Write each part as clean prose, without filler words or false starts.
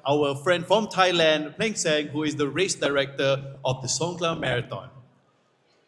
our friend from Thailand, Pleng Sang, who is the race director of the Songkla Marathon.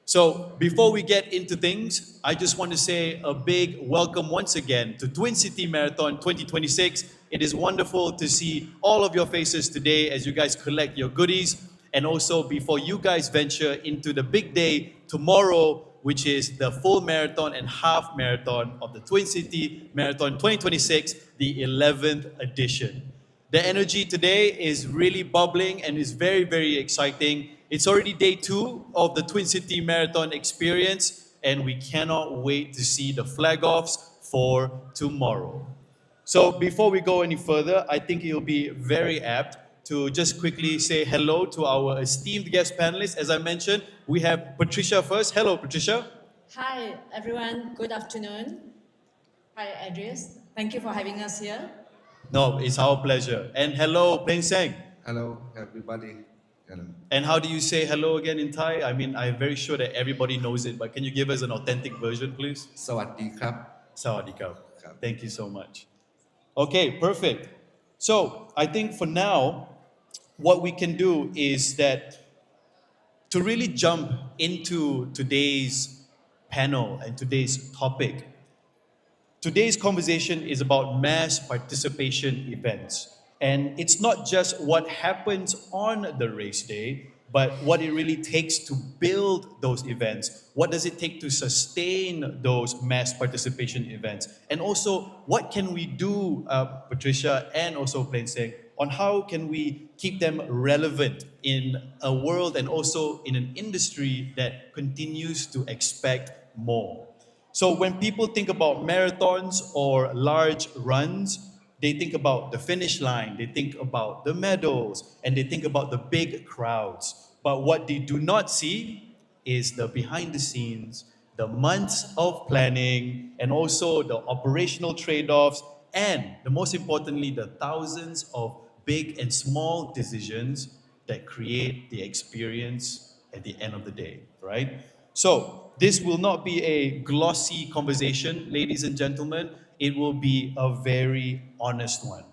So before we get into things, I just want to say a big welcome once again to Twin City Marathon 2026. It is wonderful to see all of your faces today as you guys collect your goodies, and also before you guys venture into the big day tomorrow, which is the full marathon and half marathon of the Twin City Marathon 2026, the 11th edition. The energy today is really bubbling and is very, very exciting. It's already day 2 of the Twin City Marathon experience, and we cannot wait to see the flag offs for tomorrow. So before we go any further, I think it'll be very apt to just quickly say hello to our esteemed guest panelists. As I mentioned, we have Patricia first. Hello, Patricia. Hi, everyone. Good afternoon. Hi, Adrius. Thank you for having us here. No, it's our pleasure. And hello, Pleng Sang. Hello, everybody. Hello. And how do you say hello again in Thai? I mean, I'm very sure that everybody knows it, but can you give us an authentic version, please? สวัสดีครับ Sawadee-krap. Krap. Thank you so much. Okay, perfect. So I think for now, what we can do is that to really jump into today's panel and today's topic, today's conversation is about mass participation events. And it's not just what happens on the race day, but what it really takes to build those events. What does it take to sustain those mass participation events? And also, what can we do, Patricia and also Plain Seng, on how can we keep them relevant in a world and also in an industry that continues to expect more? So when people think about marathons or large runs, they think about the finish line, they think about the medals, and they think about the big crowds. But what they do not see is the behind the scenes, the months of planning, and also the operational trade-offs, and the most importantly, the thousands of big and small decisions that create the experience at the end of the day, right? So this will not be a glossy conversation, ladies and gentlemen. It will be a very honest one.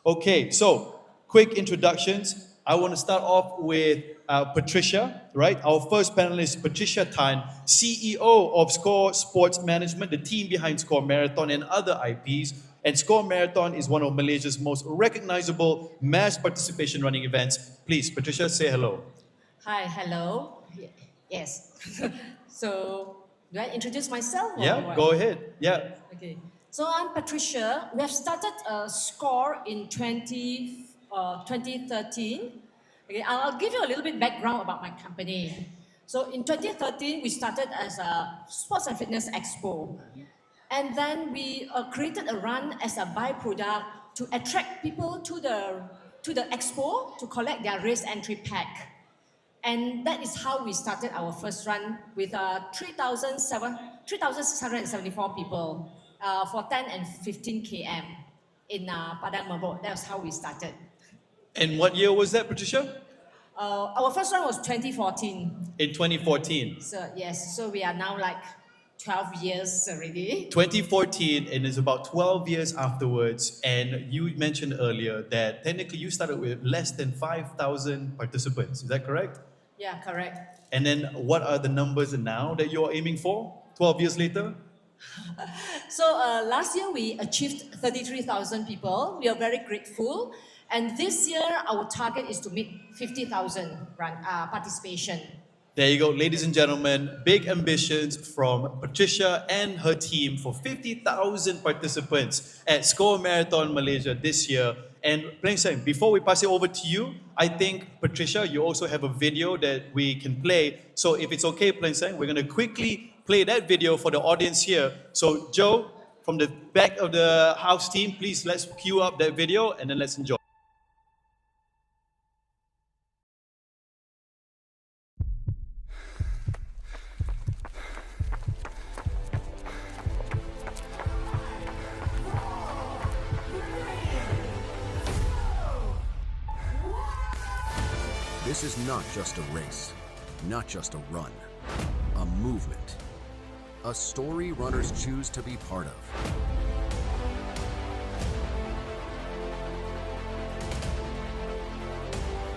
Okay, so quick introductions. I want to start off with Patricia, right? Our first panelist, Patricia Tan, CEO of Score Sports Management, the team behind Score Marathon and other IPs. And Score Marathon is one of Malaysia's most recognizable mass participation running events. Please, Patricia, say hello. Hi, hello. Yes. So, do I introduce myself? Or Yeah, what? go ahead. Yeah. Okay. So, I'm Patricia. We have started a Score in 2013. Okay, I'll give you a little bit background about my company. So, in 2013, we started as a sports and fitness expo. And then we created a run as a byproduct to attract people to the expo to collect their race entry pack. And that is how we started our first run with 3,674 people for 10 and 15 km in Padang Mabok. That's how we started. And what year was that, Patricia? Our first run was 2014. In 2014. So yes, so we are now like 12 years already. 2014, and it's about 12 years afterwards. And you mentioned earlier that technically you started with less than 5,000 participants. Is that correct? Yeah, correct. And then what are the numbers now that you're aiming for 12 years later? So last year we achieved 33,000 people. We are very grateful. And this year our target is to meet 50,000 participation. There you go, ladies and gentlemen. Big ambitions from Patricia and her team for 50,000 participants at Score Marathon Malaysia this year. And Pleng Sang, before we pass it over to you, I think, Patricia, you also have a video that we can play. So if it's okay, Pleng Sang, we're going to quickly play that video for the audience here. So Joe, from the back of the house team, please let's cue up that video and then let's enjoy. This is not just a race, not just a run, a movement, a story runners choose to be part of.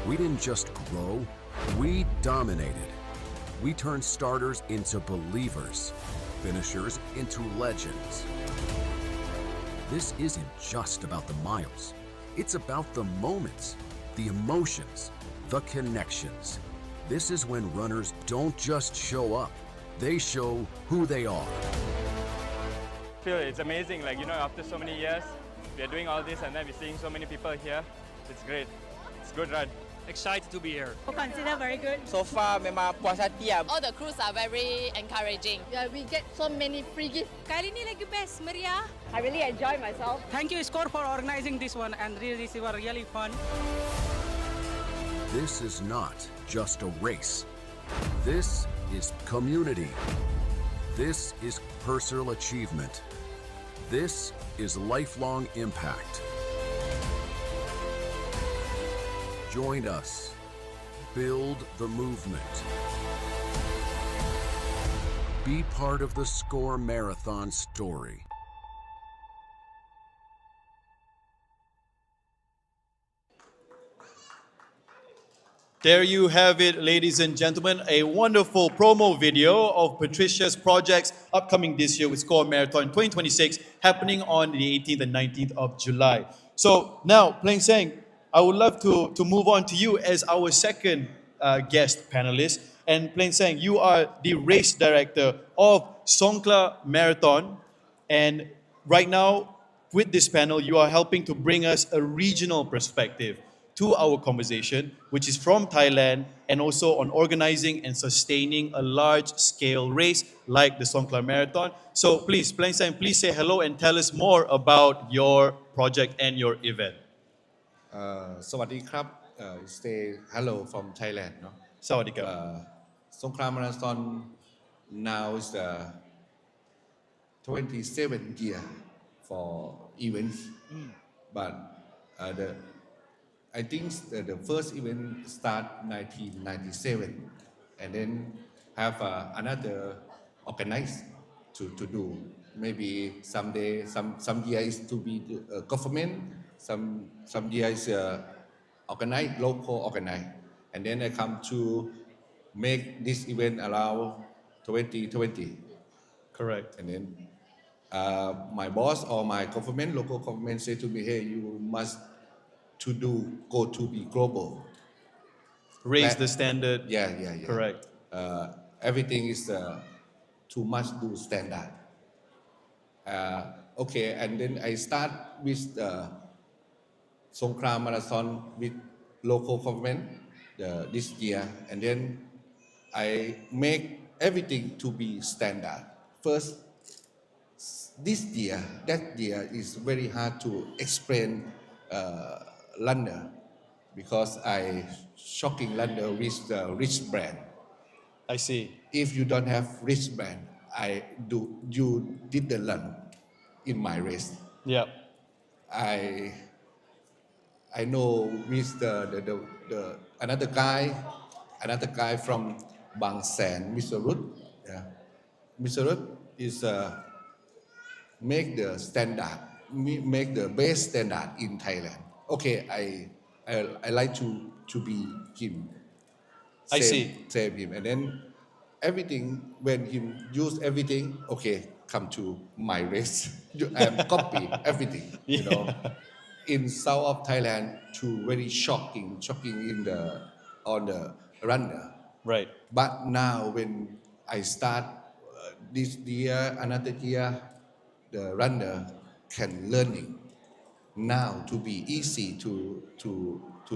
We didn't just grow, we dominated. We turned starters into believers, finishers into legends. This isn't just about the miles. It's about the moments, the emotions, the connections. This is when runners don't just show up, they show who they are. Feel it's amazing, like, after so many years, we are doing all this and then we're seeing so many people here. It's great. It's a good run. Excited to be here. Consider very good. So far, memang puas hati lah. All the crews are very encouraging. Yeah, we get so many free gifts. Kali ni lagi best, meriah. I really enjoy myself. Thank you, Score, for organizing this one, and this was really fun. This is not just a race. This is community. This is personal achievement. This is lifelong impact. Join us. Build the movement. Be part of the Score Marathon story. There you have it, ladies and gentlemen, a wonderful promo video of Patricia's projects upcoming this year with Score Marathon 2026 happening on the 18th and 19th of July. So now, Plain Sang, I would love to move on to you as our second guest panelist. And Plain Sang, you are the race director of Songkla Marathon. And right now, with this panel, you are helping to bring us a regional perspective to our conversation, which is from Thailand, and also on organizing and sustaining a large-scale race like the Songkla Marathon. So please, Plain Sang, please say hello and tell us more about your project and your event. สวัสดีครับ say hello from Thailand เนาะ สวัสดีครับ Songkla Marathon now is the 27th year for events but I think the first event start 1997 and then have another organized to do maybe someday some year is to be government some years organized, local organized, and then I come to make this event around 2020. Correct. And then my boss or my government, local government, say to me, "Hey, you must go to be global. Raise the standard. Yeah. Correct. Everything is too much do standard. Okay, and then I start with the Songkla Marathon with local government this year, and then I make everything to be standard. First, that year is very hard to explain London because I shocking London with the wristband. I see. If you don't have wristband, you didn't run in my race. Yeah. I know with the another guy from Bang San, Mr. Ruth. Yeah. Mr. Ruth is make the standard, make the best standard in Thailand. Okay, I like to be him. I see. Save him, and then everything when him use everything. Okay, come to my race. And copy everything. You know, in south of Thailand, too very shocking on the runner. Right. But now when I start this year, another year, the runner can learning now to be easy to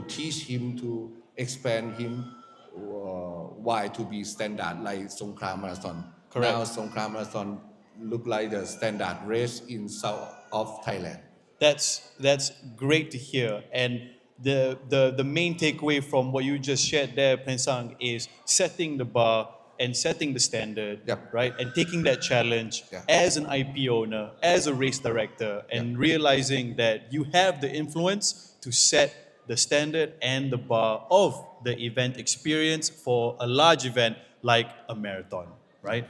teach him, to expand him why to be standard like Songkla Marathon. Correct. Now Songkla Marathon look like the standard race in south of Thailand. That's great to hear. And the main takeaway from what you just shared there, Plain Sang, is setting the bar and setting the standard, Yep. right? And taking that challenge as an IP owner, as a race director, and realizing that you have the influence to set the standard and the bar of the event experience for a large event like a marathon, right?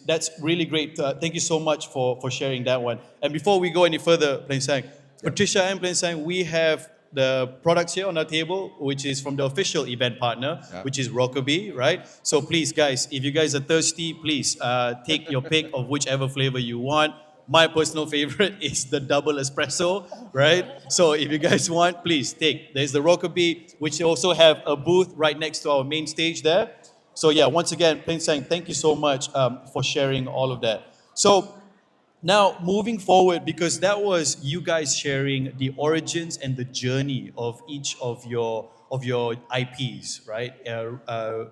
That's really great. Thank you so much for sharing that one. And before we go any further, Plain Sang, Patricia and Plain Sang, we have the products here on our table, which is from the official event partner, Yeah. which is Rockaby, right? So please, guys, if you guys are thirsty, please take your pick of whichever flavor you want. My personal favorite is the double espresso, right? So if you guys want, please take. There's the Rockaby, which also have a booth right next to our main stage there. So yeah, once again, Plain Sang, thank you so much for sharing all of that. So now, moving forward, because that was you guys sharing the origins and the journey of each of your IPs, right?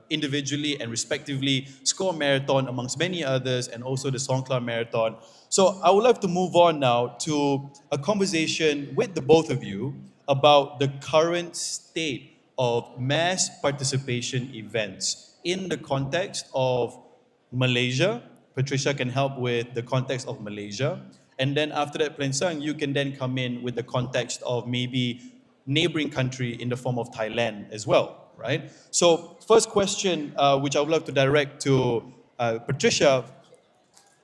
Individually and respectively, Score Marathon amongst many others, and also the Songkla Marathon. So I would like to move on now to a conversation with the both of you about the current state of mass participation events in the context of Malaysia. Patricia can help with the context of Malaysia. And then after that, Plain Sang, you can then come in with the context of maybe neighboring country in the form of Thailand as well, right? So first question, which I would love to direct to Patricia,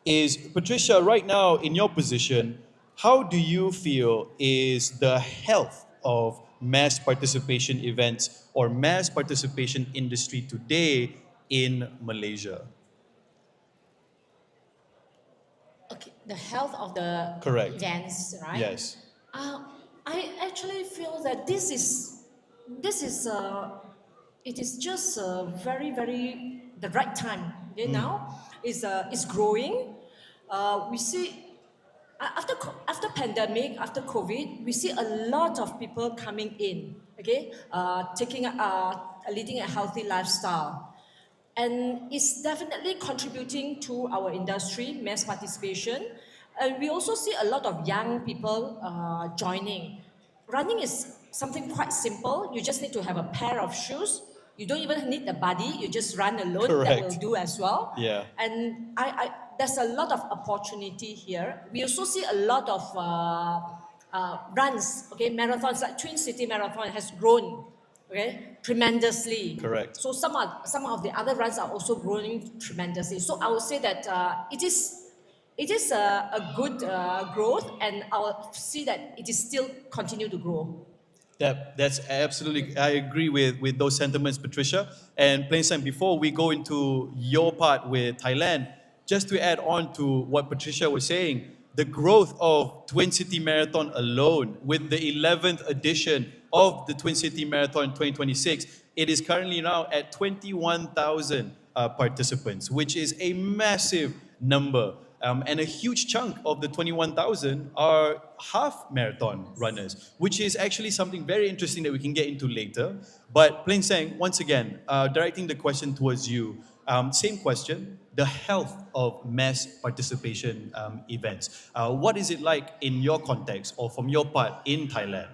is Patricia, right now in your position, how do you feel is the health of mass participation events or mass participation industry today in Malaysia? Okay, the health of the Correct. events, right? Yes. I actually feel that this is it is just very the right time. Okay, now is growing. We see after pandemic, after COVID, we see a lot of people coming in. Okay, leading a healthy lifestyle. And it's definitely contributing to our industry, mass participation. And we also see a lot of young people joining. Running is something quite simple. You just need to have a pair of shoes. You don't even need a buddy. You just run alone. That will Correct. do as well. Yeah. And there's a lot of opportunity here. We also see a lot of runs, okay, marathons like Twin City Marathon has grown, okay, tremendously. Correct. So some of the other runs are also growing tremendously. So I would say that it is a good growth, and I will see that it is still continue to grow. That's absolutely, I agree with those sentiments, Patricia. And Plain Sang, before we go into your part with Thailand, just to add on to what Patricia was saying, the growth of Twin City Marathon alone, with the 11th edition of the Twin City Marathon 2026, it is currently now at 21,000 participants, which is a massive number. And a huge chunk of the 21,000 are half marathon runners, which is actually something very interesting that we can get into later. But Plain Sang, once again, directing the question towards you, same question, the health of mass participation events. What is it like in your context or from your part in Thailand?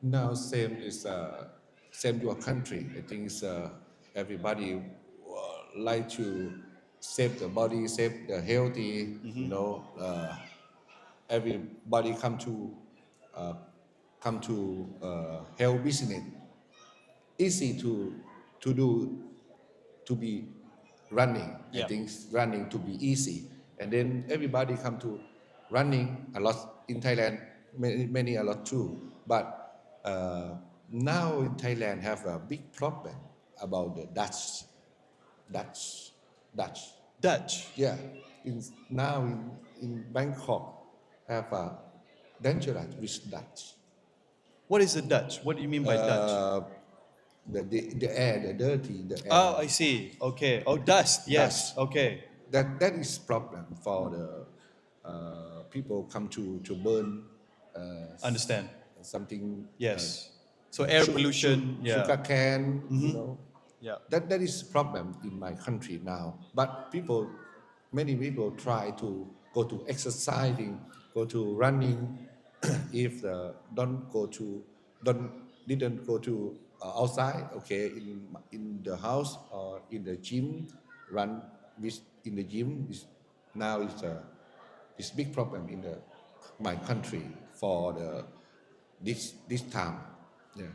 Now, same your country. I think it's, everybody like to save the body, save the healthy. You know, everybody come to health business. Easy to do, to be running. Yeah. I think running to be easy, and then everybody come to running a lot in Thailand. Many a lot too, but. Now in Thailand have a big problem about the Dutch. Dutch. Yeah, now in Bangkok have a dangerous with Dutch. What is the Dutch? What do you mean by Dutch? The air, the dirty, the air. Oh, I see. Okay. Oh, dust. Yes. Dust. Okay. That is problem for the people come to burn. Understand. Something. Yes. So air pollution. Yeah. Sugar cane. You know. Yeah. That is problem in my country now. But many people try to go to exercising, go to running. If didn't go to outside, okay, in the house or in the gym, run in the gym. Now it's big problem in my country for this time. Yeah.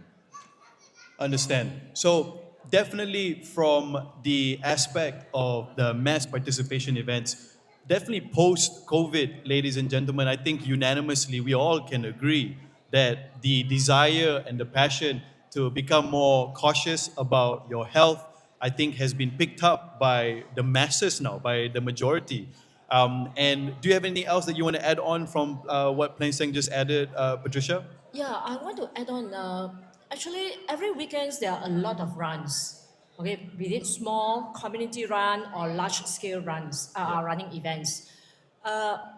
Understand. So definitely from the aspect of the mass participation events, definitely post-COVID, ladies and gentlemen, I think unanimously we all can agree that the desire and the passion to become more cautious about your health, I think, has been picked up by the masses now, by the majority. And do you have anything else that you want to add on from what Plain Seng just added, Patricia? Yeah, I want to add on. Actually, every weekends there are a lot of runs. Okay, be it small community run or large scale runs, running events.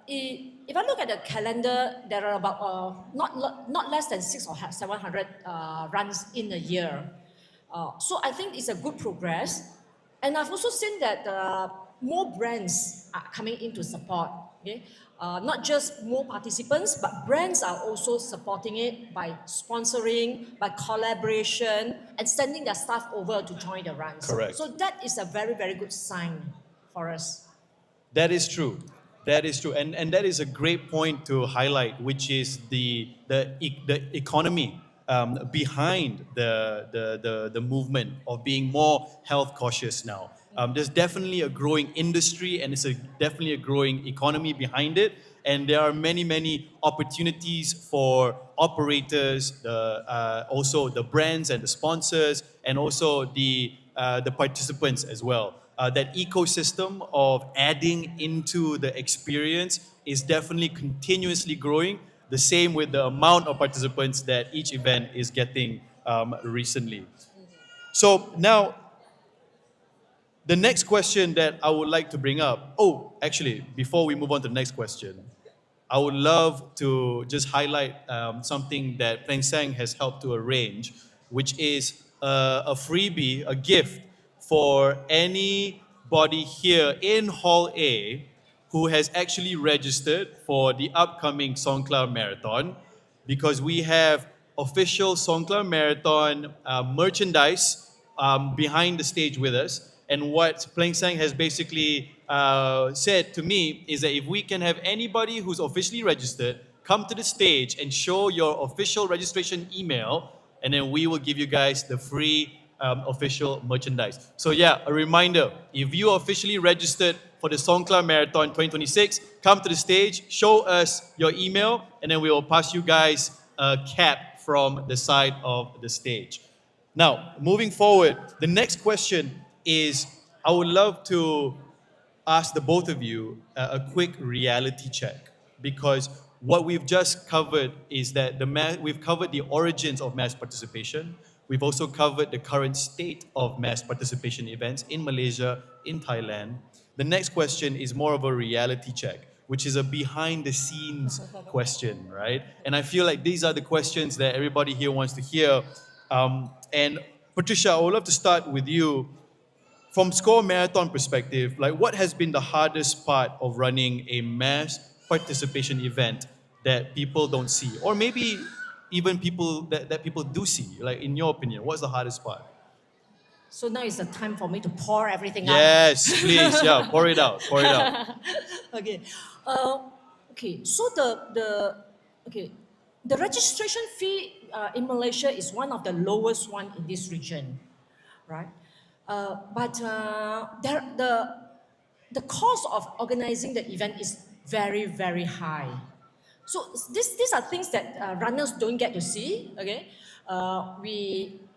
If I look at the calendar, there are about not less than 600 or 700 runs in a year. So I think it's a good progress. And I've also seen that more brands are coming in to support. Okay? Not just more participants, but brands are also supporting it by sponsoring, by collaboration, and sending their staff over to join the runs. Correct. So that is a very, very good sign for us. That is true. That is true. And that is a great point to highlight, which is the economy behind the movement of being more health cautious now. There's definitely a growing industry and definitely a growing economy behind it. And there are many, many opportunities for operators, also the brands and the sponsors, and also the participants as well. That ecosystem of adding into the experience is definitely continuously growing. The same with the amount of participants that each event is getting recently. So now, the next question that I would like to bring up. Oh, actually, before we move on to the next question, I would love to just highlight something that Plain Sang has helped to arrange, which is a freebie, a gift for anybody here in Hall A who has actually registered for the upcoming Songkla Marathon, because we have official Songkla Marathon merchandise behind the stage with us. And what Plain Sang has basically said to me is that if we can have anybody who's officially registered come to the stage and show your official registration email, and then we will give you guys the free official merchandise. So yeah, a reminder, if you are officially registered for the Songkla Marathon 2026, come to the stage, show us your email, and then we will pass you guys a cap from the side of the stage. Now, moving forward, the next question is, I would love to ask the both of you a quick reality check, because what we've just covered is that we've covered the origins of mass participation. We've also covered the current state of mass participation events in Malaysia, in Thailand. The next question is more of a reality check, which is a behind the scenes question, right? And I feel like these are the questions that everybody here wants to hear. And Patricia, I would love to start with you. From Score Marathon perspective, like, what has been the hardest part of running a mass participation event that people don't see? Or maybe even people that people do see, like, in your opinion, what's the hardest part? So now is the time for me to pour everything out. Yes, please, yeah, pour it out, pour it out. Okay. Okay. So the registration fee in Malaysia is one of the lowest one in this region, right? But the cost of organizing the event is very, very high. So these are things that runners don't get to see.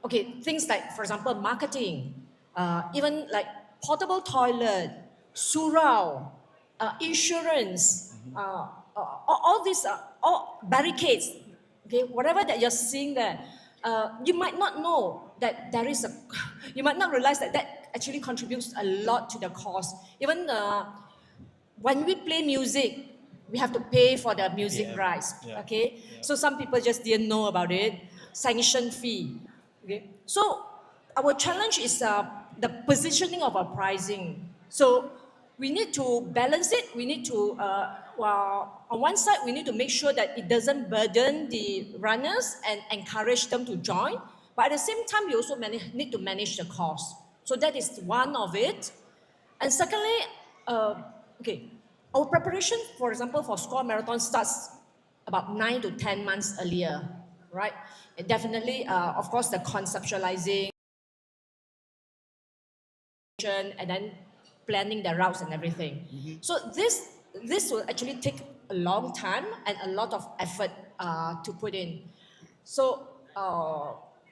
Okay, things like, for example, marketing, even like portable toilet, surau, insurance, all these all barricades. Okay, whatever that you're seeing there, you might not know that there is you might not realize that actually contributes a lot to the cost. Even when we play music, we have to pay for the music rights. Yeah. Okay, so some people just didn't know about it. Sanction fee. Okay, so our challenge is the positioning of our pricing. So we need to balance it. We need to, on one side, we need to make sure that it doesn't burden the runners and encourage them to join. But at the same time, we also need to manage the cost. So that is one of it. And secondly, our preparation, for example, for Score Marathon starts about 9 to 10 months earlier, right? And definitely, of course, the conceptualizing and then planning the routes and everything. So this will actually take a long time and a lot of effort to put in. So,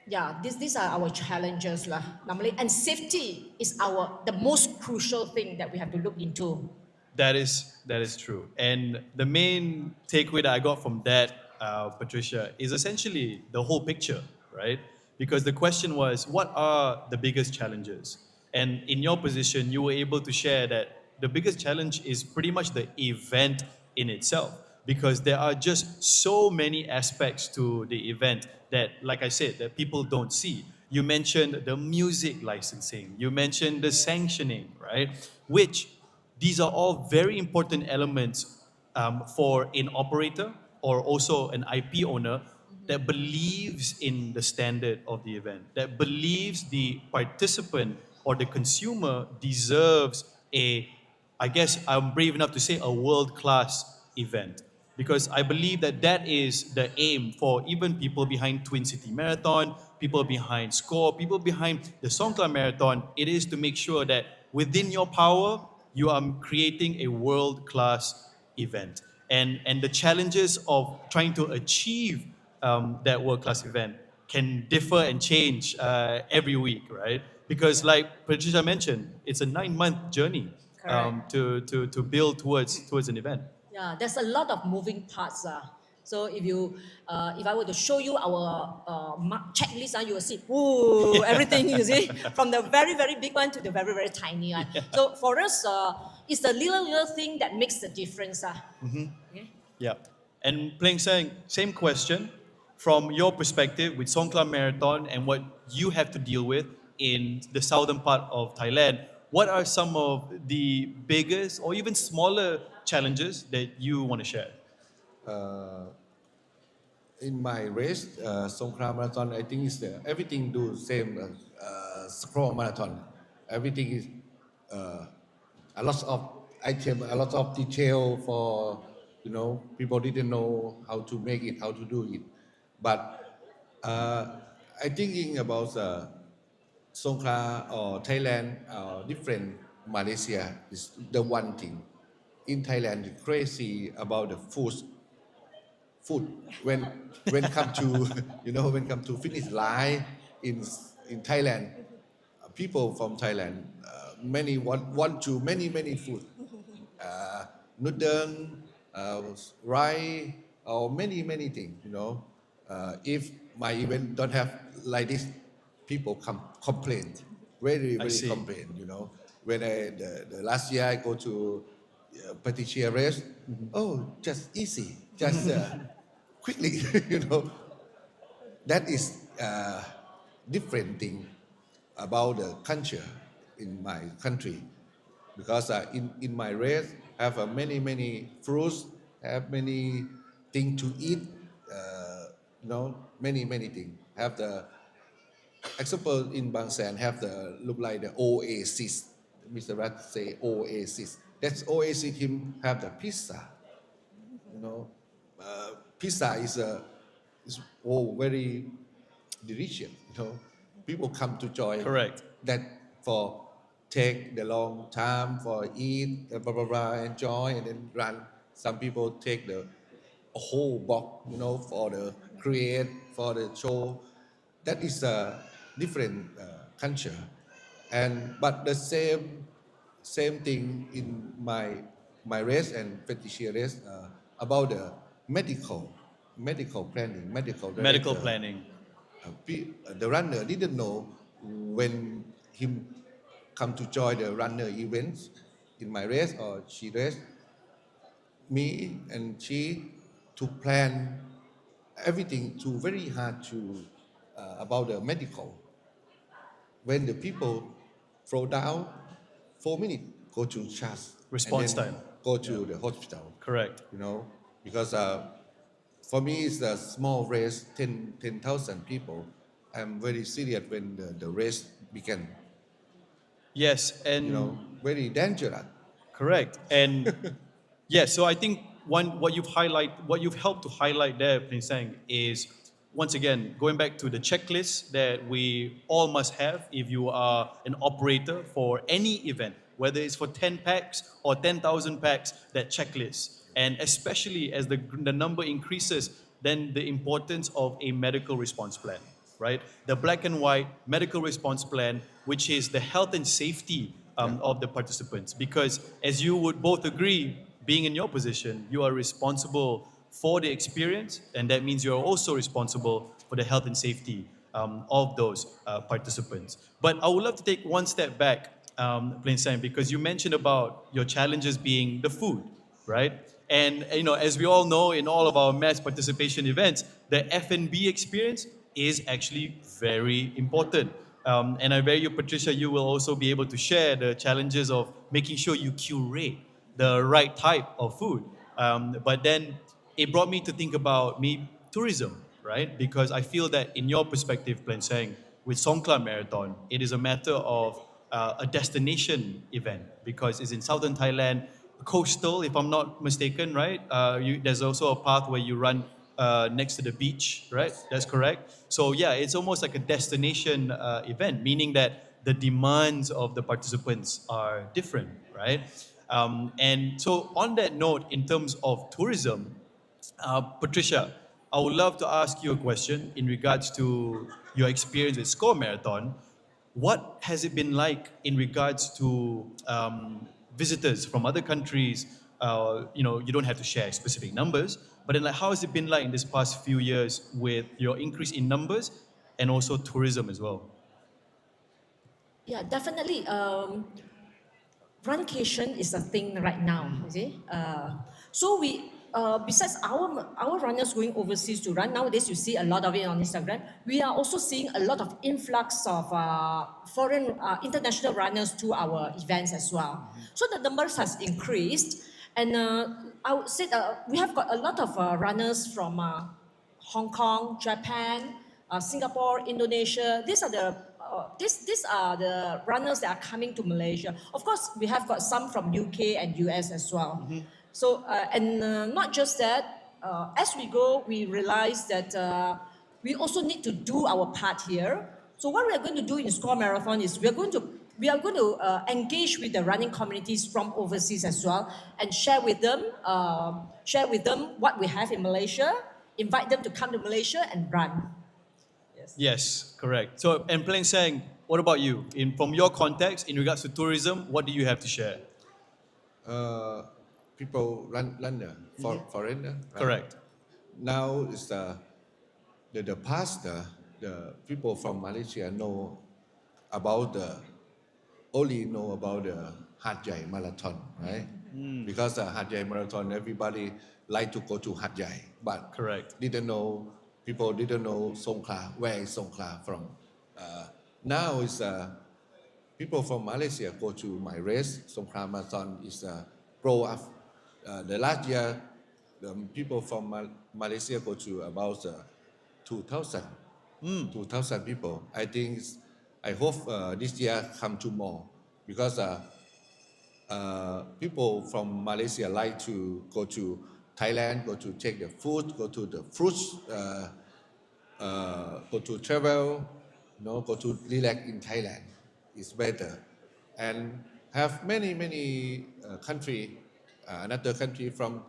yeah, these are our challenges lah, normally. And safety is the most crucial thing that we have to look into. That is true. And the main takeaway that I got from that, Patricia, is essentially the whole picture, right? Because the question was, what are the biggest challenges? And in your position, you were able to share that the biggest challenge is pretty much the event in itself, because there are just so many aspects to the event that, like I said, that people don't see. You mentioned the music licensing, you mentioned the sanctioning, right? Which these are all very important elements for an operator or also an IP owner that believes in the standard of the event, that believes the participant or the consumer deserves I guess I'm brave enough to say, a world-class event. Because I believe that that is the aim for even people behind Twin City Marathon, people behind SCORE, people behind the Songkla Marathon. It is to make sure that within your power, you are creating a world-class event. And the challenges of trying to achieve that world-class event can differ and change every week, right? Because like Patricia mentioned, it's a 9-month journey to build towards an event. Yeah, there's a lot of moving parts. So if I were to show you our checklist, you will see, ooh, everything you see, from the very, very big one to the very, very tiny one. So for us, it's the little thing that makes the difference. Okay? Yeah. And Pling Sang, same question from your perspective with Songkla Marathon and what you have to deal with in the southern part of Thailand. What are some of the biggest or even smaller challenges that you want to share? In my race, Songkla Marathon, I think is everything do same scroll marathon. Everything is a lot of item, a lot of detail for people didn't know how to make it, how to do it. But I thinking about Songkla or Thailand different Malaysia is the one thing. In Thailand, the crazy about the food when come to when come to finish line in Thailand, people from Thailand many want to many food, noodle, rice, or many things. If my event don't have like this, people complain, very see. complain. When the last year I go to Patricia race, oh, just easy, just quickly, That is different thing about the culture in my country, because in my race have many fruits, have many things to eat, many things. Have the example in Bang San have the look like the oasis. Mr. Rat say oasis. That's oasis. Him have the pizza. Pizza is very delicious. People come to join. Correct. That for take the long time for eat, blah blah blah, enjoy and then run. Some people take the whole box, for the create for the show. That is a different culture, but the same thing in my race and Patricia race about the medical planning, medical director. Planning. The runner didn't know when him come to join the runner events in my race or she race. Me and she to plan everything too very hard to about the medical. When the people fall down, 4 minutes go to charge. Response and then time. Go to the hospital. Correct. Because for me it's a small race, 10,000 people. I'm very serious when the race began. Yes, and Very dangerous. correct. And yes, so I think what you've helped to highlight there, Prince Sang, is once again going back to the checklist that we all must have if you are an operator for any event, whether it's for 10 packs or 10,000 packs, that checklist. And especially as the number increases, then the importance of a medical response plan, right? The black and white medical response plan, which is the health and safety of the participants. Because as you would both agree, being in your position, you are responsible for the experience, and that means you're also responsible for the health and safety of those participants. But I would love to take one step back, Plain Sang, because you mentioned about your challenges being the food, right? And you know, as we all know, in all of our mass participation events, the F&B experience is actually very important. And I bet you, Patricia, you will also be able to share the challenges of making sure you curate the right type of food. But then it brought me to think about tourism, right? Because I feel that in your perspective, Plan Sang, with Songkla Marathon, it is a matter of a destination event because it's in southern Thailand, coastal, if I'm not mistaken, right? There's also a path where you run next to the beach, right? That's correct. So yeah, it's almost like a destination event, meaning that the demands of the participants are different, right? And so on that note, in terms of tourism, Patricia, I would love to ask you a question in regards to your experience with Score Marathon. What has it been like in regards to visitors from other countries? You know, you don't have to share specific numbers, but then like, how has it been like in this past few years with your increase in numbers and also tourism as well? Yeah, definitely. Runcation is a thing right now, you see. So we, besides our runners going overseas to run, nowadays you see a lot of it on Instagram. We are also seeing a lot of influx of foreign, international runners to our events as well. So the numbers has increased, and I would say that we have got a lot of runners from Hong Kong, Japan, Singapore, Indonesia. These are the runners that are coming to Malaysia. Of course, we have got some from UK and US as well. So not just that. As we go, we realize that we also need to do our part here. So what we are going to do in Score Marathon is we are going to engage with the running communities from overseas as well and share with them what we have in Malaysia, invite them to come to Malaysia and run. Yes, correct. So, and Plain Sang, what about you? From your context, in regards to tourism, what do you have to share? People runner, foreigner. Right? Correct. Now is the past, the people from Malaysia know about only know about the Hat Yai Marathon, right? Because Hat Yai Marathon, everybody like to go to Hat Yai, but Correct. people didn't know Songkla, where is Songkla from. Now is people from Malaysia go to my race. Songkla Marathon is grow up. The last year, the people from Malaysia go to about 2,000. 2,000 people. I hope this year come to more because people from Malaysia like to go to Thailand, go to take the food, go to the fruits, go to travel, go to relax in Thailand. It's better. And have many country, another country from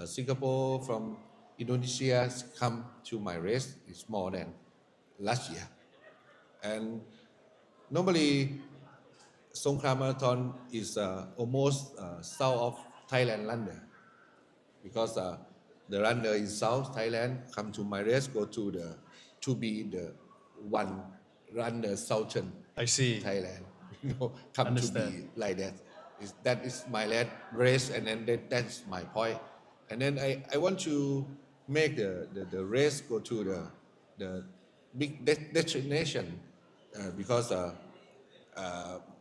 Singapore, from Indonesia come to my race. It's more than last year. And normally, Songkla Marathon is almost south of Thailand runner because the runner in South Thailand come to my race, go to be the one runner southern I see. Thailand, come Understand. to be like that. That is my last race, and then that's my point. And then I want to make the race go to the big destination because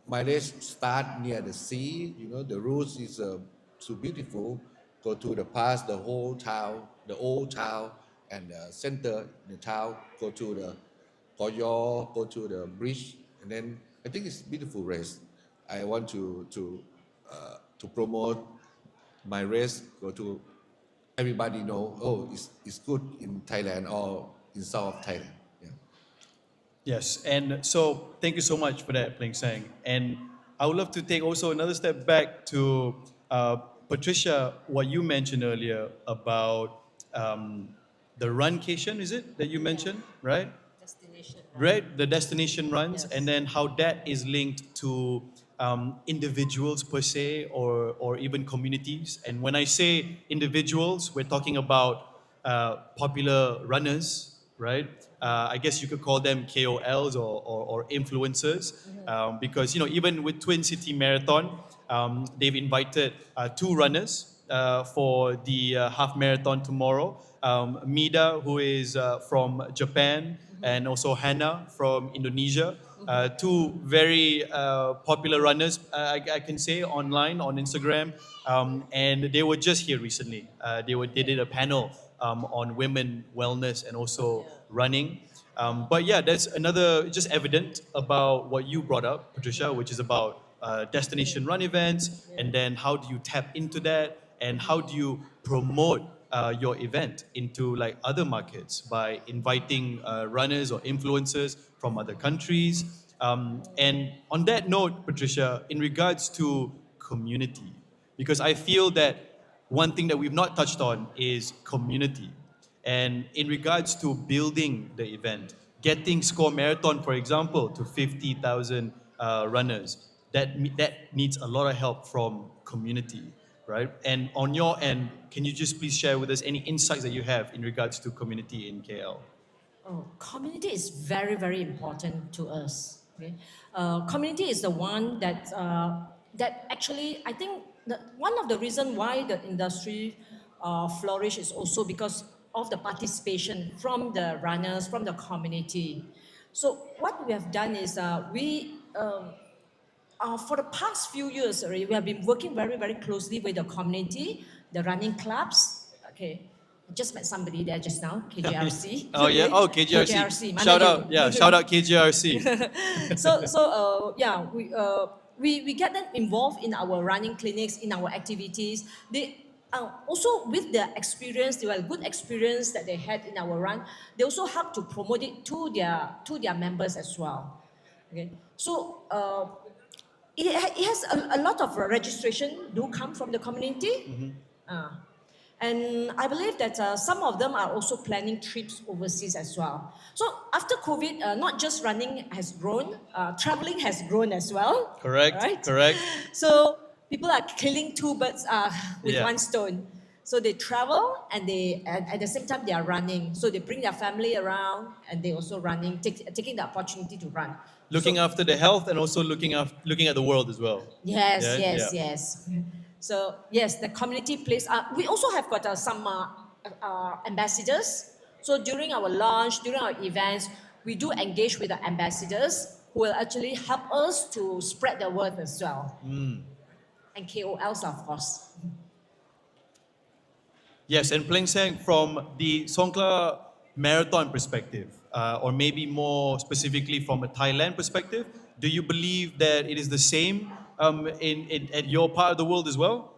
my race start near the sea. The route is so beautiful. Go to the past, the whole town, the old town, and the center the town. Go to the Koyo, go to the bridge, and then I think it's beautiful race. I want to promote my race. Go to everybody know. Oh, it's good in Thailand or in South Thailand. Yeah. Yes, and so thank you so much for that, Pling Sang. And I would love to take also another step back to Patricia, what you mentioned earlier about the runcation, is it that you mentioned, right? Destination. Right, the destination runs, Yes. and then how that is linked to individuals per se, or even communities. And when I say individuals, we're talking about popular runners, right? I guess you could call them KOLs, or influencers, because even with Twin City Marathon, they've invited two runners for the half marathon tomorrow. Mida, who is from Japan, and also Hannah from Indonesia. Two very popular runners, I can say, online on Instagram, and they were just here recently. They did a panel on women wellness and also running. But yeah, that's another just evident about what you brought up, Patricia, which is about destination run events, and then how do you tap into that, and how do you promote your event into like other markets by inviting runners or influencers from other countries. And on that note, Patricia, in regards to community, because I feel that one thing that we've not touched on is community. And in regards to building the event, getting Score Marathon, for example, to 50,000 runners, that needs a lot of help from community, right? And on your end, can you just please share with us any insights that you have in regards to community in KL? Oh, community is very, very important to us. Okay? Community is the one that actually, I think, one of the reasons why the industry flourish is also because of the participation from the runners, from the community. So what we have done is for the past few years already, we have been working very, very closely with the community, the running clubs. Okay, I just met somebody there just now, KJRC. Oh yeah, oh KJRC. Shout out, yeah, shout out KJRC. Yeah, we get them involved in our running clinics, in our activities. They also with their experience, they were good experience that they had in our run. They also help to promote it to their members as well. Okay, so. It has a lot of registration do come from the community. And I believe that some of them are also planning trips overseas as well. So after COVID, not just running has grown, traveling has grown as well. Correct, right? correct. So people are killing two birds with Yeah. one stone. So they travel and at the same time they are running. So they bring their family around and they also running, taking the opportunity to run. Looking So- after the health and also looking at the world as well. Yes, Yeah, yes, yeah. yes. So yes, the community plays. We also have got some ambassadors. So during our launch, during our events, we do engage with the ambassadors who will actually help us to spread the word as well. And KOLs, of course. Yes, and Pleng Sang, from the Songkla marathon perspective, or maybe more specifically from a Thailand perspective, do you believe that it is the same at your part of the world as well?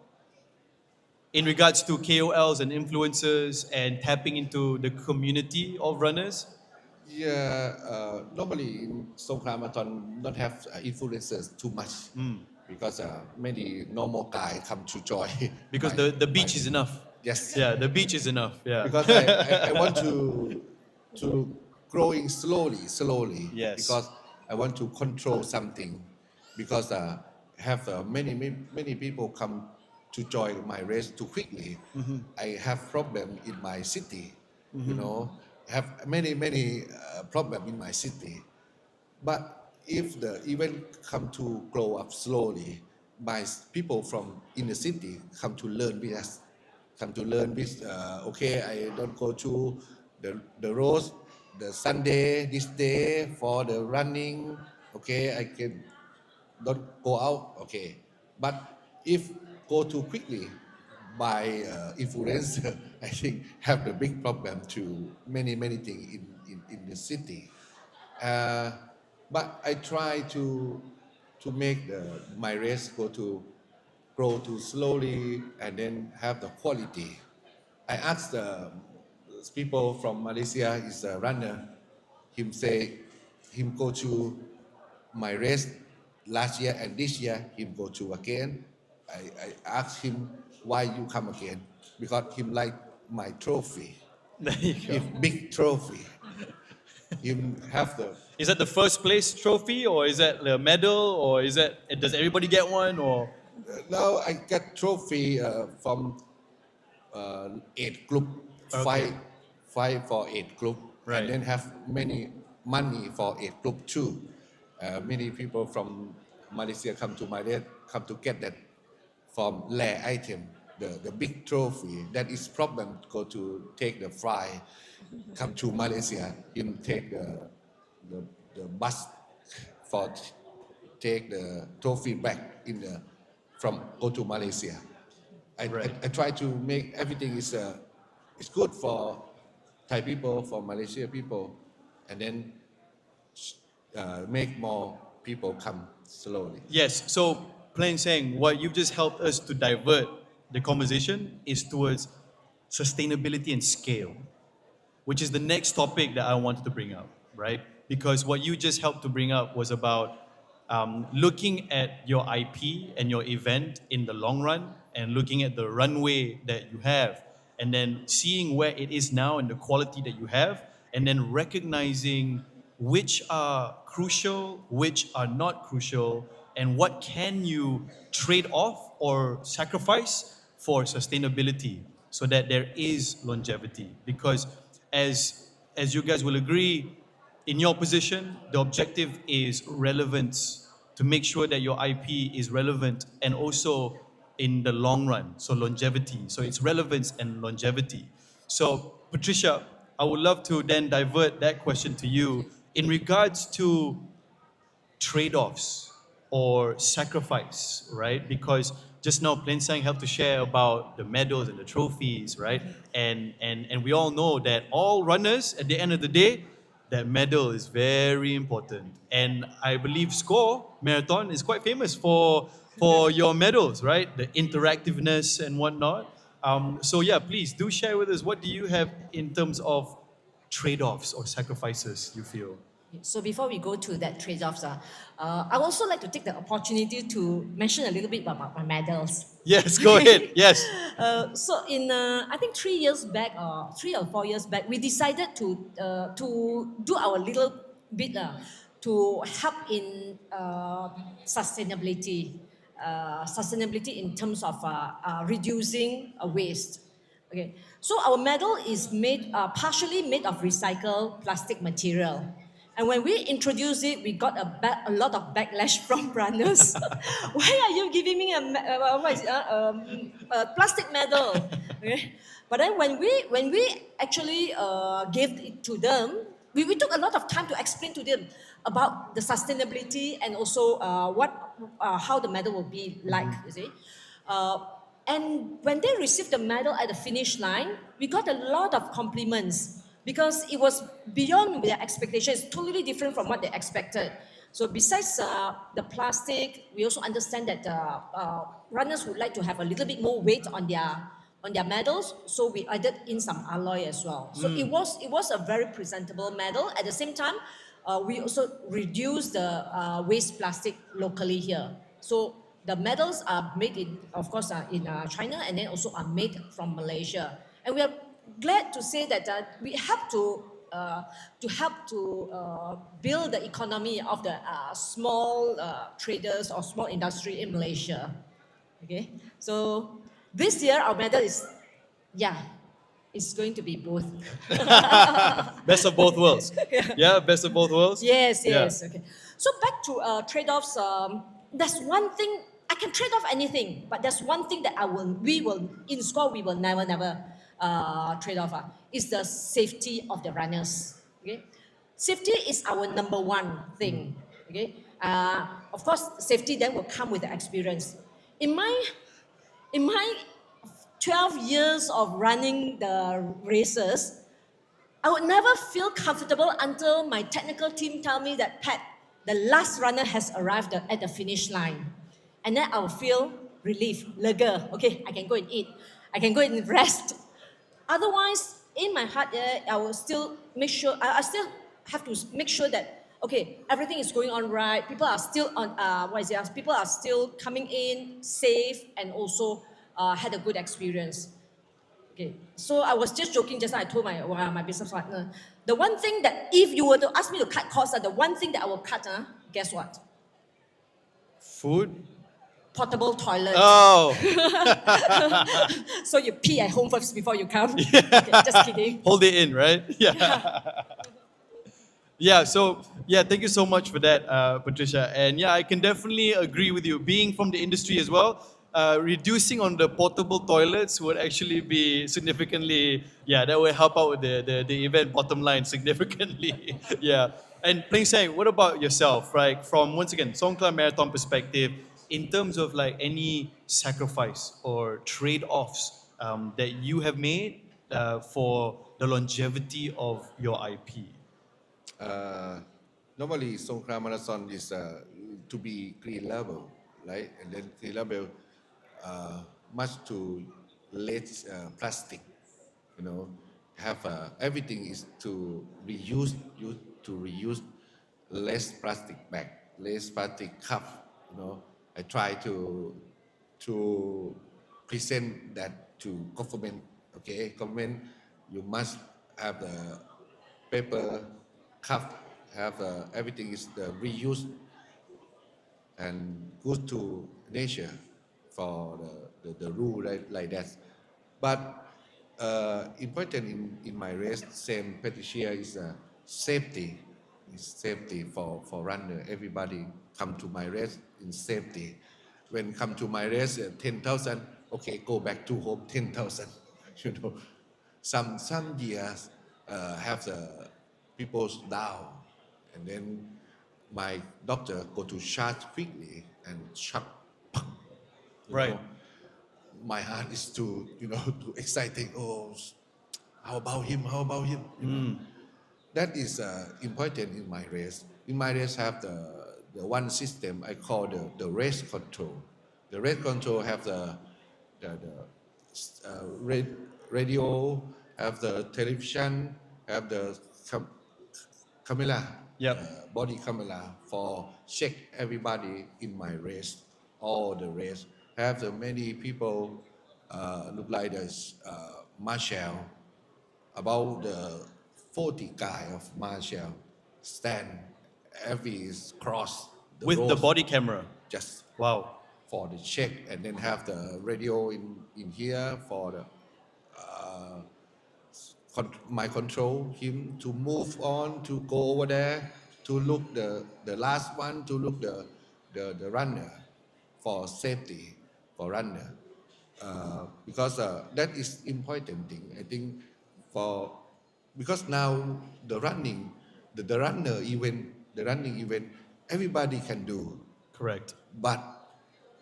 In regards to KOLs and influencers and tapping into the community of runners? Yeah, normally in Songkla Marathon not have influencers too much because many normal guy come to join. Because my- the beach my- is enough. Yes. Yeah, the beach is enough. Yeah. Because I want to growing slowly. Yes. Because I want to control something. Because have many people come to join my race too quickly. I have problem in my city. You know, have many problem in my city. But if the event come to grow up slowly, my people from in the city come to learn with us, come to learn with, okay, I don't go to the road, the Sunday, this day for the running, okay, I can don't go out, okay. But if go too quickly by influencer, I think have the big problem to many things in the city. Uh, but I try to make my race grow to slowly and then have the quality. I asked the people from Malaysia, is a runner, him say, him go to my race last year and this year, him go to again. I asked him, why you come again? Because him like my trophy. There you go. If big trophy, you have the. Is that the first place trophy, or is that the medal, or is that does everybody get one, or? Now I get trophy from 8 group, Okay. five for 8 group, Right. and then have many money for 8 group too. Many people from Malaysia come to Malaysia, come to get that from rare item, the big trophy. That is problem go to take the fly, come to Malaysia, him take the, the bus for take the trophy back in the from go to Malaysia. Right. I try to make everything is it's good for Thai people, for Malaysia people, and then make more people come slowly. Yes. So, plain saying, what you've just helped us to divert the conversation is towards sustainability and scale, which is the next topic that I wanted to bring up, right? Because what you just helped to bring up was about looking at your IP and your event in the long run and looking at the runway that you have and then seeing where it is now and the quality that you have and then recognizing which are crucial, which are not crucial, and what can you trade off or sacrifice for sustainability so that there is longevity. Because as you guys will agree, in your position, the objective is relevance to make sure that your IP is relevant and also in the long run, so longevity. So it's relevance and longevity. So, Patricia, I would love to then divert that question to you in regards to trade-offs or sacrifice, right? Because just now Plain Sang helped to share about the medals and the trophies, right? And we all know that all runners at the end of the day, that medal is very important. And I believe Score Marathon is quite famous for your medals, right? The interactiveness and whatnot. So yeah, please do share with us, what do you have in terms of trade-offs or sacrifices you feel? So before we go to that trade-offs, I would also like to take the opportunity to mention a little bit about my medals. Yes, go ahead. Yes. So in I think 3 years back, or 3 or 4 years back, we decided to do our little bit to help in sustainability, sustainability in terms of reducing waste. Okay, so our medal is made partially made of recycled plastic material. And when we introduced it, we got a lot of backlash from runners. Why are you giving me a plastic medal? Okay? But then when we actually gave it to them, we took a lot of time to explain to them about the sustainability and also how the medal will be like. You see. And when they received the medal at the finish line, we got a lot of compliments because it was beyond their expectations, totally different from what they expected. So besides the plastic, we also understand that runners would like to have a little bit more weight on their medals, so we added in some alloy as well. So it was a very presentable medal. At the same time, we also reduced the waste plastic locally here. So the medals are made in, of course, in China, and then also are made from Malaysia. And we are glad to say that we have to help to build the economy of the small traders or small industry in Malaysia. Okay, so this year our medal is, it's going to be both. Best of both worlds. Yeah, best of both worlds. Yes. Yeah. Okay. So back to trade-offs. There's one thing I can trade off anything, but there's one thing that we will never trade off. Is the safety of the runners. Okay, safety is our number one thing. Okay, of course, safety then will come with the experience. In my 12 years of running the races, I would never feel comfortable until my technical team tell me that, Pat, the last runner has arrived at the finish line. And then I'll feel relief, lega. Okay, I can go and eat. I can go and rest. Otherwise, in my heart, I will still make sure, I still have to make sure that, okay, everything is going on right. People are still people are still coming in safe and also had a good experience. Okay, so I was just joking just now. I told my business partner, the one thing that if you were to ask me to cut costs, the one thing that I will cut, guess what? Food? Portable toilet. Oh. So you pee at home first before you come. Okay, just kidding. Hold it in, right? Yeah. Yeah, so yeah, thank you so much for that, Patricia. And yeah, I can definitely agree with you. Being from the industry as well, reducing on the portable toilets would actually be significantly, yeah, that would help out with the event bottom line significantly. Yeah. And Plain Sang, what about yourself, right? From, once again, Songkla Marathon perspective, in terms of like any sacrifice or trade-offs that you have made for the longevity of your IP. Normally, Songkran Marathon is to be green level, right? And then green level, much to less plastic, you know, have everything is to reuse, to reuse less plastic bag, less plastic cup, you know. I try to present that to government. Okay, government, you must have the paper cup, have everything is the reuse and good to nature for the rule like that. But important in my race, same Patricia, is safety. Is safety for runner. Everybody come to my race in safety. When come to my race, 10,000, okay, go back to home 10,000. You know, some years have the people down, and then my doctor go to charge quickly and shut. Right. Know, my heart is too, too exciting. Oh, how about him? How about him? You know, that is important in my race. In my race, have the one system I call the race control. The race control have the radio, have the television, have the camera, Yep. body camera for check everybody in my race, all the race. Have the many people look like this Marshall, about the 40 guy of Marshall stand every cross the With the road, body camera. just Wow. for the check, and then have the radio in here for the my control him to move on to go over there to look the last one to look the runner for safety for runner because that is important thing I think for because now the running the running event everybody can do, Correct. but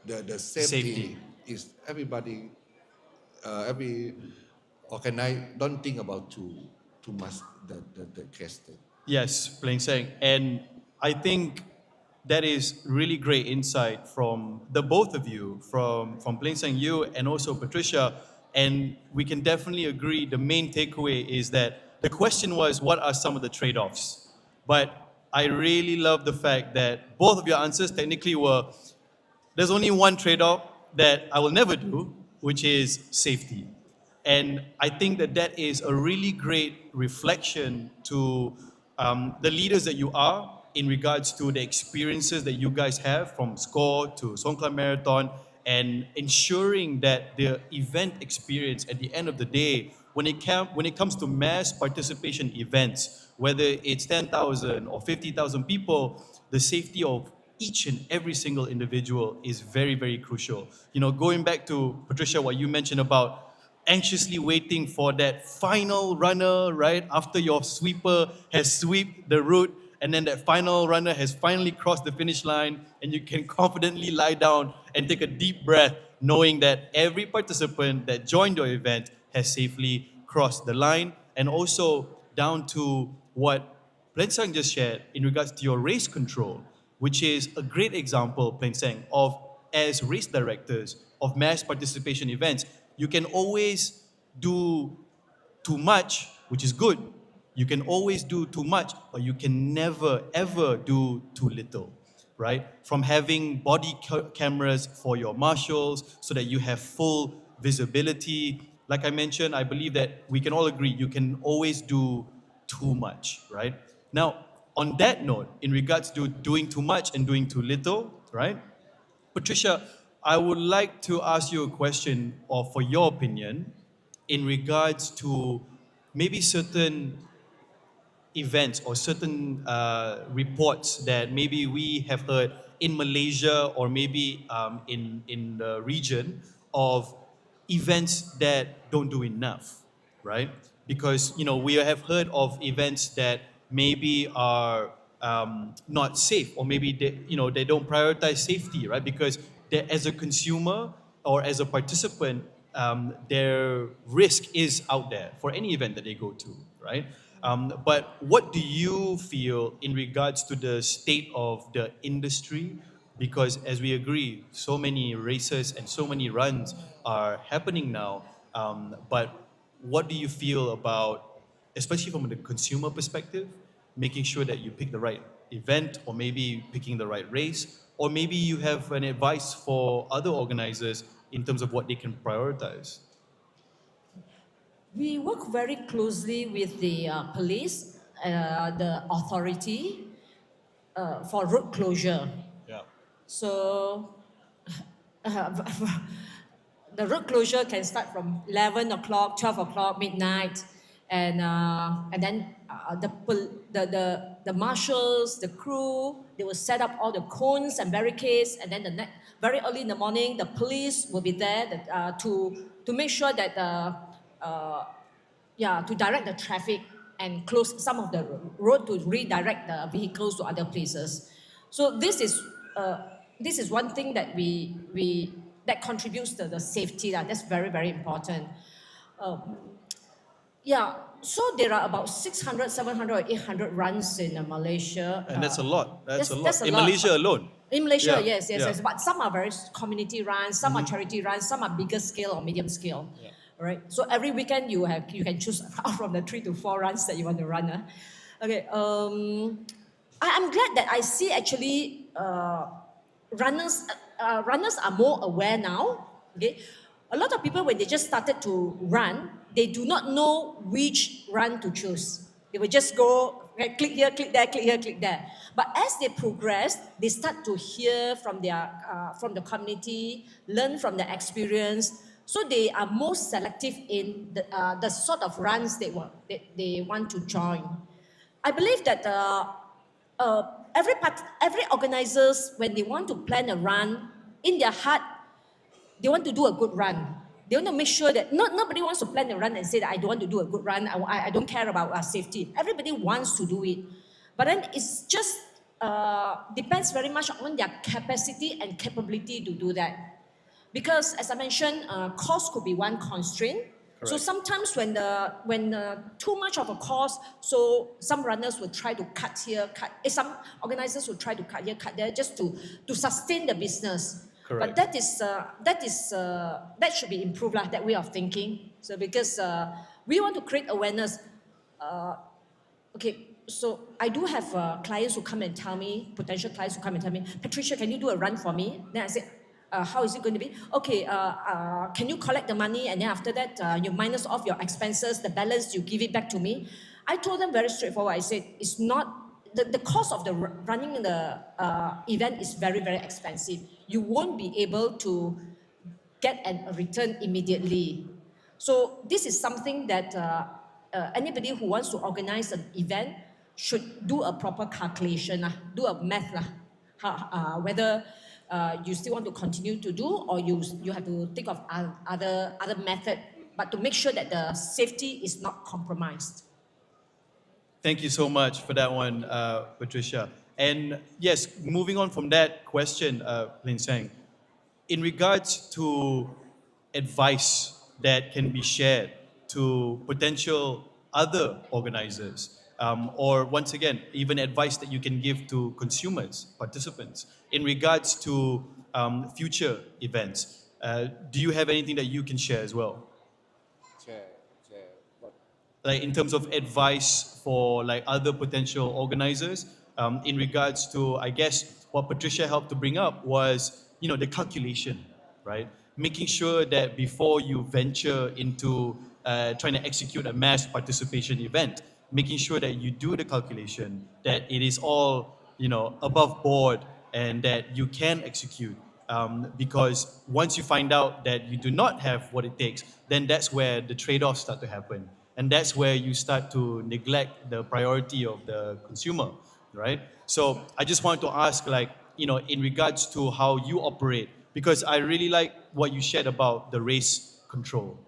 the safety is everybody every organize don't think about too much the case thing. Yes, Plain Sang. And I think that is really great insight from the both of you, from Plain Sang, you, and also Patricia. And we can definitely agree the main takeaway is that the question was, what are some of the trade-offs? But I really love the fact that both of your answers technically were, there's only one trade-off that I will never do, which is safety. And I think that that is a really great reflection to the leaders that you are in regards to the experiences that you guys have from SCORE to Songkla Marathon and ensuring that the event experience at the end of the day, when it comes to mass participation events, whether it's 10,000 or 50,000 people, the safety of each and every single individual is very, very crucial. You know, going back to Patricia, what you mentioned about anxiously waiting for that final runner, right? After your sweeper has swept the route, and then that final runner has finally crossed the finish line, and you can confidently lie down and take a deep breath, knowing that every participant that joined your event has safely crossed the line, and also down to what Plensang just shared in regards to your race control, which is a great example, Plensang, of as race directors of mass participation events, you can always do too much, which is good. You can always do too much, but you can never, ever do too little, right? From having body cameras for your marshals so that you have full visibility, like I mentioned, I believe that we can all agree you can always do too much, right? Now, on that note, in regards to doing too much and doing too little, right? Patricia, I would like to ask you a question, or for your opinion, in regards to maybe certain events or certain reports that maybe we have heard in Malaysia or maybe in the region of events that don't do enough, right? Because we have heard of events that maybe are not safe, or maybe they don't prioritize safety, right? Because as a consumer or as a participant, their risk is out there for any event that they go to, right? But what do you feel in regards to the state of the industry? Because as we agree, so many races and so many runs are happening now. But what do you feel about, especially from the consumer perspective, making sure that you pick the right event, or maybe picking the right race, or maybe you have an advice for other organizers in terms of what they can prioritize? We work very closely with the police, the authority, for road closure. Yeah. So the road closure can start from 11 o'clock, 12 o'clock, midnight, and then the marshals, the crew, they will set up all the cones and barricades, and then very early in the morning, the police will be there to make sure that to direct the traffic and close some of the road to redirect the vehicles to other places. So this is one thing that we that contributes to the safety. That's very, very important. So there are about 600, 700, or 800 runs in Malaysia. And that's a lot. That's a lot. That's a In lot. Malaysia alone. In Malaysia, Yeah, yes. yeah. But some are very community runs, some are charity runs, some are bigger scale or medium scale. Yeah. All right. So every weekend you can choose from the 3 to 4 runs that you want to run. Okay. I'm glad that I see actually runners are more aware now. Okay. A lot of people, when they just started to run, they do not know which run to choose. They will just go, okay, click here, click there, click here, click there. But as they progress, they start to hear from the community, learn from their experience. So they are more selective in the sort of runs they want to join. I believe that every organizers, when they want to plan a run, in their heart, they want to do a good run. They want to make sure that nobody wants to plan a run and say that I don't want to do a good run. I don't care about safety. Everybody wants to do it. But then it's just depends very much on their capacity and capability to do that. Because as I mentioned, cost could be one constraint. Correct. So sometimes when too much of a cost, so some runners will try to cut here, some organizers will try to cut here, cut there, just to sustain the business. Correct. But that should be improved, that way of thinking. So because we want to create awareness. Okay, so I do have clients who come and tell me, potential clients who come and tell me, Patricia, can you do a run for me? Then I say, how is it going to be? Okay, can you collect the money, and then after that you minus off your expenses, the balance you give it back to me? I told them very straightforward. I said it's not the cost of the running the event is very, very expensive. You won't be able to get a return immediately. So this is something that anybody who wants to organize an event should do a proper calculation, do a math, whether you still want to continue to do, or you have to think of other method, but to make sure that the safety is not compromised. Thank you so much for that one, Patricia. And yes, moving on from that question, Lin Sang, in regards to advice that can be shared to potential other organizers, or once again, even advice that you can give to consumers, participants, in regards to future events, do you have anything that you can share as well? Share what? Like in terms of advice for like other potential organizers, in regards to, I guess, what Patricia helped to bring up was, the calculation, right? making sure that before you venture into trying to execute a mass participation event, making sure that you do the calculation, that it is all above board, and that you can execute. Because once you find out that you do not have what it takes, then that's where the trade-offs start to happen, and that's where you start to neglect the priority of the consumer, right? So I just wanted to ask, like, in regards to how you operate, because I really like what you shared about the race control,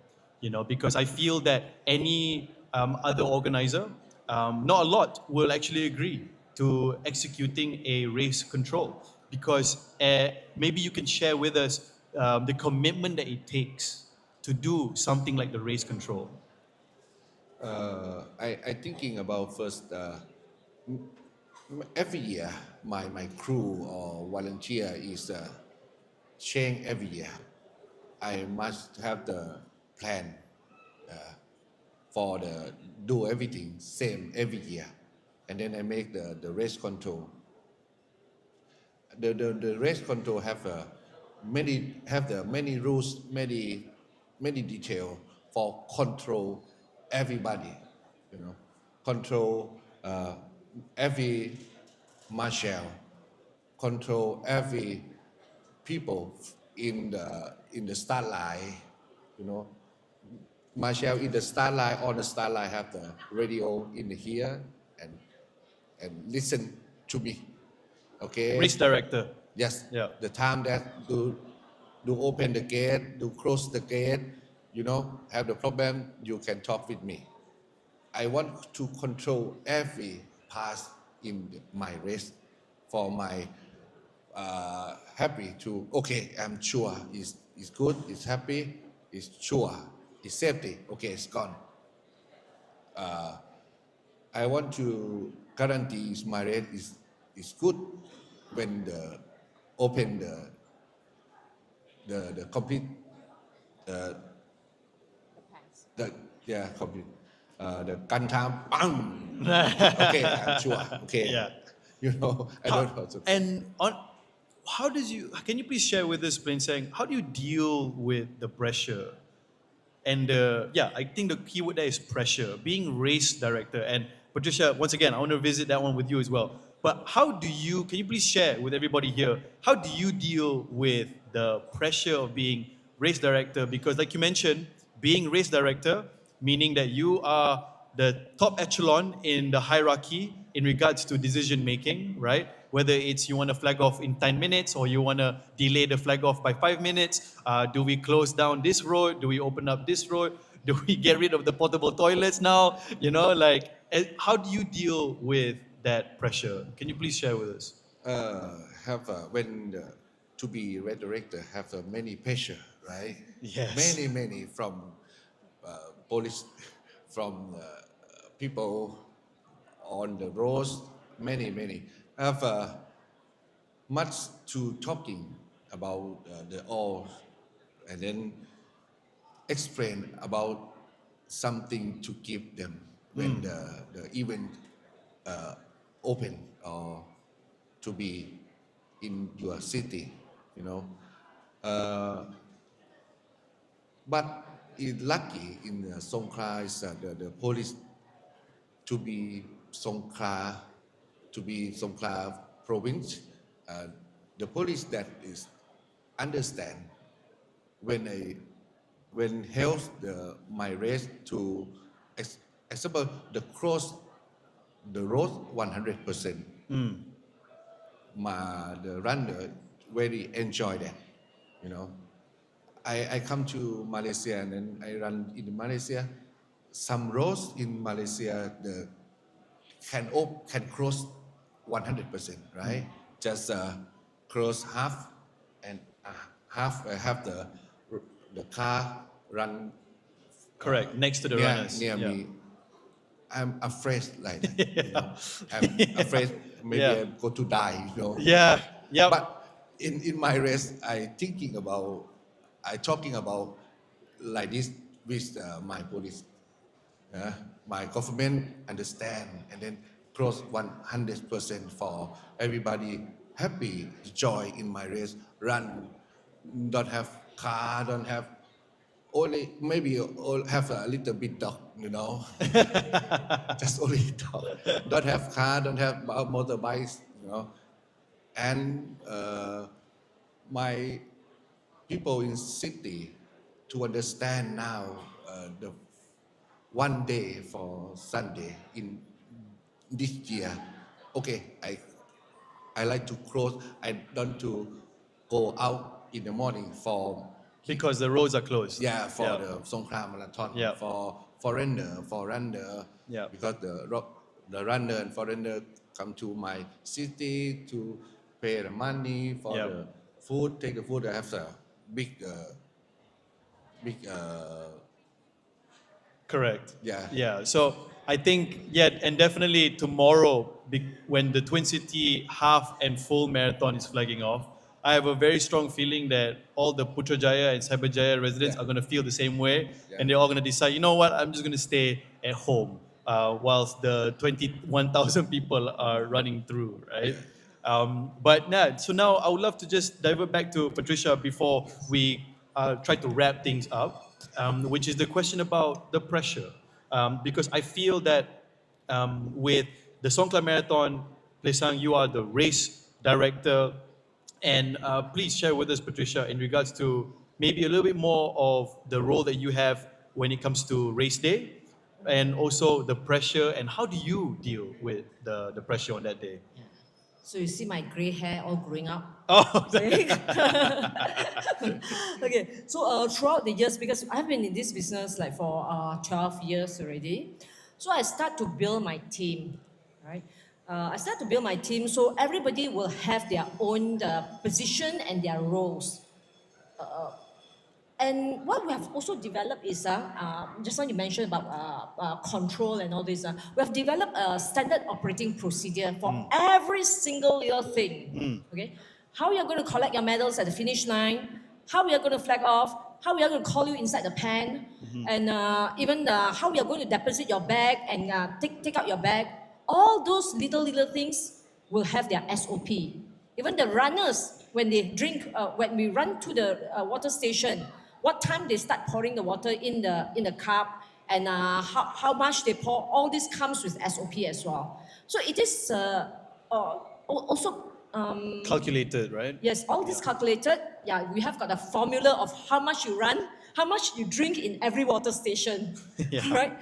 because I feel that any other organizer, not a lot, will actually agree to executing a race control, because maybe you can share with us the commitment that it takes to do something like the race control. I thinking about first, every year my crew or volunteer is change every year. I must have the plan for the do everything same every year, and then I make the race control. The race control have the many rules, many detail for control everybody, control every marshal, control every people in the start line, you know. Marshal in the start line, on the start line have the radio in here and listen to me. Okay. Race director. Yes. Yeah. The time that do open the gate, do close the gate, have the problem, you can talk with me. I want to control every pass in my race for my happy to, okay, I'm sure it's good, it's happy, it's sure, it's safety, okay, it's gone. I want to guarantee my race is good when the open the complete the yeah complete the gun time bang. Okay, I'm sure. Okay. Yeah. I don't know. And can you please share with us, Plain Sang, how do you deal with the pressure? And I think the keyword there is pressure, being race director. And Patricia, once again, I want to visit that one with you as well. But can you please share with everybody here, how do you deal with the pressure of being race director? Because like you mentioned, being race director, meaning that you are the top echelon in the hierarchy in regards to decision making, right? Whether it's you want to flag off in 10 minutes or you want to delay the flag off by 5 minutes. Do we close down this road? Do we open up this road? Do we get rid of the portable toilets now? How do you deal with that pressure? Can you please share with us? To be red director have many pressure, right? Yes. Many from police, from people on the roads, many have much to talking about the all, and then explain about something to give them when the event open or to be in your city, but it's lucky in Songkhla is the police to be Songkhla province. The police that is understand when help my race to example the cross the road 100%. The runner very enjoy that, I come to Malaysia and then I run in Malaysia. Some roads in Malaysia can cross 100%, right? Just cross half and half have the car run. Correct, next to the runners. Near me. I'm afraid like that. I'm afraid maybe I'm going to die. Yeah. But in my race, I talking about like this with my police. My government understand and then cross 100% for everybody happy, joy in my race, run, not have car, don't have only maybe have a little bit dog, just only dog. Don't have car, don't have motorbikes, and my people in city to understand now the one day for Sunday in this year. Okay, I like to close. I don't to go out in the morning for Because the roads are closed. for the Songkram Marathon Yeah. for runner Yeah. because the runner and foreigner come to my city to pay the money for Yeah. the food. Take the food. I have a big Correct. Yeah. Yeah. So I think, and definitely tomorrow, when the Twin City half and full marathon is flagging off, I have a very strong feeling that all the Putrajaya and Cyberjaya residents Yeah. are going to feel the same way, Yeah. and they're all going to decide, you know what, I'm just going to stay at home whilst the 21,000 people are running through, right? So now I would love to just divert back to Patricia before we try to wrap things up, which is the question about the pressure. Because I feel that with the Songkla Marathon, Plesang, you are the race director. And please share with us, Patricia, in regards to maybe a little bit more of the role that you have when it comes to race day and also the pressure, and how do you deal with the pressure on that day? So you see my gray hair all growing up. Oh, Okay, so throughout the years, because I've been in this business like for 12 years already, so I start to build my team, right? I start to build my team so everybody will have their own position and their roles. And what we have also developed is, just now you mentioned about control and all this, we have developed a standard operating procedure for every single little thing. Okay, how you're going to collect your medals at the finish line, how we are going to flag off, how we are going to call you inside the pen, and even how we are going to deposit your bag and take out your bag. All those little things will have their SOP. Even the runners, when they drink, when we run to the water station, what time they start pouring the water in the cup, and how much they pour, all this comes with SOP as well. So it is also calculated, right? yes, all this calculated. Yeah, we have got a formula of how much you run, how much you drink in every water station, right?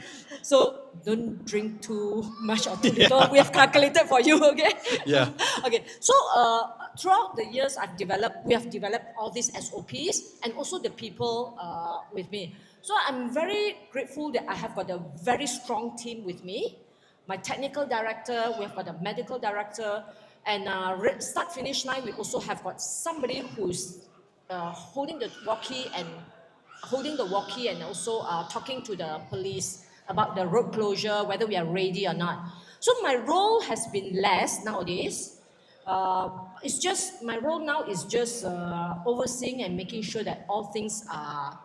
So don't drink too much or too little. We have calculated for you, okay? Yeah. Okay. So throughout the years, we have developed all these SOPs and also the people with me. So I'm very grateful that I have got a very strong team with me. My technical director, we have got a medical director, and start finish line, we also have got somebody who's holding the walkie and also talking to the police about the road closure, whether we are ready or not. So my role has been less nowadays. It's just my role now is just overseeing and making sure that all things are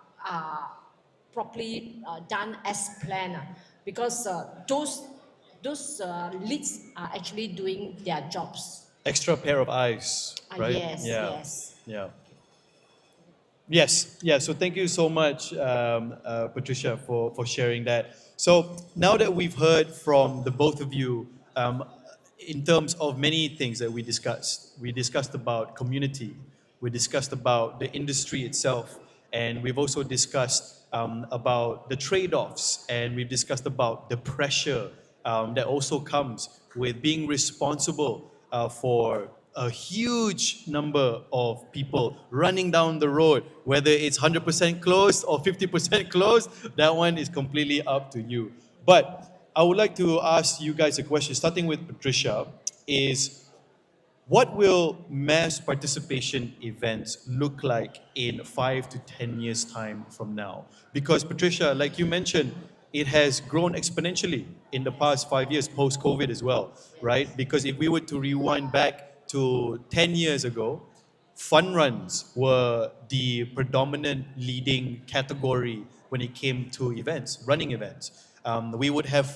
properly done as planned, because those leads are actually doing their jobs. Extra pair of eyes, right? Yes, yes. Yeah. Yes, yeah. So thank you so much, Patricia, for sharing that. So now that we've heard from the both of you, in terms of many things that we discussed about community, we discussed about the industry itself, and we've also discussed about the trade-offs, and we've discussed about the pressure that also comes with being responsible for a huge number of people running down the road, whether it's 100% closed or 50% closed, that one is completely up to you. But I would like to ask you guys a question, starting with Patricia, is what will mass participation events look like in 5 to 10 years' time from now? Because Patricia, like you mentioned, it has grown exponentially in the past 5 years, post-COVID as well, right? Because if we were to rewind back to 10 years ago, fun runs were the predominant leading category when it came to events, running events. We would have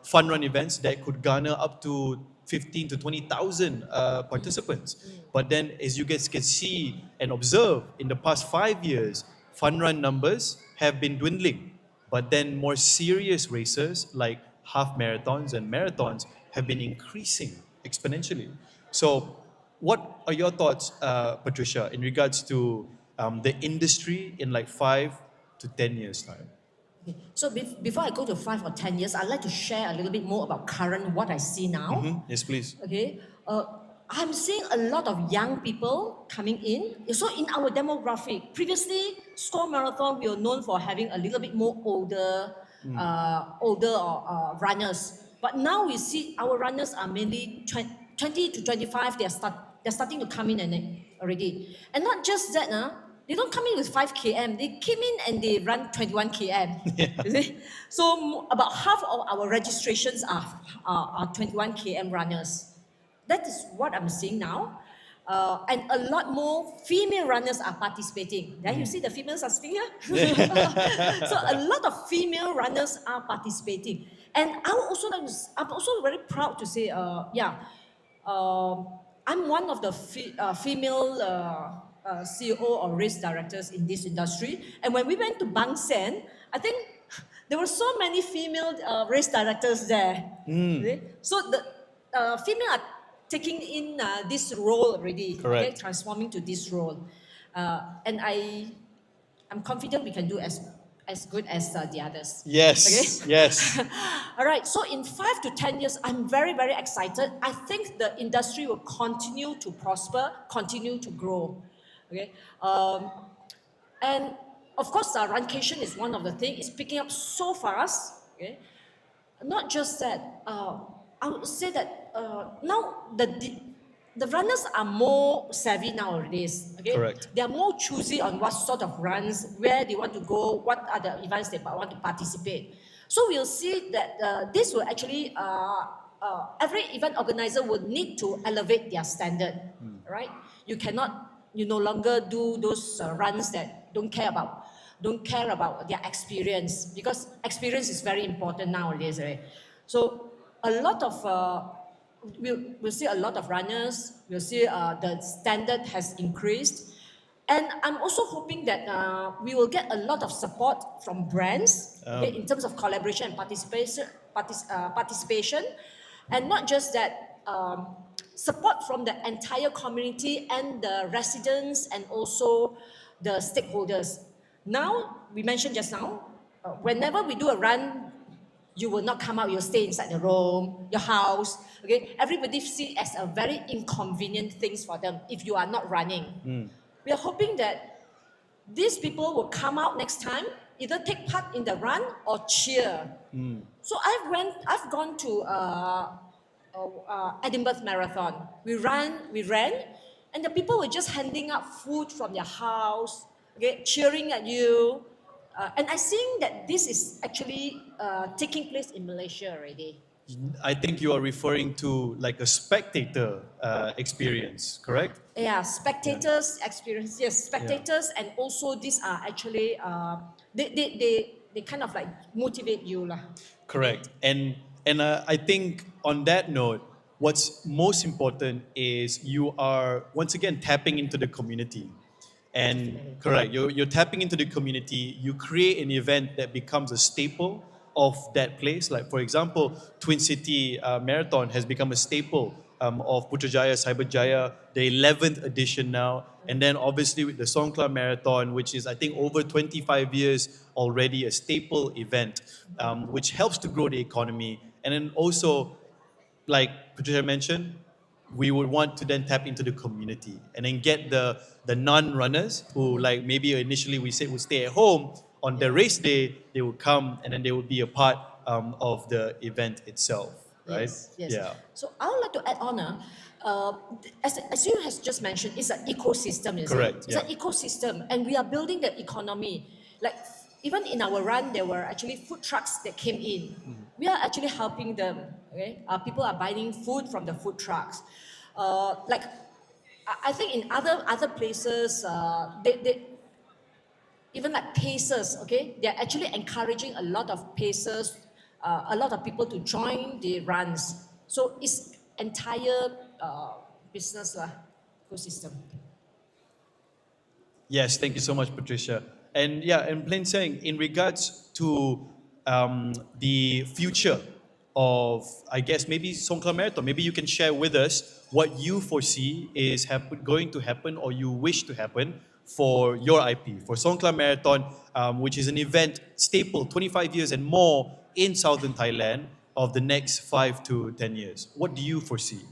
fun run events that could garner up to 15 to 20,000 participants. But then, as you guys can see and observe, in the past 5 years, fun run numbers have been dwindling. But then, more serious races like half marathons and marathons have been increasing exponentially. So, what are your thoughts, Patricia, in regards to the industry in like 5 to 10 years' time? So before I go to 5 or 10 years, I'd like to share a little bit more about current what I see now. Yes, please. Okay, I'm seeing a lot of young people coming in. So in our demographic, previously Score Marathon we were known for having a little bit more older runners, but now we see our runners are mainly 20 to 25. They're starting to come in and already, and not just that, they don't come in with 5 km. They came in and they run 21 km. You see? So about half of our registrations are 21 km runners. That is what I'm seeing now. And a lot more female runners are participating. Then you see the females are sitting here. So a lot of female runners are participating. And I'm also very proud to say, I'm one of the female CEO or race directors in this industry. And when we went to Bang Sen, I think there were so many female race directors there. So the female are taking in this role already, Correct. okay, transforming to this role. And I'm confident we can do as good as the others. Yes, Okay? yes. All right, so in 5 to 10 years, I'm very, very excited. I think the industry will continue to prosper, continue to grow. Okay, and of course, runcation is one of the things. It's picking up so fast. Okay, not just that. I would say that now the runners are more savvy nowadays. Okay, Correct. They are more choosy on what sort of runs, where they want to go, what are the events they want to participate. So we'll see that this will actually every event organizer will need to elevate their standard. Right? You no longer do those runs that don't care about their experience, because experience is very important nowadays, right? So a lot of we'll see a lot of runners. We'll see the standard has increased, and I'm also hoping that we will get a lot of support from brands, okay, in terms of collaboration and participation, and not just that. Support from the entire community and the residents and also the stakeholders. Now, we mentioned just now, whenever we do a run, you will not come out, you'll stay inside the room, your house. Okay, everybody see it as a very inconvenient things for them if you are not running. We are hoping that these people will come out next time, either take part in the run or cheer. So I've gone to Edinburgh Marathon. We ran, and the people were just handing out food from their house, okay, cheering at you. And I think that this is actually taking place in Malaysia already. I think you are referring to like a spectator experience, correct? Yeah, spectators experience. Yes, spectators, and also these are actually they kind of like motivate you lah. Correct. And I think on that note, what's most important is you are once again tapping into the community. And correct, you're tapping into the community. You create an event that becomes a staple of that place. Like for example, Twin City Marathon has become a staple of Putrajaya, Cyberjaya, the 11th edition now. And then obviously with the Songkla Marathon, which is I think over 25 years already a staple event, which helps to grow the economy. And then also, like Patricia mentioned, we would want to then tap into the community and then get the non-runners who like maybe initially we said would stay at home. On the race day, they will come and then they will be a part of the event itself, right? Yes. Yeah. So I would like to add on, as you has just mentioned, it's an ecosystem. Correct, It's an ecosystem, and we are building the economy. Like even in our run, there were actually food trucks that came in. We are actually helping them. Okay, people are buying food from the food trucks. Like I think in other places, they even like pacers. Okay, they are actually encouraging a lot of pacers, a lot of people to join the runs. So it's entire business ecosystem. Yes, thank you so much, Patricia. And yeah, in plain saying, in regards to the future of, I guess, maybe Songkla Marathon, maybe you can share with us what you foresee is going to happen or you wish to happen for your IP, for Songkla Marathon, which is an event staple, 25 years and more in southern Thailand of the next 5 to 10 years. What do you foresee?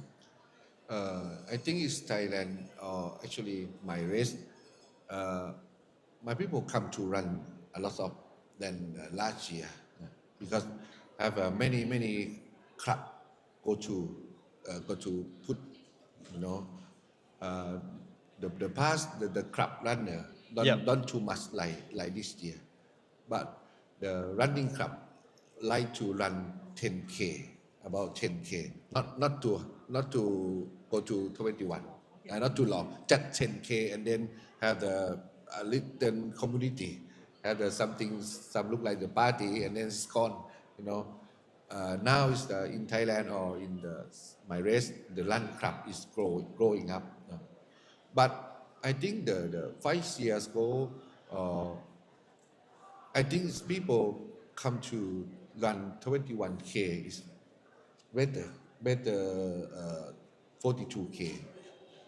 I think it's Thailand, or actually my race. My people come to run a lot of than last year because have many club go to put, you know, uh, the past the club runner don't too much like this year, but the running club like to run 10K, about 10K, not to go to 21, not too long, just 10K, and then have the little community, have the some look like the party, and then it's gone, you know. Now is in Thailand or in my race, the run club is growing up. But I think the 5 years ago, I think people come to run 21K is better 42K,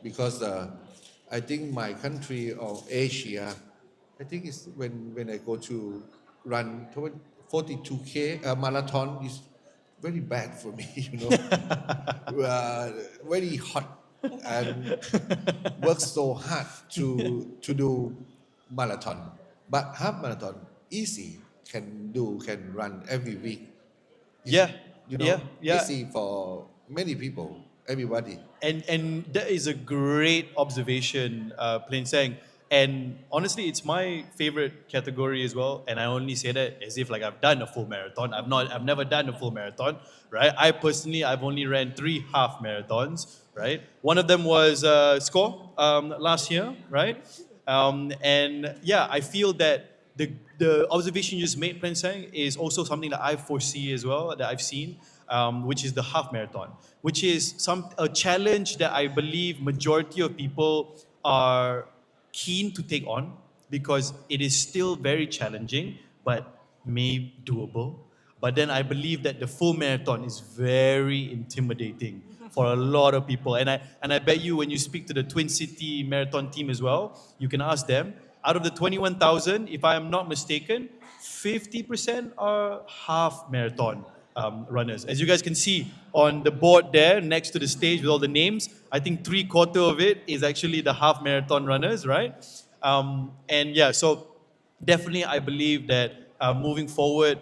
because I think my country or Asia, I think it's when I go to run 42K marathon is very bad for me, you know. Very hot and work so hard to do marathon, but half marathon easy, can run every week. Yeah, You know, yeah. easy for many people, everybody. And that is a great observation, Plain Sang. And honestly, it's my favorite category as well. And I only say that as if like I've done a full marathon. I've never done a full marathon, right? I personally, I've only ran 3 half marathons, right? One of them was Score last year, right? And yeah, I feel that the observation you just made, Plain Sang, is also something that I foresee as well, that I've seen, which is the half marathon, which is a challenge that I believe majority of people are keen to take on because it is still very challenging, but may doable. But then I believe that the full marathon is very intimidating for a lot of people. And I bet you when you speak to the Twin City Marathon team as well, you can ask them, out of the 21,000, if I am not mistaken, 50% are half marathon runners. As you guys can see on the board there next to the stage with all the names, I think 3/4 of it is actually the half marathon runners, right? And yeah, so definitely I believe that moving forward,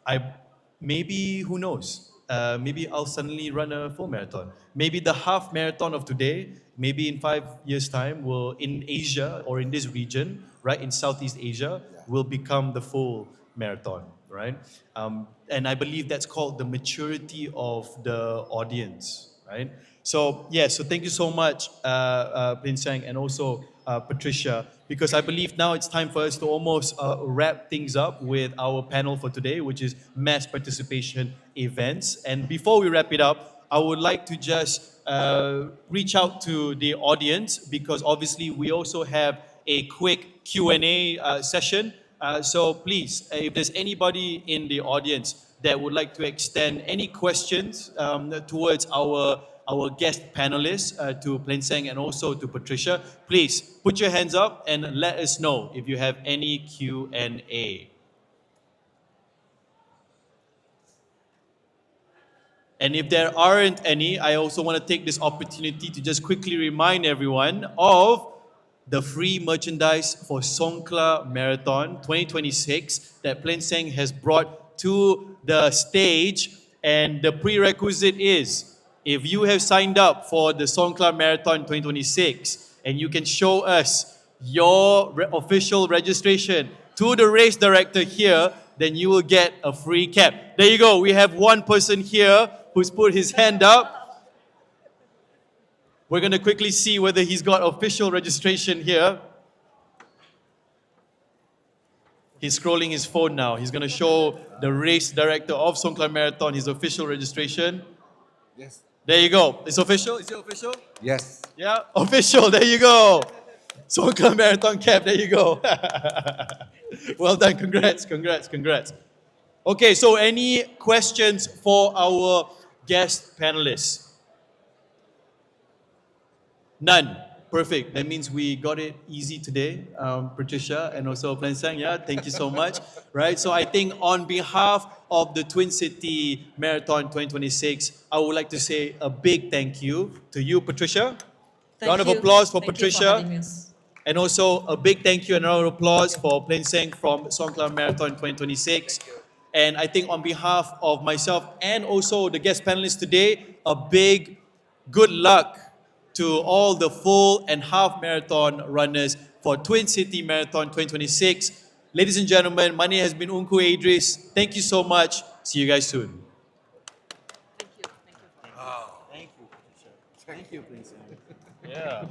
I maybe, who knows? Maybe I'll suddenly run a full marathon. Maybe the half marathon of today, maybe in 5 years' time, will in Asia or in this region, right, in Southeast Asia, will become the full marathon, right? And I believe that's called the maturity of the audience, right? So yeah, so thank you so much, Pin Sang, and also Patricia, because I believe now it's time for us to almost wrap things up with our panel for today, which is mass participation events. And before we wrap it up, I would like to just reach out to the audience because obviously we also have a quick Q&A session. So please, if there's anybody in the audience that would like to extend any questions towards our guest panelists, to Plain Sang and also to Patricia, please put your hands up and let us know if you have any Q&A. And if there aren't any, I also want to take this opportunity to just quickly remind everyone of the free merchandise for Songkla Marathon 2026 that Plain Sang has brought to the stage. And the prerequisite is, if you have signed up for the Songkla Marathon 2026 and you can show us your official registration to the race director here, then you will get a free cap. There you go. We have one person here who's put his hand up. We're going to quickly see whether he's got official registration here. He's scrolling his phone now. He's going to show the race director of Songkla Marathon his official registration. Yes. There you go. It's official? Is it official? Yes. Yeah, official. There you go. Songkla Marathon Cap. There you go. Well done. Congrats. Okay, so any questions for our guest panelists? None. Perfect. That means we got it easy today, Patricia and also Plan Sang. Yeah, thank you so much. Right. So I think on behalf of the Twin City Marathon 2026, I would like to say a big thank you to you, Patricia. Round of applause for Patricia. And also a big thank you and a round of applause for Plain Seng from Songkla Marathon 2026. And I think on behalf of myself and also the guest panelists today, a big good luck to all the full and half marathon runners for Twin City Marathon 2026. Ladies and gentlemen, my name has been Unku Idris. Thank you so much. See you guys soon. Thank you, Plain Seng. Yeah.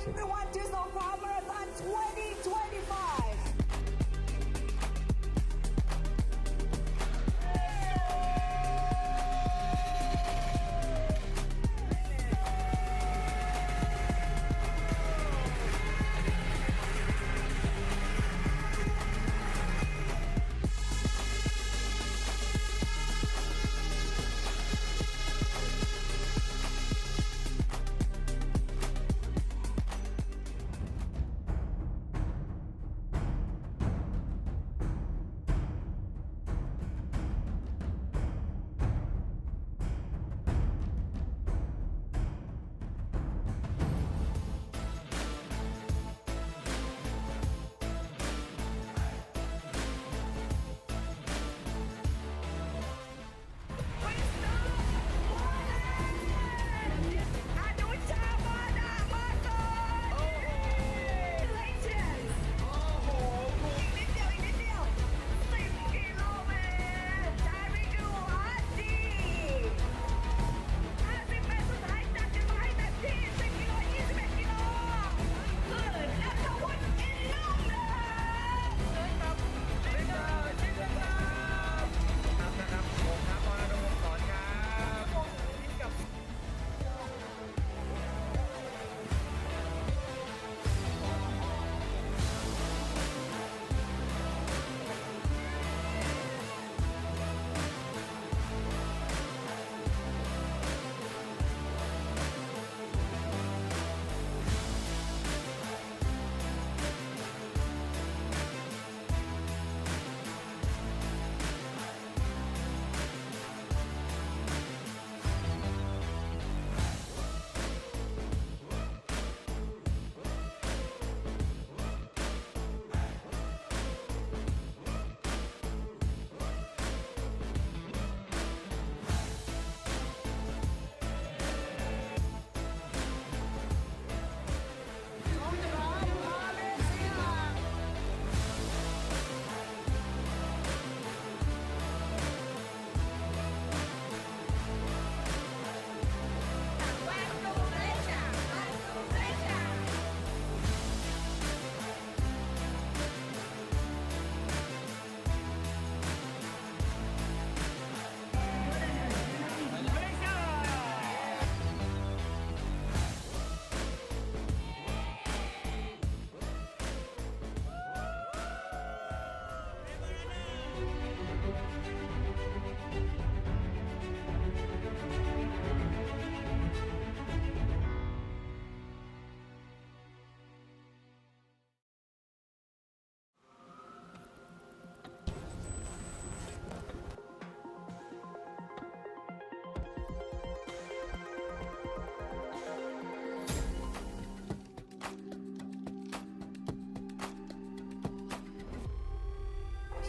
Everyone to Songkla Marathon 2025.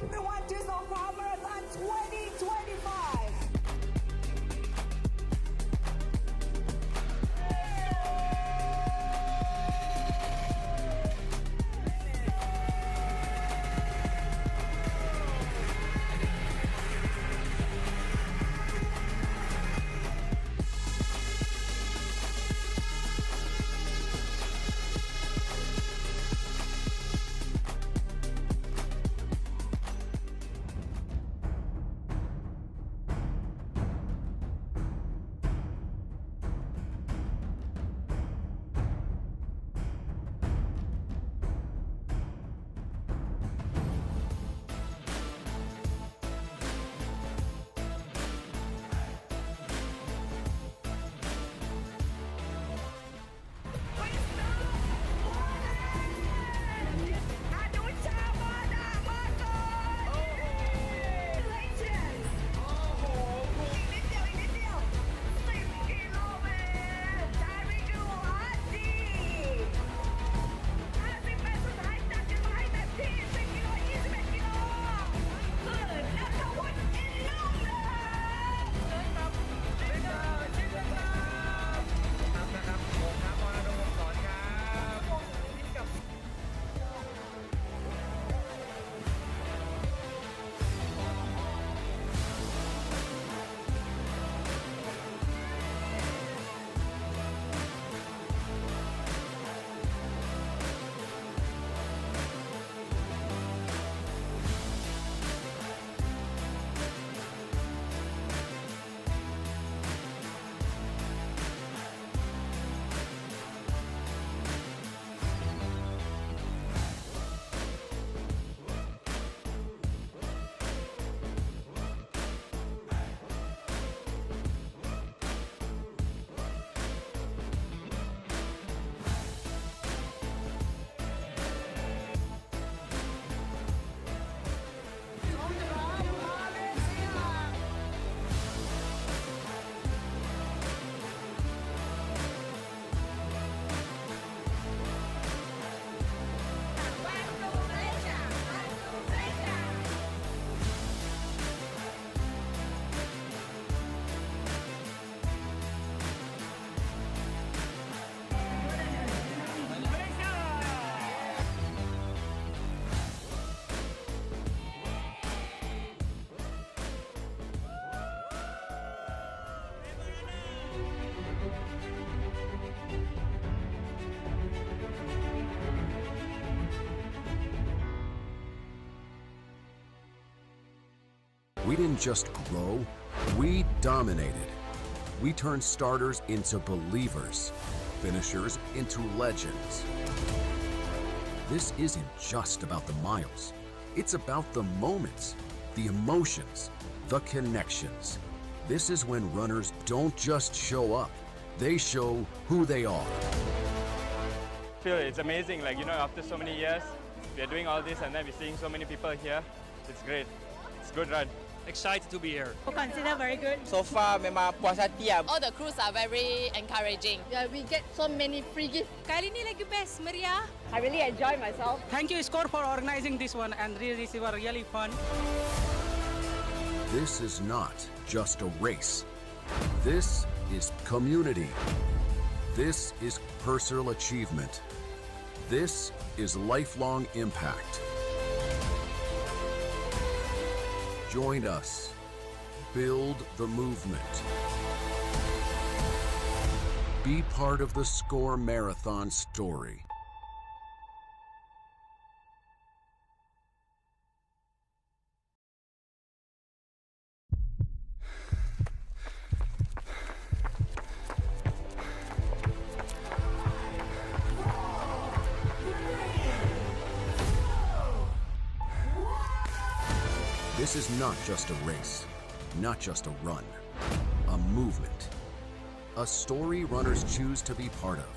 Everyone to Sofra Marathon 2025. We didn't just grow, we dominated. We turned starters into believers, finishers into legends. This isn't just about the miles. It's about the moments, the emotions, the connections. This is when runners don't just show up, they show who they are. I feel it's amazing, like, after so many years, we are doing all this and then we're seeing so many people here. It's great. It's a good run. Excited to be here. Consider very good. So far, memang puas hati lah. All the crews are very encouraging. Yeah, we get so many free gifts. Kali ni lagi best, meriah. I really enjoy myself. Thank you, Score, for organizing this one, and this was really fun. This is not just a race. This is community. This is personal achievement. This is lifelong impact. Join us. Build the movement. Be part of the Score Marathon story. This is not just a race, not just a run, a movement, a story runners choose to be part of.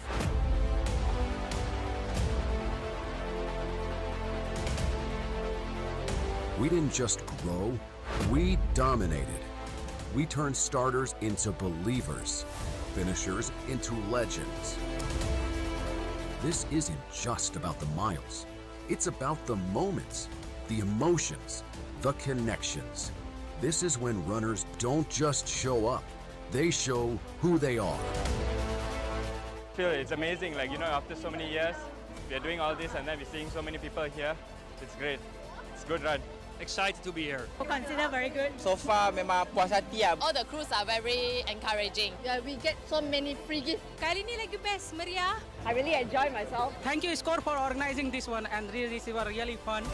We didn't just grow, we dominated. We turned starters into believers, finishers into legends. This isn't just about the miles, it's about the moments, the emotions, the connections. This is when runners don't just show up, they show who they are. Feel it's amazing, like, after so many years, we are doing all this and then we're seeing so many people here. It's great. It's a good run. Excited to be here. Consider very good. So far memang puas hati lah. All the crews are very encouraging. Yeah, we get so many free gifts. Kali ni lagi best, meriah. I really enjoy myself. Thank you, Score, for organizing this one, and really, this was really fun.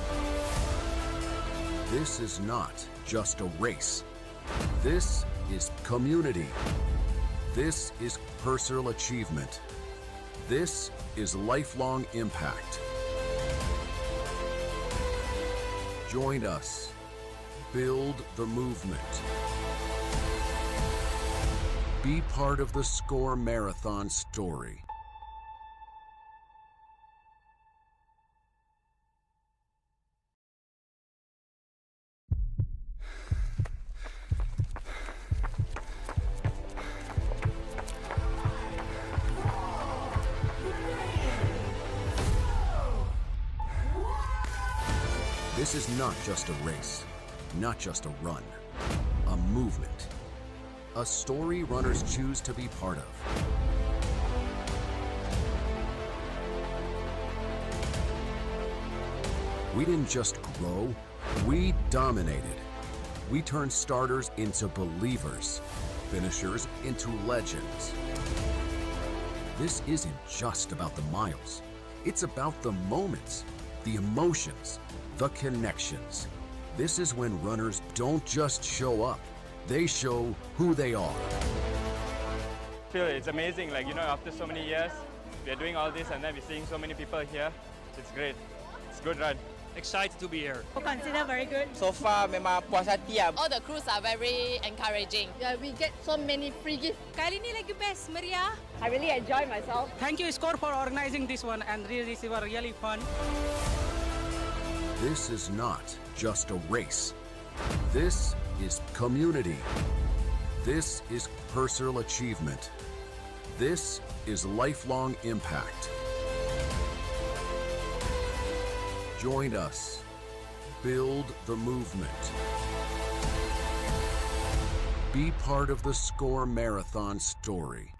This is not just a race. This is community. This is personal achievement. This is lifelong impact. Join us. Build the movement. Be part of the SCORE Marathon story. This is not just a race, not just a run, a movement, a story runners choose to be part of. We didn't just grow, we dominated. We turned starters into believers, finishers into legends. This isn't just about the miles, it's about the moments, the emotions, the connections. This is when runners don't just show up, they show who they are. Feel it's amazing, like, after so many years, we are doing all this and then we're seeing so many people here. It's great. It's a good run. Excited to be here. Consider very good. So far memang puas hati lah. All the crews are very encouraging. Yeah, we get so many free gifts. Kali ni lagi best, meriah. I really enjoy myself. Thank you, Score, for organizing this one, and really, this was really fun. This is not just a race. This is community. This is personal achievement. This is lifelong impact. Join us. Build the movement. Be part of the SCORE Marathon story.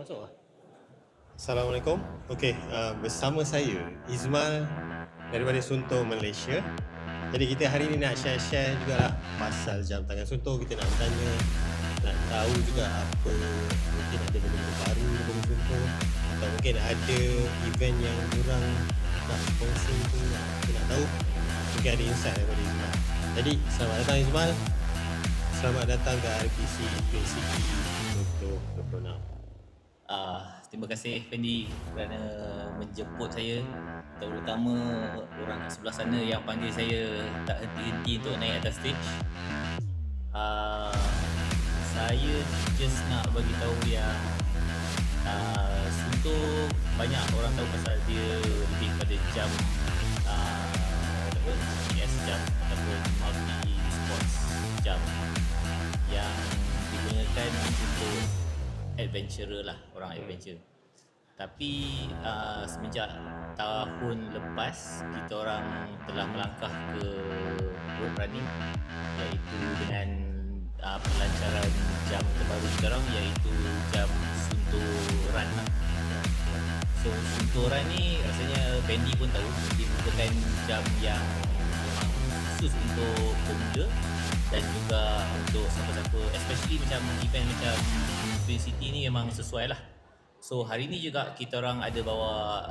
masuk lah. Assalamualaikum. Okey, bersama saya Izmal daripada Sunto Malaysia. Jadi kita hari ni nak share jugalah pasal jam tangan Sunto. Kita nak tanya, nak tahu juga apa mungkin ada benda baru dari Sunto, atau mungkin ada event yang kurang nak sponsor tu, kita nak tahu. Mungkin ada insight daripada Izmal. Jadi selamat datang Izmal. Selamat datang ke RPC Twin City 2026. Terima kasih Fendi kerana menjemput saya, terutama orang kat sebelah sana yang panggil saya tak henti-henti untuk naik atas stage. Saya just nak bagi tahu yang Sunto banyak orang tahu pasal dia lebih pada jam GPS jam ataupun multi sports jam yang digunakan untuk adventurer lah, orang adventure. Tapi semenjak tahun lepas kita orang telah melangkah ke road running, iaitu dengan pelancaran jam terbaru sekarang, iaitu jam Sunto Run lah. So Sunto Run ni rasanya Bendy pun tahu, dia merupakan jam yang memang khusus untuk pemuda dan juga untuk siapa-siapa, especially macam event macam Twin City ni memang sesuai lah. So hari ni juga kita orang ada bawa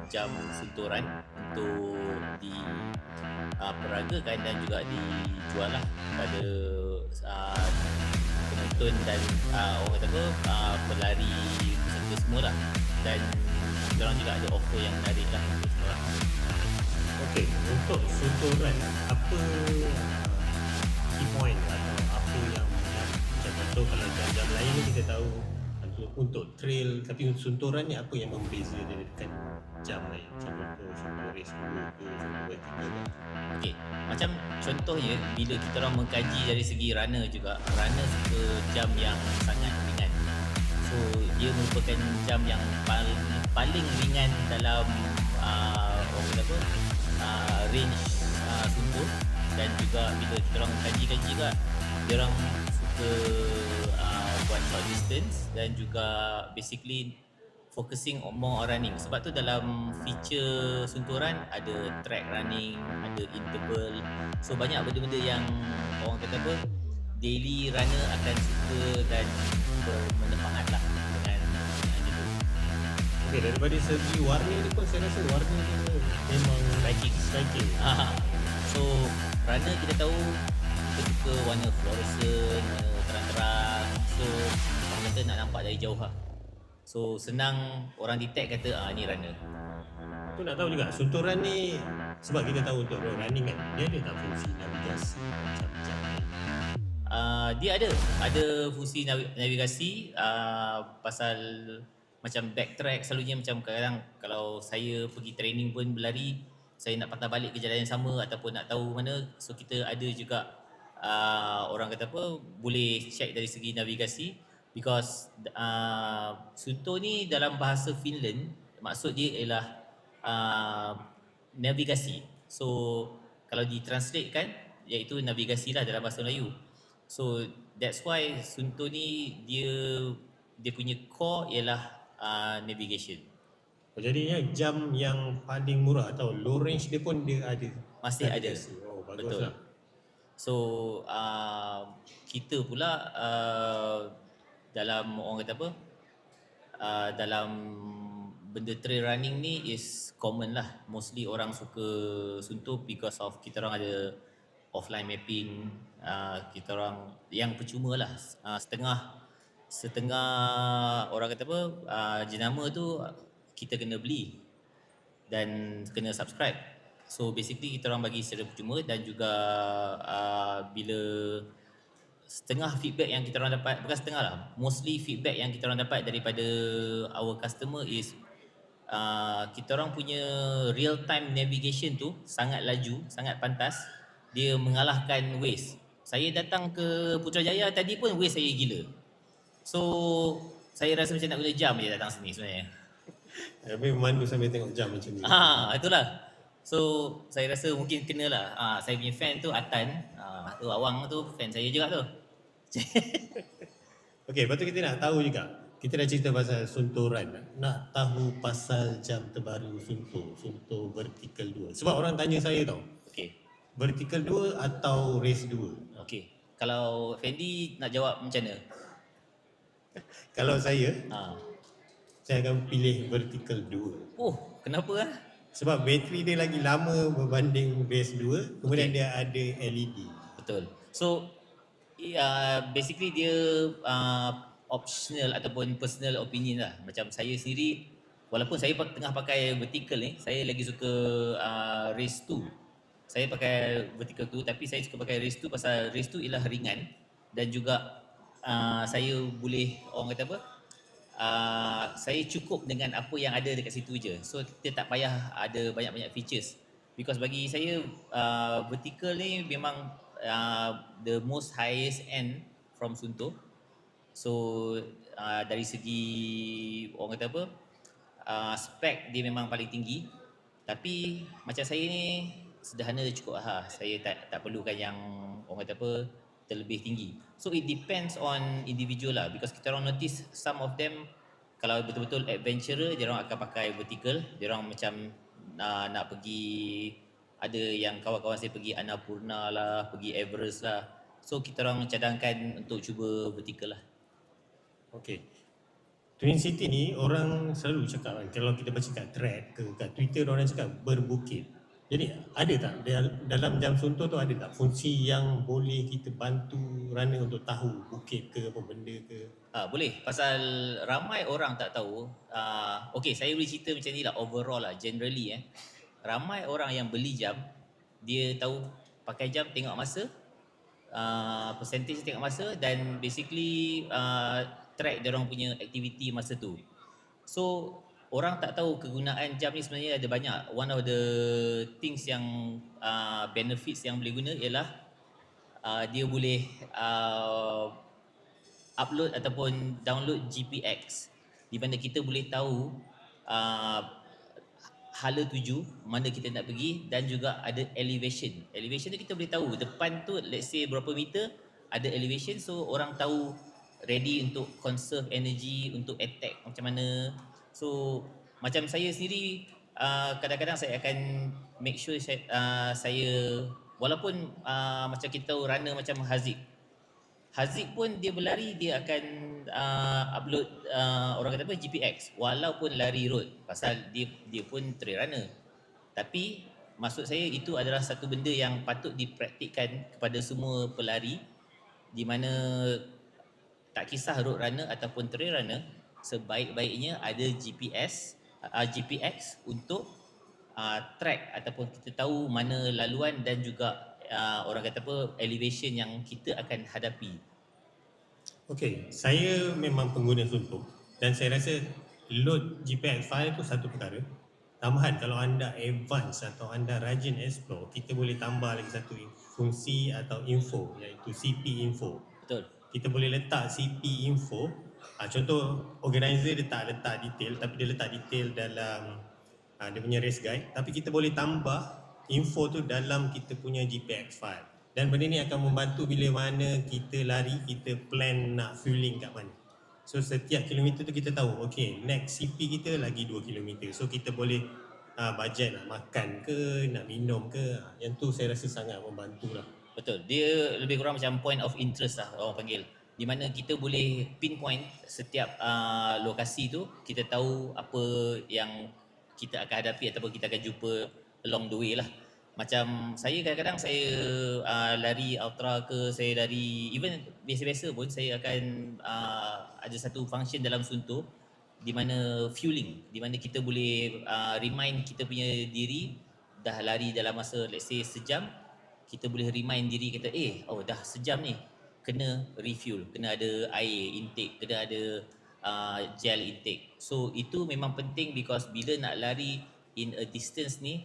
jam Sunto Run untuk diperagakan dan juga dijual lah pada penonton dan orang kata apa, pelari peserta semua lah. Dan kita orang juga ada offer yang menarik lah untuk semua orang. Okey, untuk Sunto Run, apa key point atau apa yang macam contoh kalau jam-jam lain ni kita tahu untuk trail, tapi untuk Sunto Run ni apa yang membeza dia dengan jam lain? Contoh Sunto Race 2 ke Sunto Race 3 ke? Okey, macam contohnya bila kita orang mengkaji dari segi runner juga, runner suka jam yang sangat ringan. So dia merupakan jam yang paling ringan dalam orang kata apa, range Sunto. Dan juga bila kita orang kaji-kaji juga, dia orang suka buat short distance dan juga basically focusing more on running. Sebab tu dalam feature Sunto Run ada track running, ada interval. So banyak benda-benda yang orang kata apa, daily runner akan suka dan bermanfaat lah dengan macam tu. Okey, daripada segi warna ni pun saya rasa warna ni memang striking. So runner kita tahu kita suka warna fluorescent, warna terang-terang. So orang kata nak nampak dari jauh lah. So senang orang detect kata ni runner. Aku nak tahu juga Sunto Run ni, sebab kita tahu untuk road running kan, dia ada tak fungsi navigasi macam-macam? Dia ada fungsi navigasi pasal macam backtrack. Selalunya macam kadang kalau saya pergi training pun berlari, saya nak patah balik ke jalan yang sama ataupun nak tahu mana, so kita ada juga orang kata apa, boleh check dari segi navigasi. Because Sunto ni dalam bahasa Finland maksud dia ialah navigasi. So kalau ditranslatekan iaitu navigasi lah dalam bahasa Melayu. So that's why Sunto ni dia punya core ialah navigation. Jadinya jam yang paling murah atau low range dia pun dia ada. Masih ada. Oh, bagus. Betul. Lah. So kita pula dalam orang kata apa, dalam benda trail running ni is common lah. Mostly orang suka Sunto because of kita orang ada offline mapping. Kita orang yang percuma lah, setengah orang kata apa, jenama tu kita kena beli dan kena subscribe. So basically kita orang bagi secara percuma. Dan juga bila setengah feedback yang kita orang dapat, bukan setengah lah, mostly feedback yang kita orang dapat daripada our customer is kita orang punya real time navigation tu sangat laju, sangat pantas. Dia mengalahkan Waze. Saya datang ke Putrajaya tadi pun Waze saya gila. So saya rasa macam nak guna jam je datang sini sebenarnya. Tapi memandu sambil tengok jam macam ni. Itulah. So saya rasa mungkin kenalah. Saya punya fan tu Atan. Tu Awang tu fan saya juga tu. Okey, lepas tu kita nak tahu juga. kita dah cerita pasal Sunto Run. Nak tahu pasal jam terbaru Sunto Vertical 2. Sebab orang tanya saya tau, Okey. Vertical 2 atau Race 2? Okey. Kalau Fendi nak jawab macam mana? Kalau saya, Ha. saya akan pilih Vertical 2. Oh, kenapa ah? Sebab bateri dia lagi lama berbanding Race 2, kemudian dia ada LED. Betul. So basically dia optional ataupun personal opinion lah. Macam saya sendiri, walaupun saya tengah pakai vertical ni, saya lagi suka race 2. Saya pakai vertical 2 tapi saya suka pakai race 2 pasal race 2 ialah ringan dan juga saya boleh, orang kata apa, saya cukup dengan apa yang ada dekat situ je. So kita tak payah ada banyak-banyak features. Because bagi saya vertical ni memang the most highest end from Sunto. So dari segi orang kata apa, spek dia memang paling tinggi. Tapi macam saya ni sederhana cukup lah. Saya tak perlukan yang orang kata apa terlebih tinggi. So it depends on individual lah, because kita orang notice some of them kalau betul-betul adventurer dia orang akan pakai vertical. Dia orang macam nak pergi, ada yang kawan-kawan saya pergi Annapurna lah, pergi Everest lah. So kita orang cadangkan untuk cuba vertical lah. Okey. Twin City ni orang selalu cakap kan, kalau kita baca kat thread ke kat Twitter, orang cakap berbukit. Jadi ada tak dalam jam Sunto tu, ada tak fungsi yang boleh kita bantu runner untuk tahu bukit ke apa benda ke? Boleh. Pasal ramai orang tak tahu. Okey, saya boleh cerita macam ni lah, overall lah, generally ramai orang yang beli jam, dia tahu pakai jam tengok masa, percentage tengok masa, dan basically track dia orang punya aktiviti masa tu. So orang tak tahu kegunaan jam ni sebenarnya ada banyak. One of the things yang benefits yang boleh guna ialah dia boleh upload ataupun download GPX, di mana kita boleh tahu hala tuju mana kita nak pergi, dan juga ada elevation. Elevation tu kita boleh tahu depan tu let's say berapa meter ada elevation, so orang tahu ready untuk conserve energy, untuk attack macam mana. So macam saya sendiri kadang-kadang saya akan make sure saya walaupun macam kita tahu runner macam Haziq pun dia berlari, dia akan upload orang kata apa GPX walaupun lari road, pasal dia pun trail runner. Tapi maksud saya itu adalah satu benda yang patut dipraktikkan kepada semua pelari, di mana tak kisah road runner ataupun trail runner, sebaik-baiknya ada GPX untuk track ataupun kita tahu mana laluan dan juga orang kata apa elevation yang kita akan hadapi. Okey, saya memang pengguna Sunto dan saya rasa load GPX file tu satu perkara. Tambahan kalau anda advance atau anda rajin explore, kita boleh tambah lagi satu fungsi atau info, iaitu CP info. Betul. Kita boleh letak CP info. Contoh organizer dia tak letak detail, tapi dia letak detail dalam dia punya race guide, tapi kita boleh tambah info tu dalam kita punya GPX file. Dan benda ni akan membantu bila mana kita lari, kita plan nak fueling kat mana. So setiap kilometer tu kita tahu, okay, next CP kita lagi 2 kilometer. So kita boleh budget nak makan ke, nak minum ke. Yang tu saya rasa sangat membantu lah. Betul. Dia lebih kurang macam point of interest lah orang panggil. Di mana kita boleh pinpoint setiap lokasi tu, kita tahu apa yang kita akan hadapi ataupun kita akan jumpa along the way lah. Macam saya kadang-kadang saya lari ultra ke, saya lari even biasa-biasa pun, saya akan ada satu function dalam Sunto di mana fueling, di mana kita boleh remind kita punya diri dah lari dalam masa let's say sejam, kita boleh remind diri kita dah sejam ni kena refuel, kena ada air intake, kena ada gel intake. So itu memang penting, because bila nak lari in a distance ni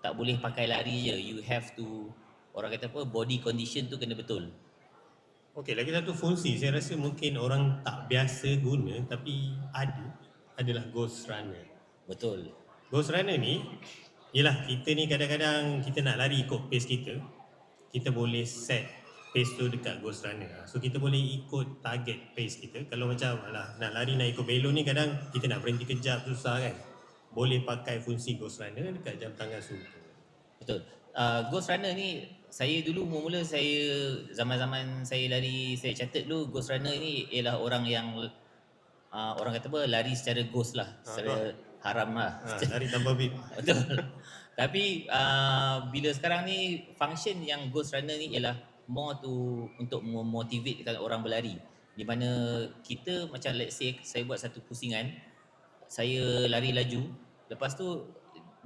tak boleh pakai lari je, you have to, orang kata apa, body condition tu kena betul. Okey, lagi satu fungsi saya rasa mungkin orang tak biasa guna tapi adalah Ghost Runner. Betul. Ghost Runner ni ialah kita ni kadang-kadang kita nak lari ikut pace kita boleh set pace tu dekat Ghost Runner. So kita boleh ikut target pace kita. Kalau macam alah, nak lari nak ikut belon ni kadang kita nak berhenti kejap susah kan. Boleh pakai fungsi Ghost Runner dekat jam tangan suntuk. Betul. Ghost Runner ni saya dulu mula-mula saya zaman-zaman saya lari saya catat dulu Ghost Runner ni ialah orang yang orang kata apa lari secara ghost lah, secara haram lah. Lari tanpa bib. Betul. Tapi bila sekarang ni function yang Ghost Runner ni ialah more to untuk memotivatekan orang berlari. Di mana kita macam let's say saya buat satu pusingan, saya lari laju, lepas tu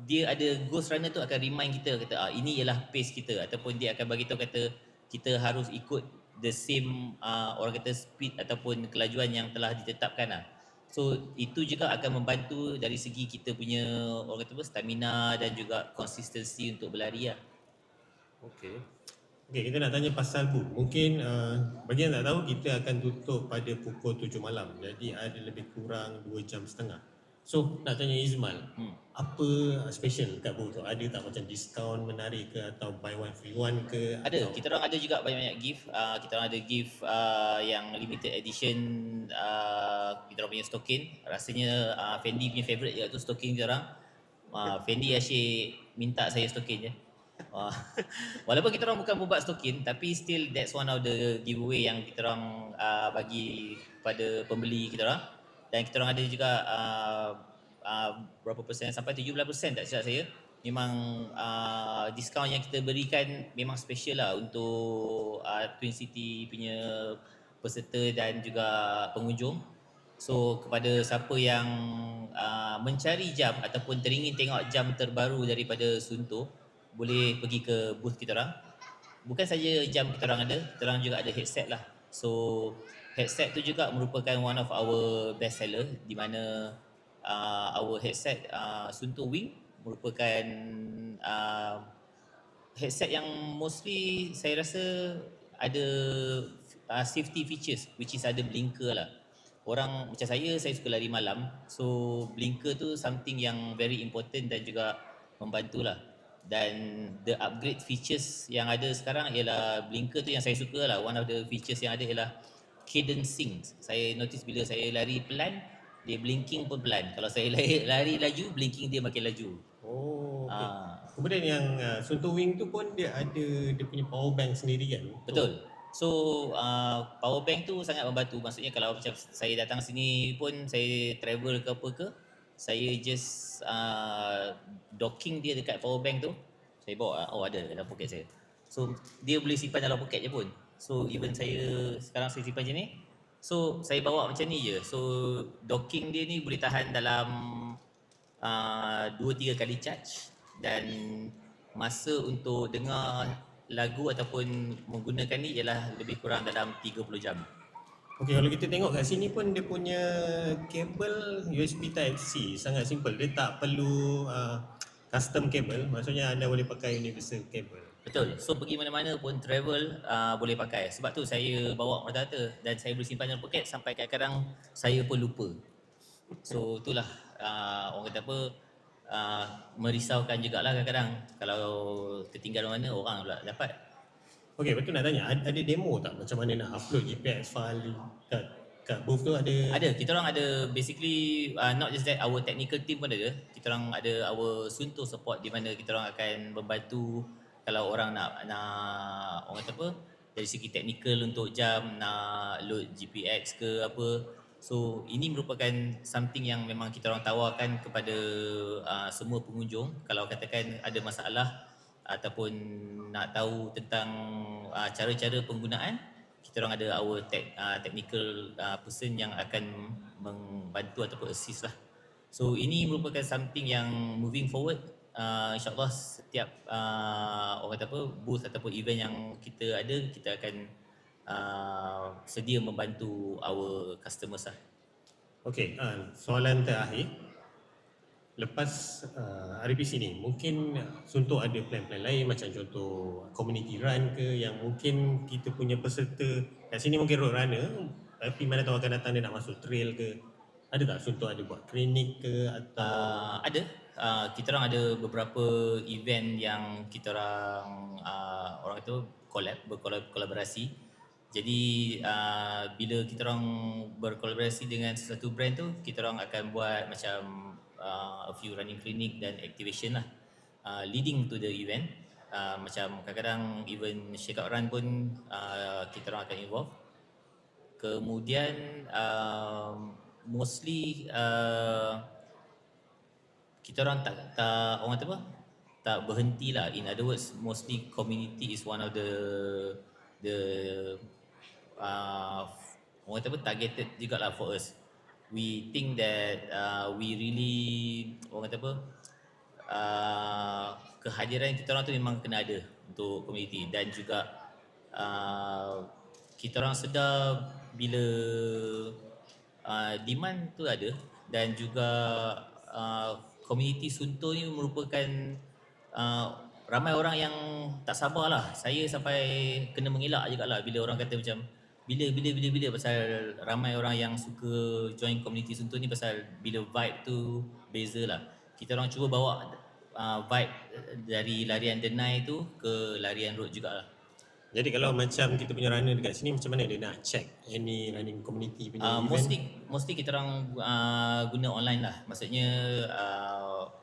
dia ada Ghost Runner tu akan remind kita kata ini ialah pace kita ataupun dia akan bagi tahu kata kita harus ikut the same orang kata speed ataupun kelajuan yang telah ditetapkan lah. So itu juga akan membantu dari segi kita punya orang kata apa stamina dan juga konsistensi untuk berlari lah. Okey. Okey, kita nak tanya pasal booth. Mungkin bagi yang tak tahu kita akan tutup pada pukul 7 malam. Jadi ada lebih kurang 2 jam setengah. So nak tanya Izmal, apa special kat booth tu? Ada tak macam diskaun menarik ke atau buy one free one ke? Ada, kita orang ada juga banyak-banyak gift. Kita orang ada gift yang limited edition kita orang punya stokin. Rasanya Fendi punya favourite iaitu stokin kita orang. Fendi asyik minta saya stokin je. Walaupun kita orang bukan buat stokin tapi still that's one of the giveaway yang kita orang bagi pada pembeli kita orang. Dan kita orang ada juga berapa persen sampai 17% tak silap saya. Memang diskaun yang kita berikan memang special lah untuk Twin City punya peserta dan juga pengunjung. So kepada siapa yang mencari jam ataupun teringin tengok jam terbaru daripada Sunto, boleh pergi ke booth kita orang. Bukan saja jam kita orang ada, kita orang juga ada headset lah. So headset tu juga merupakan one of our best seller di mana our headset Sunto Wing merupakan headset yang mostly saya rasa ada safety features which is ada blinker lah. Orang macam saya suka lari malam, so blinker tu something yang very important dan juga membantulah. Dan the upgrade features yang ada sekarang ialah blinker tu yang saya suka lah. One of the features yang ada ialah cadencing. Saya notice bila saya lari pelan, dia blinking pun pelan. Kalau saya lari laju, blinking dia makin laju. Oh, okay. Kemudian yang Sunto Wing tu pun dia ada dia punya power bank sendiri kan? Betul. So power bank tu sangat membantu. Maksudnya kalau macam saya datang sini pun saya travel ke apa ke, saya just docking dia dekat power bank tu. Saya bawa, ada dalam poket saya. So dia boleh simpan dalam poket je pun. So even saya sekarang saya simpan je ni. So saya bawa macam ni je. So docking dia ni boleh tahan dalam 2-3 kali charge. Dan masa untuk dengar lagu ataupun menggunakan ni ialah lebih kurang dalam 30 jam. Okey, kalau kita tengok kat sini pun dia punya kabel USB Type-C sangat simple. Dia tak perlu custom kabel. Maksudnya anda boleh pakai universal kabel. Betul. So pergi mana-mana pun travel boleh pakai. Sebab tu saya bawa rata-rata dan saya boleh simpan dalam poket sampai kadang-kadang saya pun lupa. So itulah orang kata apa merisaukan jugalah kadang-kadang kalau tertinggal mana orang pula dapat. Okey, betul nak tanya, ada demo tak macam mana nak upload GPS file kat booth tu ada? Ada, kita orang ada basically not just that, our technical team pun ada. Kita orang ada our Sunto support di mana kita orang akan membantu kalau orang nak orang kata apa dari segi technical untuk jam nak load GPX ke apa. So ini merupakan something yang memang kita orang tawarkan kepada semua pengunjung. Kalau katakan ada masalah ataupun nak tahu tentang cara-cara penggunaan, kita orang ada our technical person yang akan membantu ataupun assist lah. So ini merupakan something yang moving forward. InsyaAllah setiap orang kata apa booth ataupun event yang kita ada, kita akan sedia membantu our customers lah. Okey, soalan terakhir. Lepas RPC ni, mungkin Sunto ada plan-plan lain macam contoh community run ke yang mungkin kita punya peserta kat sini mungkin road runner tapi mana tahu akan datang dia nak masuk trail ke. Ada tak Sunto ada buat klinik ke atau ada. Kita orang ada beberapa event yang kita orang orang itu berkolaborasi. Jadi bila kita orang berkolaborasi dengan sesuatu brand tu, kita orang akan buat macam a few running clinic dan activation lah, leading to the event. Macam kadang-kadang even shake out run pun kita orang akan involve. Kemudian mostly kita orang tak orang kata apa, tak berhenti lah. In other words, mostly community is one of the orang kata apa, targeted jugalah for us. We think that we really orang kata apa, kehadiran kita orang tu memang kena ada untuk community. Dan juga kita orang sedar bila demand tu ada, dan juga community Sunto ni merupakan ramai orang yang tak sabar lah. Saya sampai kena mengelak jugalah bila orang kata macam bila pasal ramai orang yang suka join community Sunto ni, pasal bila vibe tu beza lah. Kita orang cuba bawa vibe dari larian denai tu ke larian road jugalah. Jadi kalau macam kita punya runner dekat sini, macam mana dia nak check any running community punya event? Mostly kita orang guna online lah. Maksudnya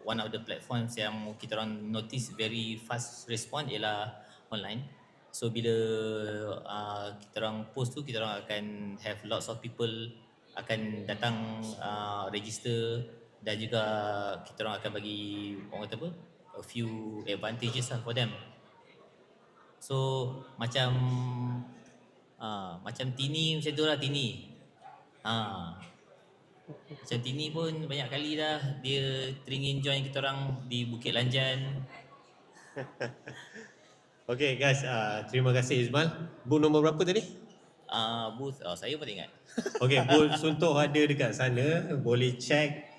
one of the platforms yang kita orang notice very fast respond ialah online. So bila kita orang post tu, kita orang akan have lots of people akan datang register, dan juga kita orang akan bagi orang kata apa, a few advantages lah for them. So macam Tini macam tu lah. Tini macam Tini pun banyak kali dah dia teringin join kita orang di Bukit Lanjan. Okay guys, terima kasih Izmal. Booth nombor berapa tadi? Booth saya pun tak ingat. Okay, booth Suntoh ada dekat sana, boleh check.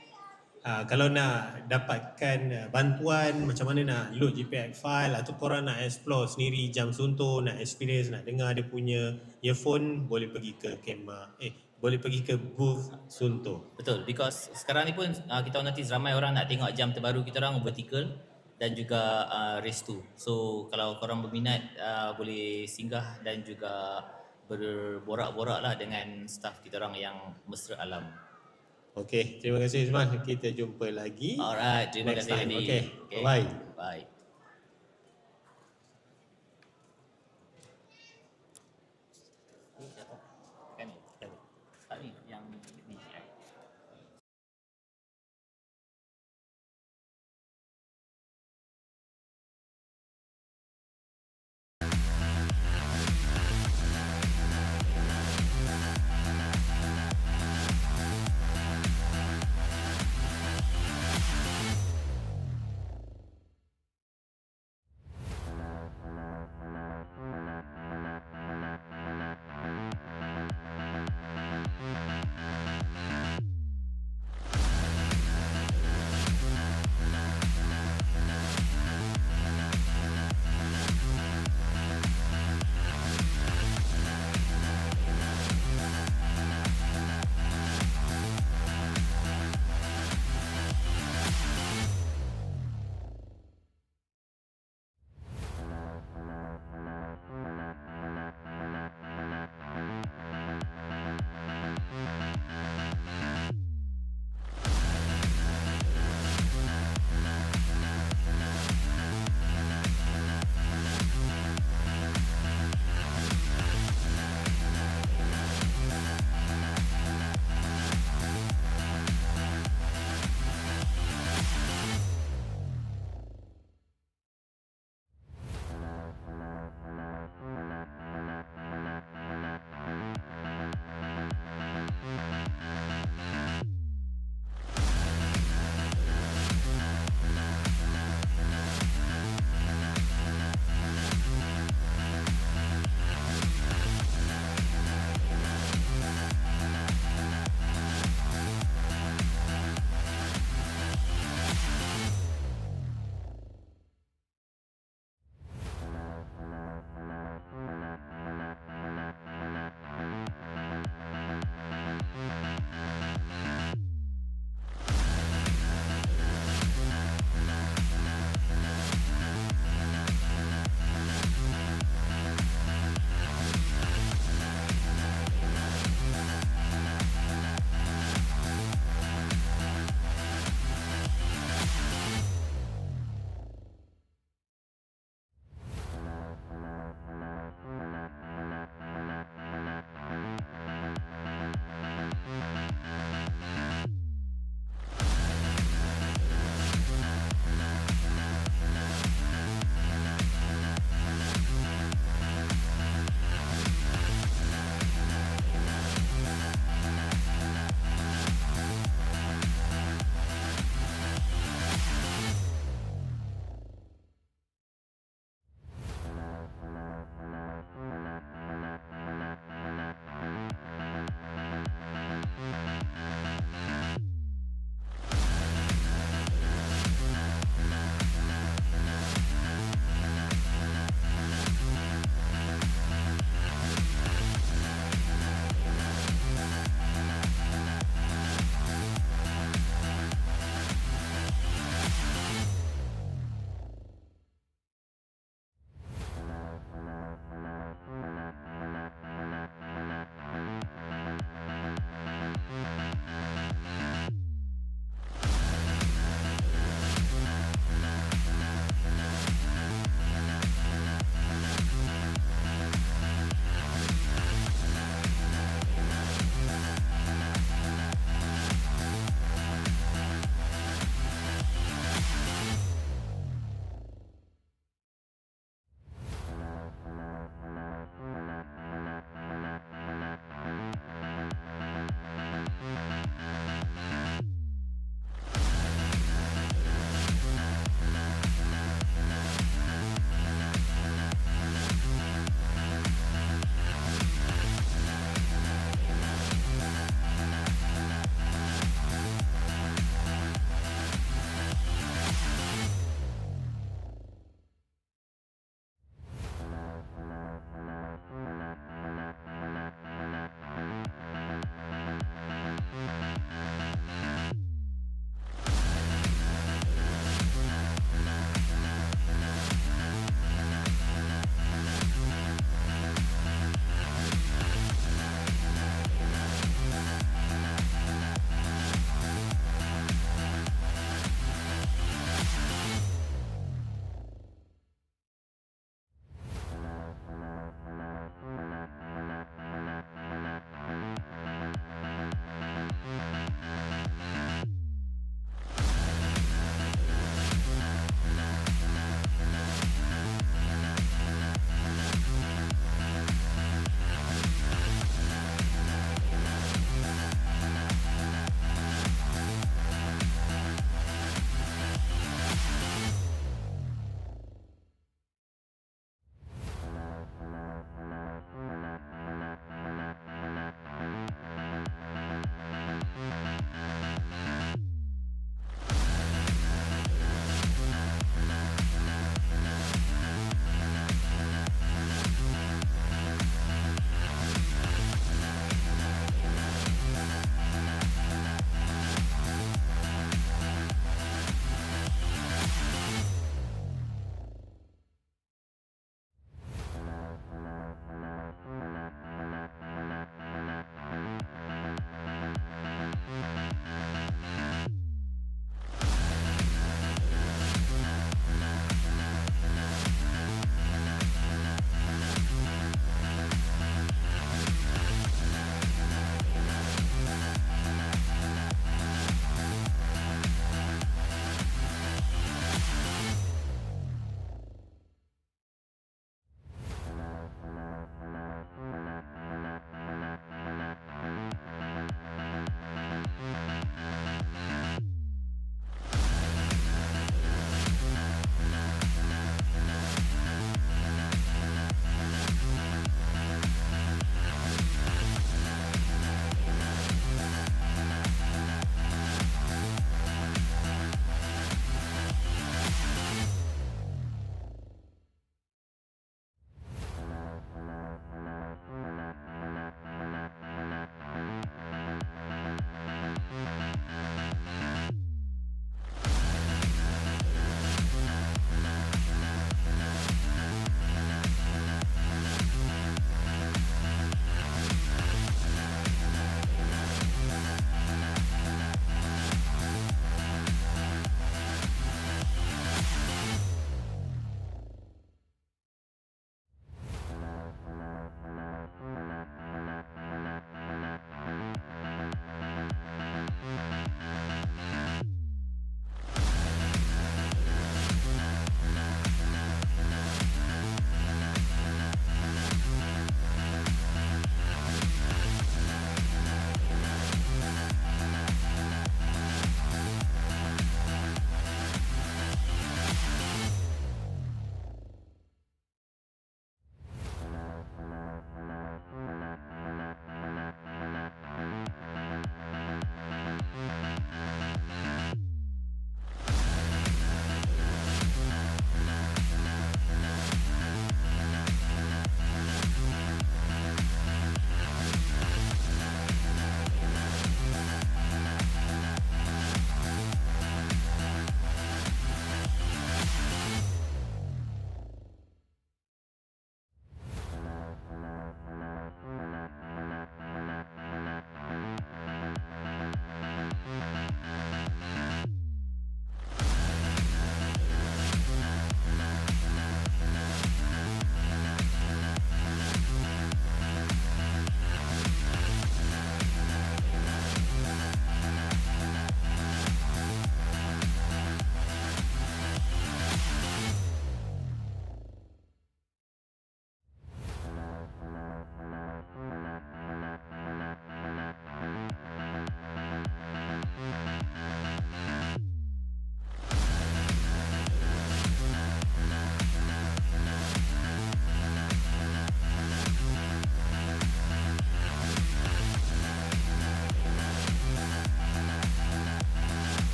Kalau nak dapatkan bantuan macam mana nak load JPEG file, atau korang nak explore sendiri jam Suntoh, nak experience, nak dengar dia punya earphone, boleh pergi ke boleh pergi ke booth Suntoh. Betul, because sekarang ni pun kita notice ramai orang nak tengok jam terbaru kita orang, vertical dan juga race 2. So kalau korang berminat boleh singgah dan juga berborak-borak lah dengan staff kita orang yang mesra alam. Okay, terima kasih Izmal. Kita jumpa lagi. Alright, terima kasih Andy. Okay, bye. Bye.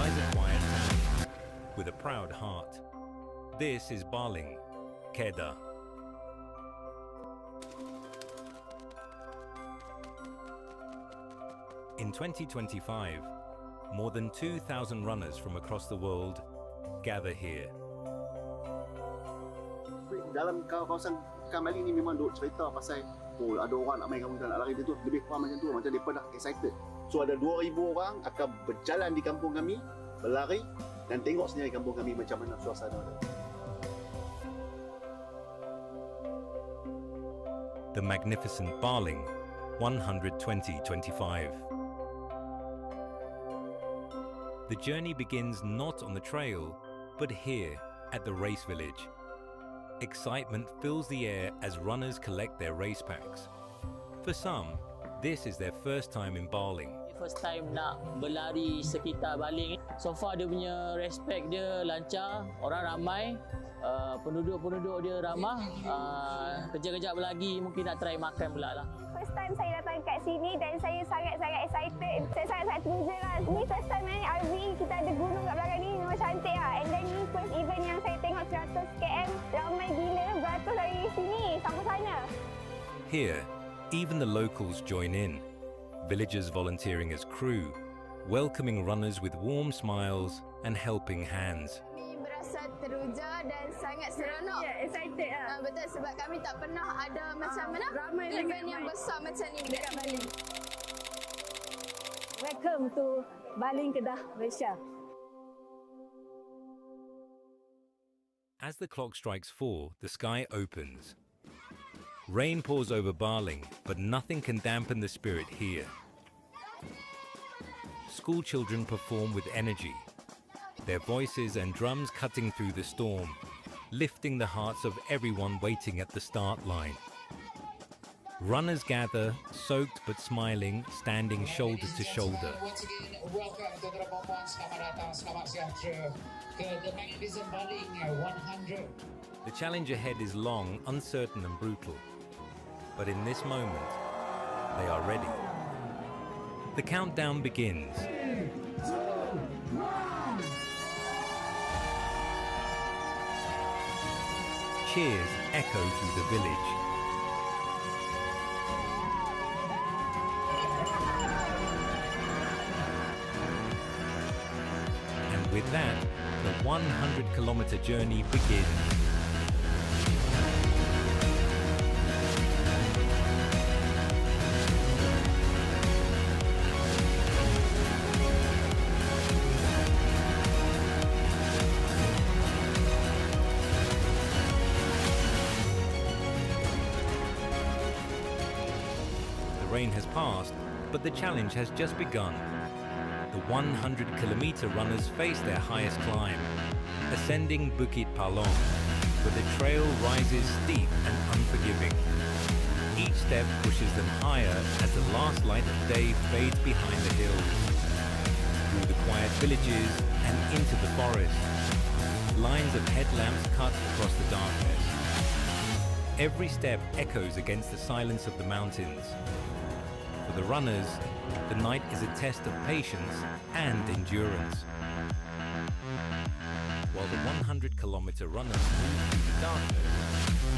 lies a quiet town with a proud heart. This is Baling, Kedah. In 2025, more than 2,000 runners from across the world gather here. Dalam kawasan Kamali ni memang duk cerita pasal ada orang nak main kampung nak lari dia tu lebih kurang macam tu, macam mereka dah excited. So ada 2,000 orang akan berjalan di kampung kami, berlari dan tengok sendiri kampung kami macam mana suasana dia. The magnificent Baling 120-25. The journey begins not on the trail, but here at the race village. Excitement fills the air as runners collect their race packs. For some, this is their first time in Baling. First time nak berlari sekitar Baling. So far dia punya respect dia lancar, orang ramai, penduduk-penduduk dia ramah. Kejap-kejap lagi mungkin nak try makan pula lah. First time saya datang kat sini dan saya sangat-sangat excited. Saya sangat-sangat teruja lah. Ni first time naik RV, kita ada gunung kat belakang ni, memang cantik lah. And then ni first event yang saya tengok 100 km, ramai gila, beratus dari sini sampai sana. Here, even the locals join in. Villagers volunteering as crew, welcoming runners with warm smiles and helping hands. Berasa teruja dan sangat seronok. Excited lah. Betul, sebab kami tak pernah ada macam mana event yang besar macam ni dekat Bali. Welcome to Baling, Kedah, Malaysia. As the clock strikes 4, the sky opens. Rain pours over Baling, but nothing can dampen the spirit here. School children perform with energy, their voices and drums cutting through the storm, lifting the hearts of everyone waiting at the start line. Runners gather, soaked but smiling, standing shoulder to shoulder. Once again, welcome to the Perempuan. Selamat datang, selamat sejahtera ke the magnificent Baling 100. The challenge ahead is long, uncertain and brutal. But in this moment, they are ready. The countdown begins. 3, 2, 1. Cheers echo through the village. And with that, the 100-kilometer journey begins. The rain has passed, but the challenge has just begun. The 100-kilometer runners face their highest climb, ascending Bukit Palong, where the trail rises steep and unforgiving. Each step pushes them higher as the last light of day fades behind the hills, through the quiet villages and into the forest. Lines of headlamps cut across the darkness. Every step echoes against the silence of the mountains. For the runners, the night is a test of patience and endurance. While the 100-kilometer runners move through the darkness,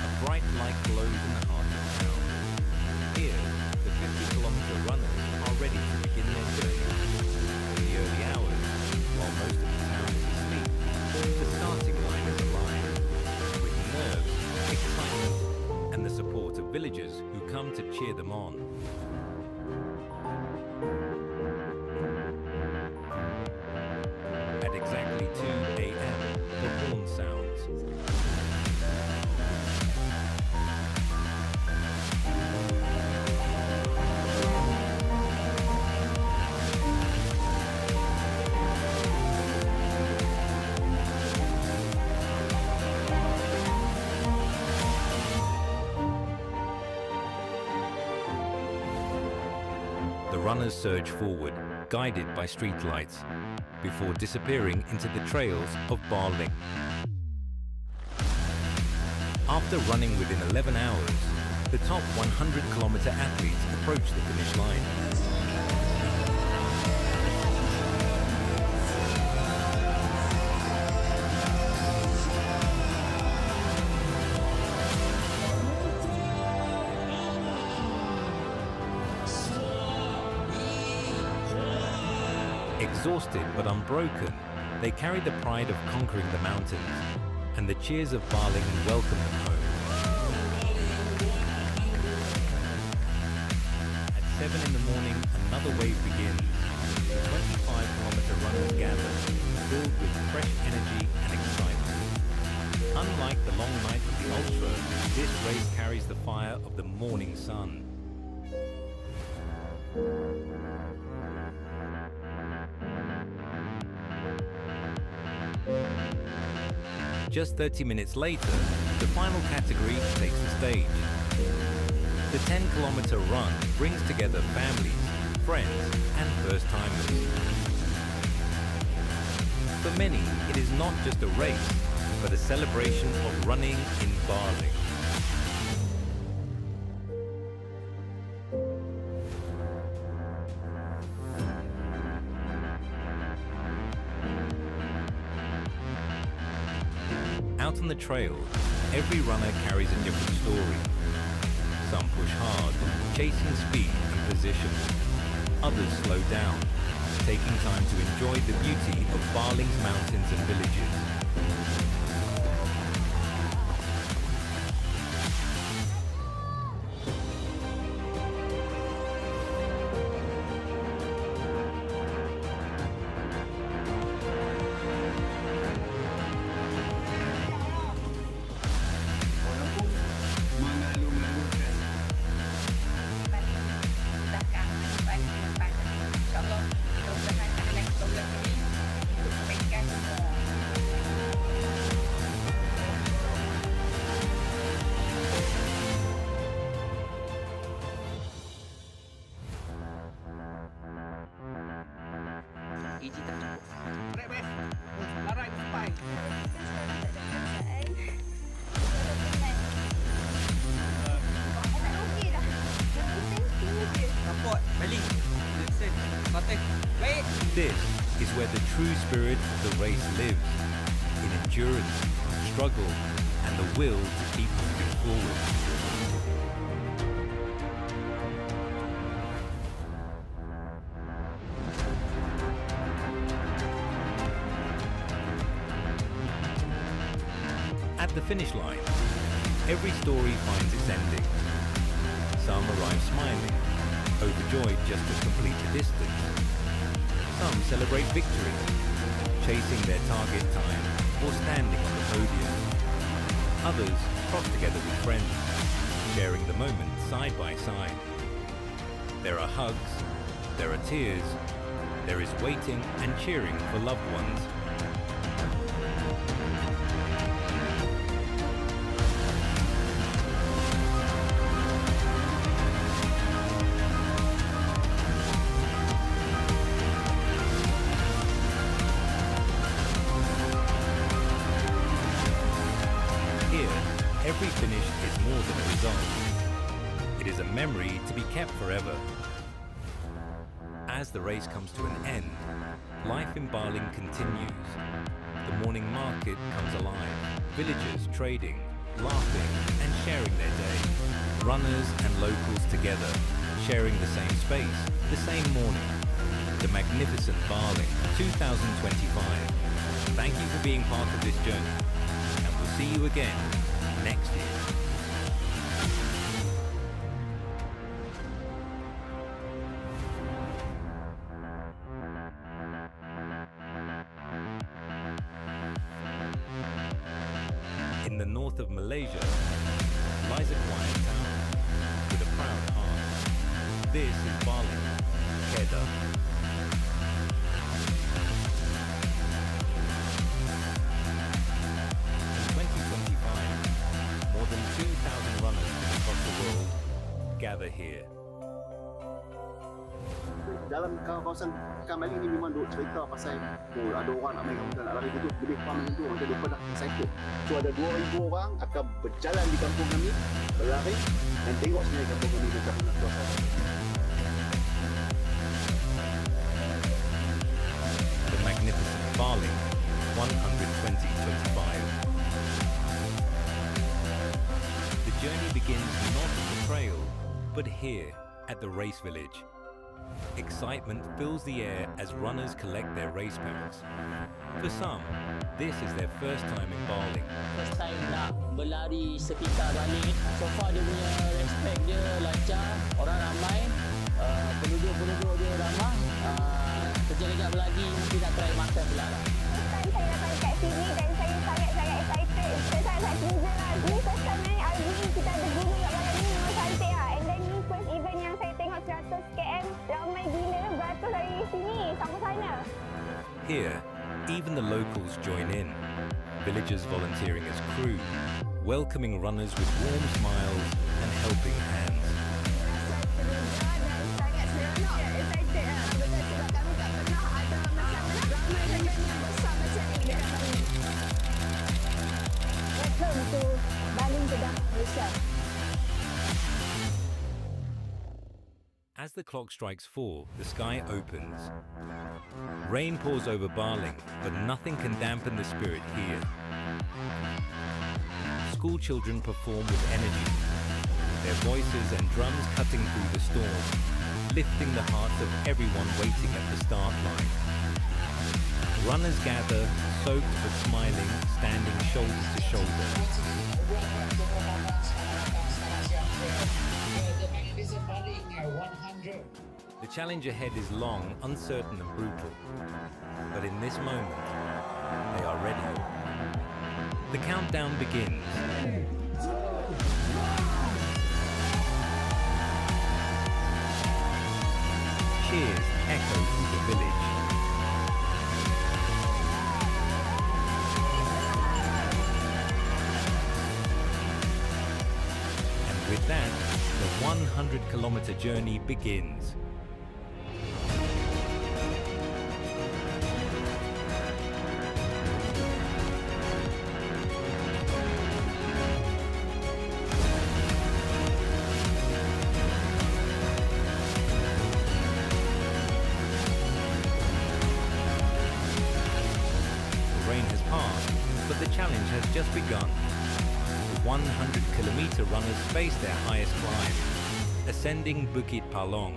a bright light glows in the heart of town. Here, the 50-kilometer runners are ready to begin their journey. In the early hours, while most of the town is asleep, the starting line is alive, with nerves, excitement, and the support of villagers who come to cheer them on. At exactly 2 a.m., the horn sounds. The runners surge forward, guided by streetlights, before disappearing into the trails of Baling. After running within 11 hours, the top 100-kilometer athletes approach the finish line. Exhausted but unbroken, they carried the pride of conquering the mountains, and the cheers of Barling welcomed them home. At 7 in the morning, another wave begins. The 25-kilometer runners gather, filled with fresh energy and excitement. Unlike the long night of the ultra, this race carries the fire of the morning sun. Just 30 minutes later, the final category takes the stage. The 10-kilometer run brings together families, friends, and first-timers. For many, it is not just a race, but a celebration of running in Barling. Out on the trail, every runner carries a different story. Some push hard, chasing speed and position. Others slow down, taking time to enjoy the beauty of Barling's mountains and villages. This is where the true spirit of the race lives, in endurance, struggle, and the will to keep moving forward. At the finish line, every story finds its ending. Some arrive smiling, overjoyed just to complete the distance. Some celebrate victory, chasing their target time or standing on the podium. Others cross together with friends, sharing the moment side by side. There are hugs, there are tears, there is waiting and cheering for loved ones. Every finish is more than a result. It is a memory to be kept forever. As the race comes to an end, life in Barling continues. The morning market comes alive, villagers trading, laughing and sharing their day. Runners and locals together, sharing the same space, the same morning. The magnificent Barling 2025. Thank you for being part of this journey, and we'll see you again next year. In the north of Malaysia lies a quiet town with a proud heart. This is Barling, Kedah. More than 2,000 runners from across the world gather here. Dalam kawasan Kamali ni memang duk cerita pasal ada orang nak main kampung nak lari gitu, lebih kurang macam tu, macam mereka dah excited. So ada 2,000 orang akan berjalan di kampung kami, berlari dan tengok sebenarnya kampung kami macam mana suasana. The magnificent Barling 120-25. The journey begins not on the trail, but here at the race village. Excitement fills the air as runners collect their race packs. For some, this is their first time in Bali. First time nak berlari sekitar Bali. So far dia punya respect dia lancar, orang ramai, penduduk-penduduk dia ramah. Kejap-kejap lagi mungkin nak try makan pula lah. First time saya datang kat sini dan saya sangat-sangat excited. Saya sangat teruja lah. Ni first time naik RV, kita ada gunung kat belakang ni, memang cantik lah. And then ni first event yang saya tengok 100 km, ramai gila, beratus dari sini sampai sana. Here, even the locals join in. Villagers volunteering as crew, welcoming runners with warm smiles and helping hands. Welcome to Bali, Malaysia. As the clock strikes 4, the sky opens. Rain pours over Barling, but nothing can dampen the spirit here. School children perform with energy, their voices and drums cutting through the storm, lifting the hearts of everyone waiting at the start line. Runners gather, soaked but smiling, standing shoulder to shoulder. The challenge ahead is long, uncertain and brutal. But in this moment, they are ready. The countdown begins. Cheers echo through the village. And with that, the 100-kilometer journey begins. The rain has passed, but the challenge has just begun. The 100-kilometer runners face their highest climb, ascending Bukit Palong,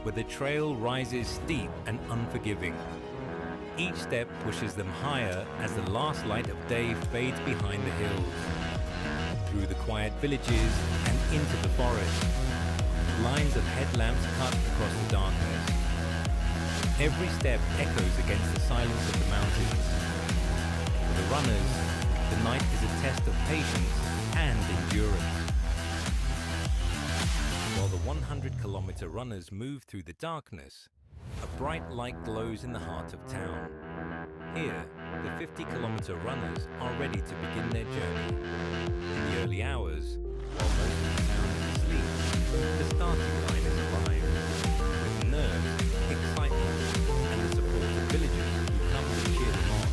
where the trail rises steep and unforgiving. Each step pushes them higher as the last light of day fades behind the hills. Through the quiet villages and into the forest, lines of headlamps cut across the darkness. Every step echoes against the silence of the mountains. For the runners, the night is a test of patience and endurance. While the 100-kilometer runners move through the darkness, a bright light glows in the heart of town. Here, the 50-kilometer runners are ready to begin their journey. In the early hours, while most of the town is asleep, the starting line is alive, with nerves, excitement, and the support of villagers who come to cheer them on.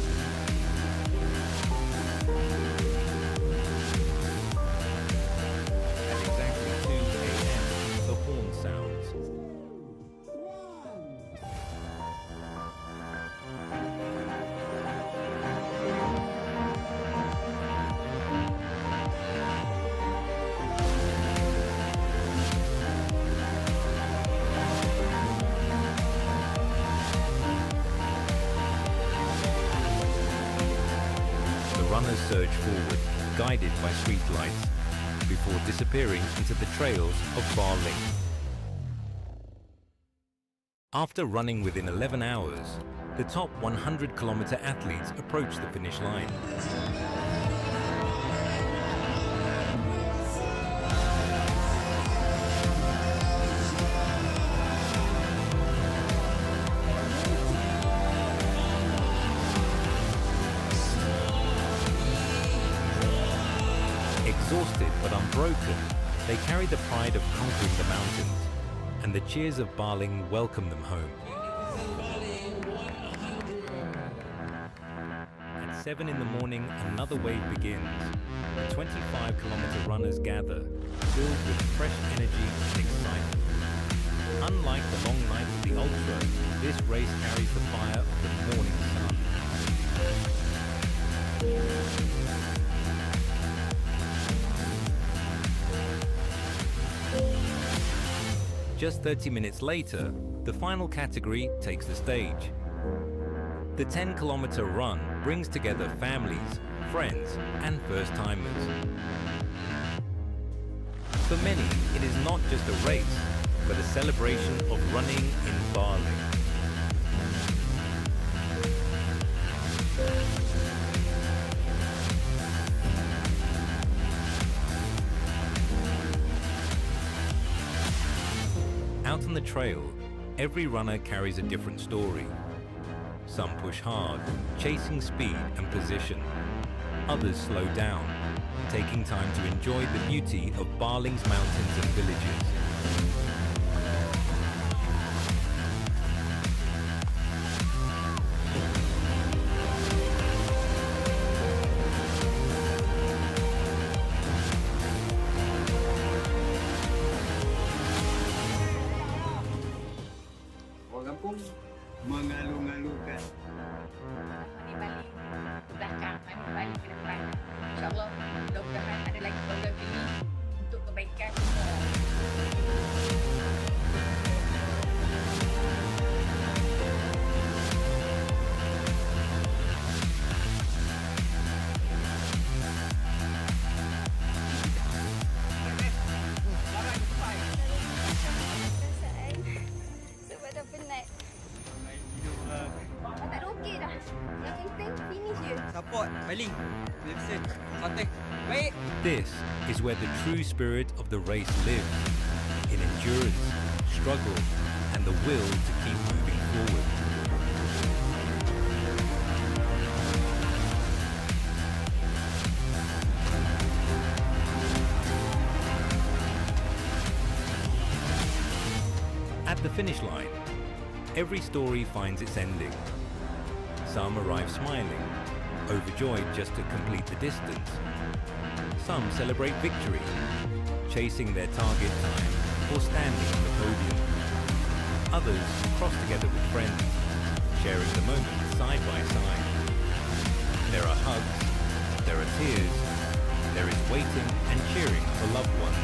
At exactly 2 a.m., the horn sounds. Runners surge forward, guided by street lights, before disappearing into the trails of Barling. After running within 11 hours, the top 100-kilometer athletes approach the finish line. Exhausted but unbroken, they carry the pride of conquering the mountains, and the cheers of Barling welcome them home. At 7 in the morning, another wave begins. The 25-kilometer runners gather, filled with fresh energy and excitement. Unlike the long night of the ultra, this race carries the fire of the morning sun. Just 30 minutes later, The final category takes the stage. The 10-kilometer run brings together families, friends, and first-timers. For many, it is not just a race, but a celebration of running in Bali. Out on the trail, every runner carries a different story. Some push hard, chasing speed and position. Others slow down, taking time to enjoy the beauty of Baling's mountains and villages. Orang kampung mengalu-ngalukan. Di Bali ke belakang, kami Bali ke depan. InsyaAllah, mudah-mudahan ada lagi program ini untuk kebaikan semua. Sebab dah penat. Tak ada okey dah. Yang penting finish je. Support, baling. Listen, kontak. Baik. This is where the true spirit of the race lives, in endurance, struggle, and the will to keep moving forward. At the finish line, every story finds its ending. Some arrive smiling, overjoyed just to complete the distance. Some celebrate victory, chasing their target time or standing on the podium. Others cross together with friends, sharing the moment side by side. There are hugs, there are tears, there is waiting and cheering for loved ones.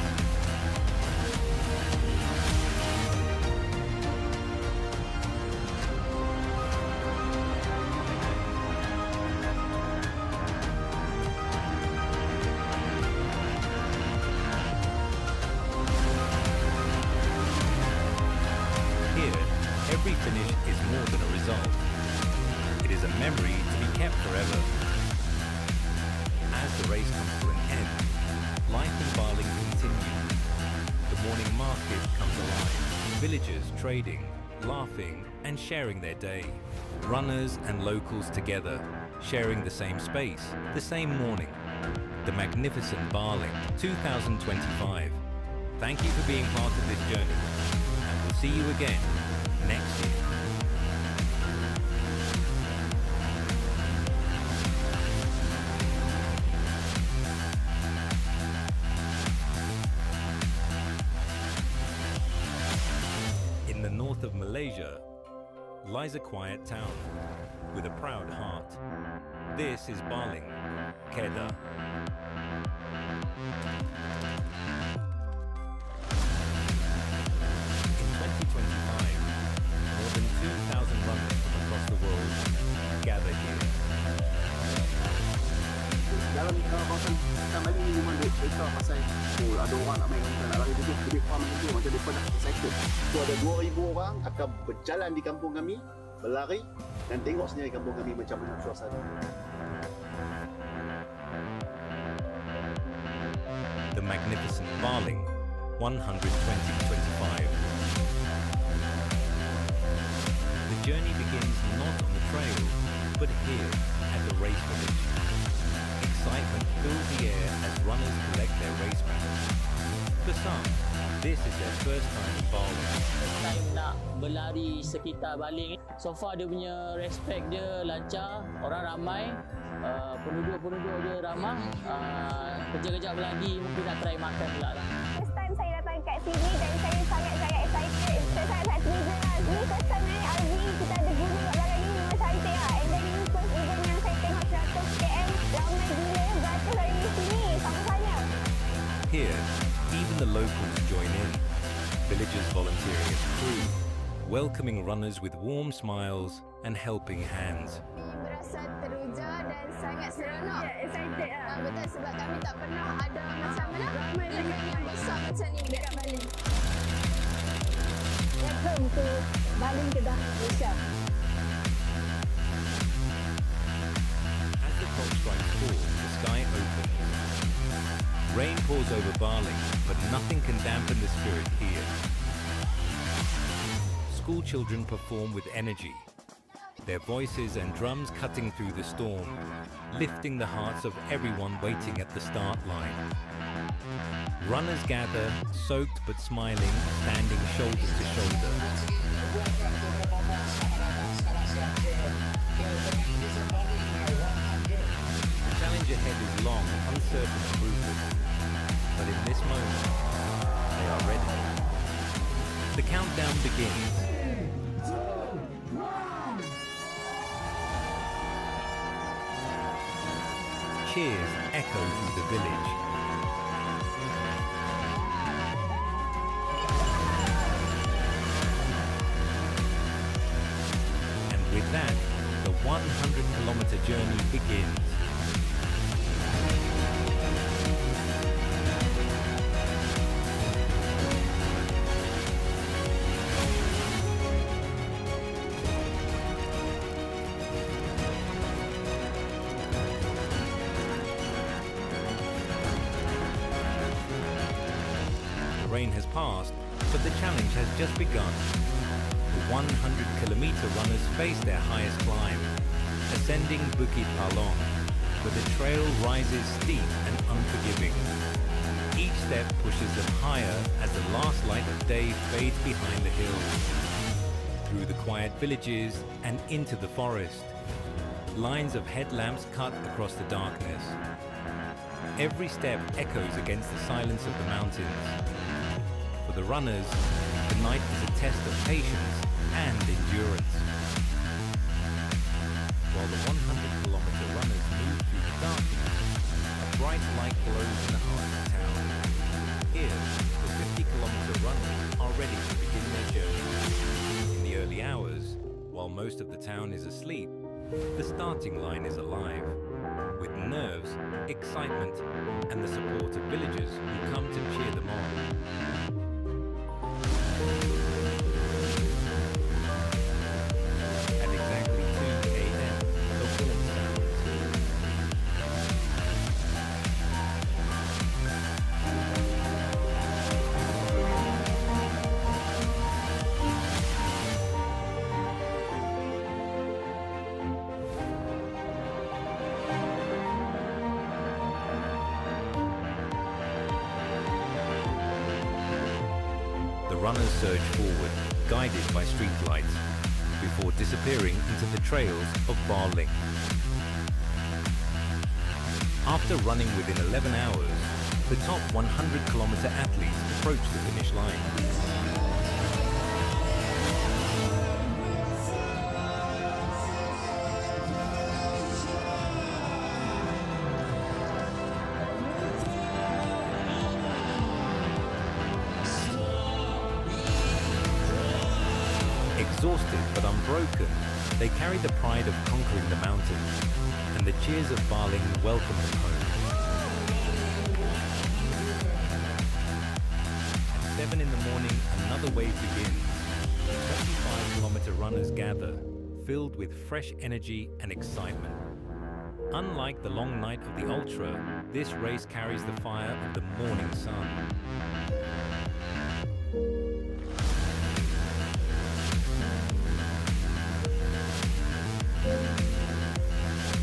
Every finish is more than a result. It is a memory to be kept forever. As the race comes to an end, life in Baling continues. The morning market comes alive. Villagers trading, laughing, and sharing their day. Runners and locals together, sharing the same space, the same morning. The magnificent Baling 2025. Thank you for being part of this journey, and we'll see you again next year. In the north of Malaysia lies a quiet town with a proud heart. This is Baling, Kedah. More than 2,000 runners from across the world gather here. Dalam kawasan Kamali ni memang duk cerita pasal ada orang nak main kampung nak lari duduk lebih kurang macam tu, macam mereka dah excited. So ada 2,000 orang akan berjalan di kampung kami, berlari dan tengok sendiri kampung kami macam mana suasana. The magnificent Baling 120-25. The journey begins not on the trail, but here at the race village. Excitement fills the air as runners collect their race medals. For some, this is their first time in Baling. First time nak berlari sekitar Baling. So far dia punya respect dia lancar, orang ramai, penduduk-penduduk dia ramah. Kejap-kejap lagi mungkin nak try makan pula lah. First time saya datang kat sini dan saya sangat-sangat excited. Saya sangat teruja lah. Ni first time naik RV, kita ada gunung kat belakang ni, memang cantik lah. And then ni first event yang saya tengok 100 km, ramai gila, beratus dari sini, sama-sama. Here, even the locals join in. Villagers volunteering as crew, welcoming runners with warm smiles and helping hands. Berasa teruja dan sangat seronok. Excited lah. Betul, sebab kami tak pernah ada macam mana event yang besar macam ni dekat Bali. Welcome to Bali Kedah, Malaysia. As the clock strikes 4, the sky opens. Rain pours over Barling, but nothing can dampen the spirit here. School children perform with energy, their voices and drums cutting through the storm, lifting the hearts of everyone waiting at the start line. Runners gather, soaked but smiling, standing shoulder to shoulder. The challenge ahead is long, uncertain and brutal, but in this moment, they are ready. The countdown begins. Cheers echo through the village. And with that, the 100-kilometer journey begins. Rain has passed, but the challenge has just begun. The 100-kilometer runners face their highest climb, ascending Bukit Palong, where the trail rises steep and unforgiving. Each step pushes them higher as the last light of day fades behind the hills, through the quiet villages and into the forest. Lines of headlamps cut across the darkness. Every step echoes against the silence of the mountains. For the runners, the night is a test of patience and endurance. While the 100-kilometer runners move through the darkness, a bright light glows in the heart of town. Here, the 50-kilometer runners are ready to begin their journey. In the early hours, while most of the town is asleep, the starting line is alive, with nerves, excitement, and the support of villagers who come to cheer them on. At exactly 2 a.m., the horn sounds. The runners surge forward, guided by streetlights, before disappearing into the trails of Barling. After running within 11 hours, the top 100-kilometer athletes approach the finish line. Exhausted but unbroken, they carry the pride of conquering the mountains, and the cheers of Barling welcome them home. At 7 in the morning, another wave begins. 25-kilometer runners gather, filled with fresh energy and excitement. Unlike the long night of the ultra, this race carries the fire of the morning sun.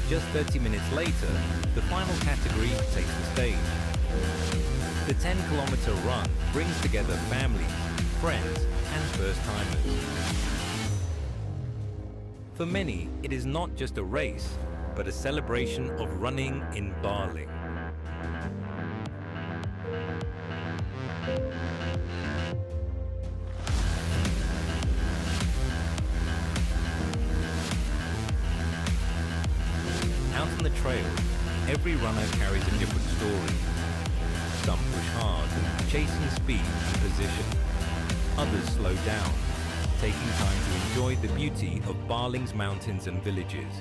Just 30 minutes later, the final category takes the stage. The 10-kilometer run brings together families, friends, and first-timers. For many, it is not just a race, but a celebration of running in Barling. Out on the trail, every runner carries a different story. Some push hard, chasing speed and position. Others slow down, taking time to enjoy the beauty of Baling's mountains and villages.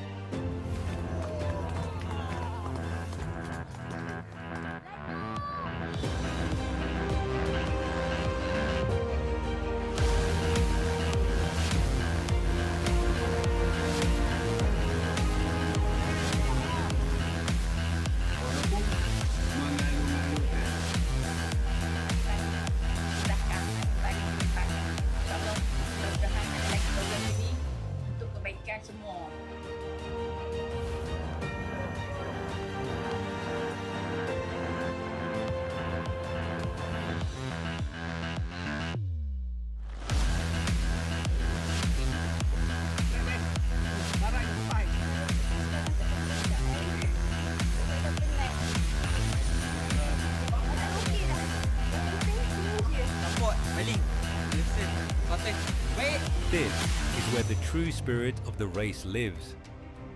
This is where the true spirit of the race lives,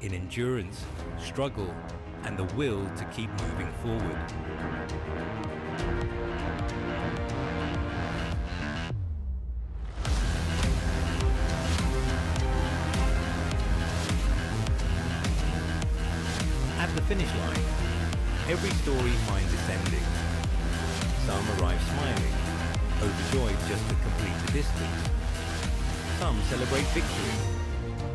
in endurance, struggle, and the will to keep moving forward. At the finish line, every story finds its ending. Some arrive smiling, overjoyed just to complete the distance. Some celebrate victory,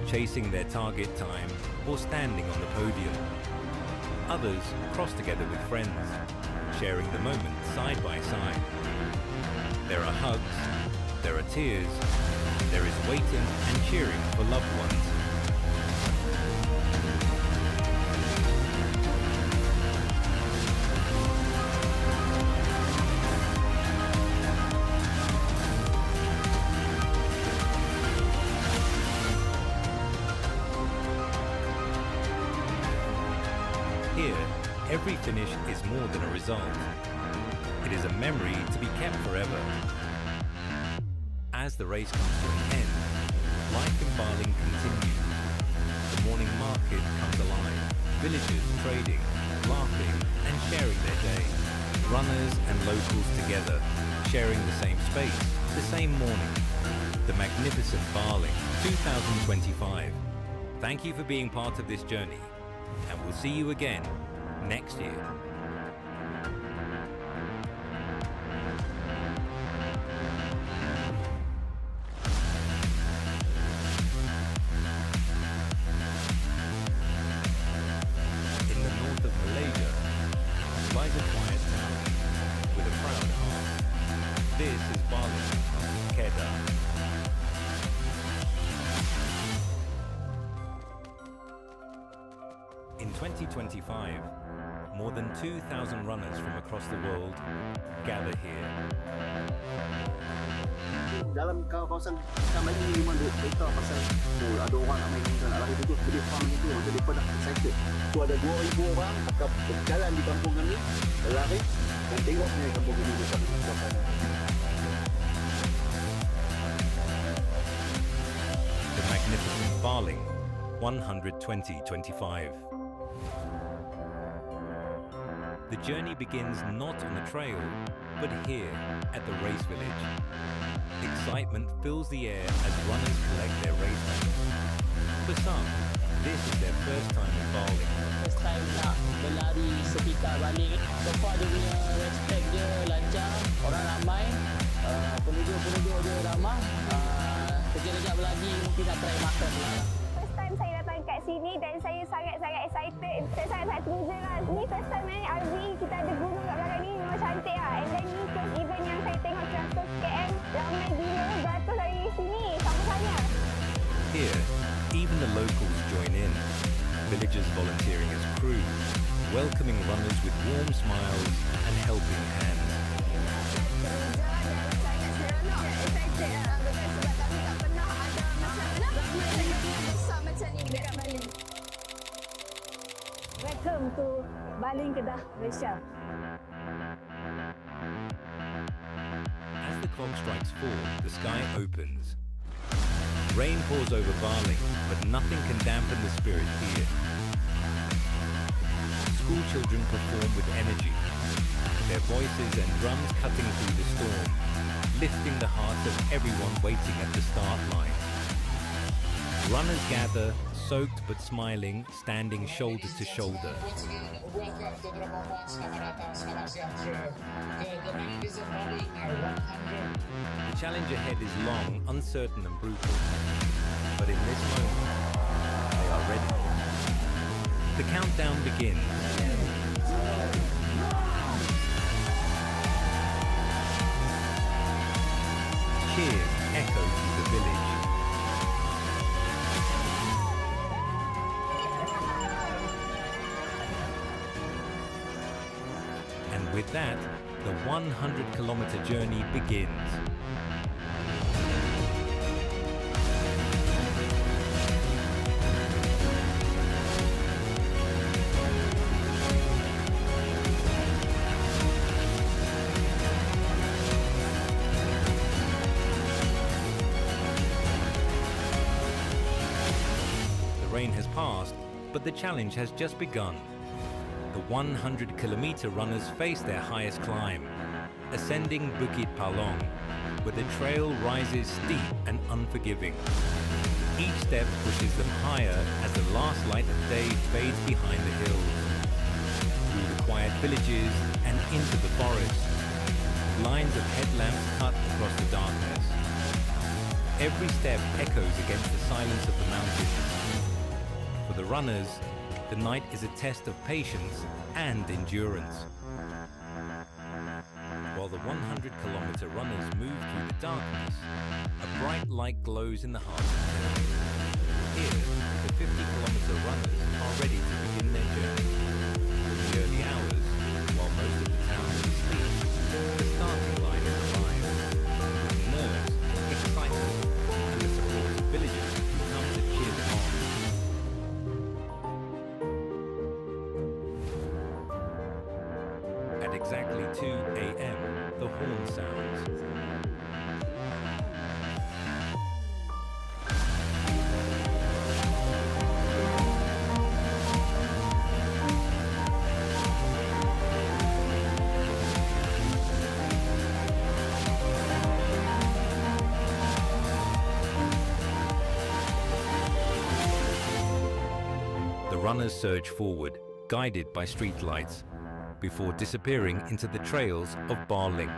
chasing their target time or standing on the podium. Others cross together with friends, sharing the moment side by side. There are hugs, there are tears, there is waiting and cheering for loved ones. Here, every finish is more than a result. It is a memory to be kept forever. As the race comes to an end, life in Baling continues. The morning market comes alive, villagers trading, laughing and sharing their day. Runners and locals together, sharing the same space, the same morning. The magnificent Baling 2025. Thank you for being part of this journey, and we'll see you again next year. In the north of Malaysia lies a quiet town with a proud heart. This is Baling, Kedah. In 2025, more than 2,000 runners from across the world gather here. Dalam kawasan kami ini memang berita pasal ada orang nak main dan lari itu lebih faham itu macam mereka dah excited. So ada 2,000 orang akan berjalan di kampung kami, berlari dan tengok kampung kami bersama-sama. The magnificent Baling 120-25. The journey begins not on the trail, but here at the race village. Excitement fills the air as runners collect their race medals. For some, this is their first time in Baling. First time nak berlari sekitar Baling. So far dia punya respect dia lancar, orang ramai, penduduk-penduduk dia ramah. Kejap-kejap lagi mungkin nak try makan pula. First time saya datang kat sini dan saya sangat-sangat excited. Saya sangat teruja lah. Ni first time ni RV, kita ada gunung kat belakang ni, memang cantik lah. And then ni first event yang saya tengok 100 km, ramai gila, beratus dari sini, sama-sama. Here, even the locals join in. Villagers volunteering as crew, welcoming runners with warm smiles and helping hands. Welcome to Baling, Kedah, Malaysia. As the clock strikes 4, the sky opens. Rain pours over Baling, but nothing can dampen the spirit here. School children perform with energy, their voices and drums cutting through the storm, lifting the hearts of everyone waiting at the start line. Runners gather, soaked but smiling, standing shoulder to shoulder. Once again, welcome to the perempuan. Selamat datang, selamat sejahtera ke The Magnificent Baling 100. The challenge ahead is long, uncertain and brutal. But in this moment, they are ready. The countdown begins. Cheers echo through the village. And with that, the 100-kilometer journey begins. The rain has passed, but the challenge has just begun. The 100-kilometer runners face their highest climb, ascending Bukit Palong, where the trail rises steep and unforgiving. Each step pushes them higher as the last light of day fades behind the hills. Through the quiet villages and into the forest, lines of headlamps cut across the darkness. Every step echoes against the silence of the mountains. For the runners, the night is a test of patience and endurance. While the 100-kilometer runners move through the darkness, a bright light glows in the heart of town. Here, the 50-kilometer runners are ready to begin their journey. In the early hours, while most of the town is asleep, the starting line is alive, with nerves, excitement, and the support of villagers who come to cheer them on. At exactly 2 a.m., the horn sounds. The runners surge forward, guided by street lights, before disappearing into the trails of Baling.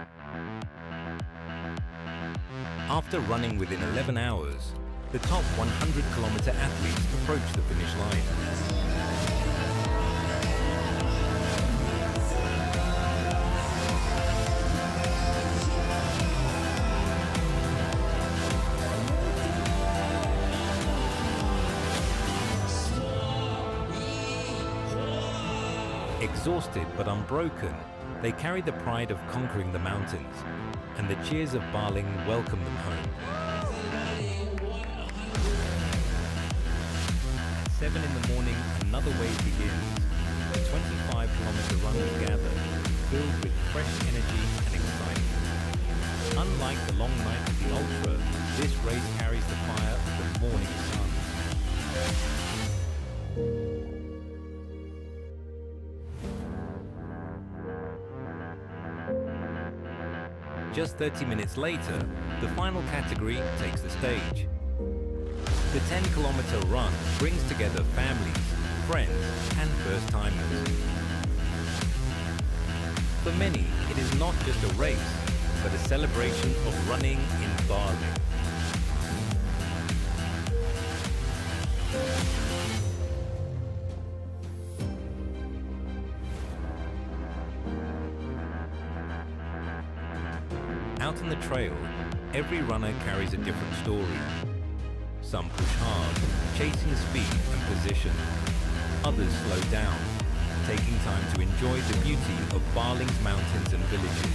After running within 11 hours, the top 100-kilometer athletes approach the finish line. Exhausted but unbroken, they carry the pride of conquering the mountains, and the cheers of Baling welcome them home. At 7 in the morning, another wave begins. The 25-kilometer runners gather, filled with fresh energy and excitement. Unlike the long night of the ultra, this race carries the fire of the morning sun. Just 30 minutes later, the final category takes the stage. The 10-kilometer run brings together families, friends, and first-timers. For many, it is not just a race, but a celebration of running in Bali. Out on the trail, every runner carries a different story. Some push hard, chasing speed and position. Others slow down, taking time to enjoy the beauty of Baling's mountains and villages.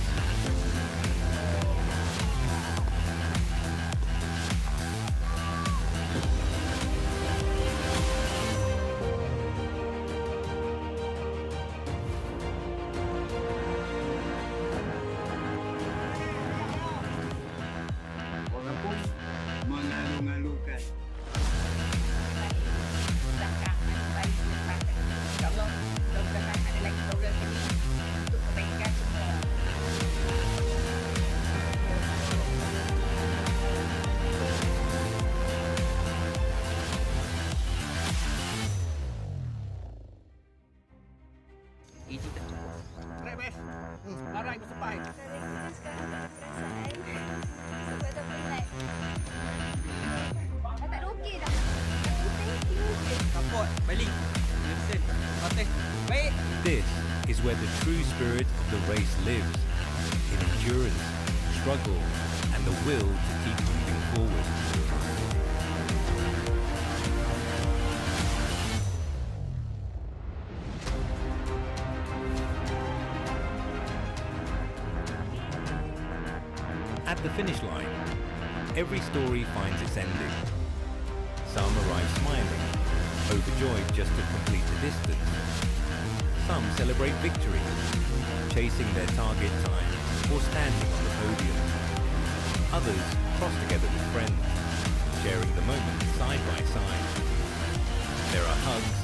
This is where the true spirit of the race lives, in endurance, struggle, and the will to keep moving forward. At the finish line, every story finds its ending. Some arrive smiling, overjoyed just to complete the distance. Some celebrate victory, chasing their target time or standing on the podium. Others cross together with friends, sharing the moment side by side. There are hugs,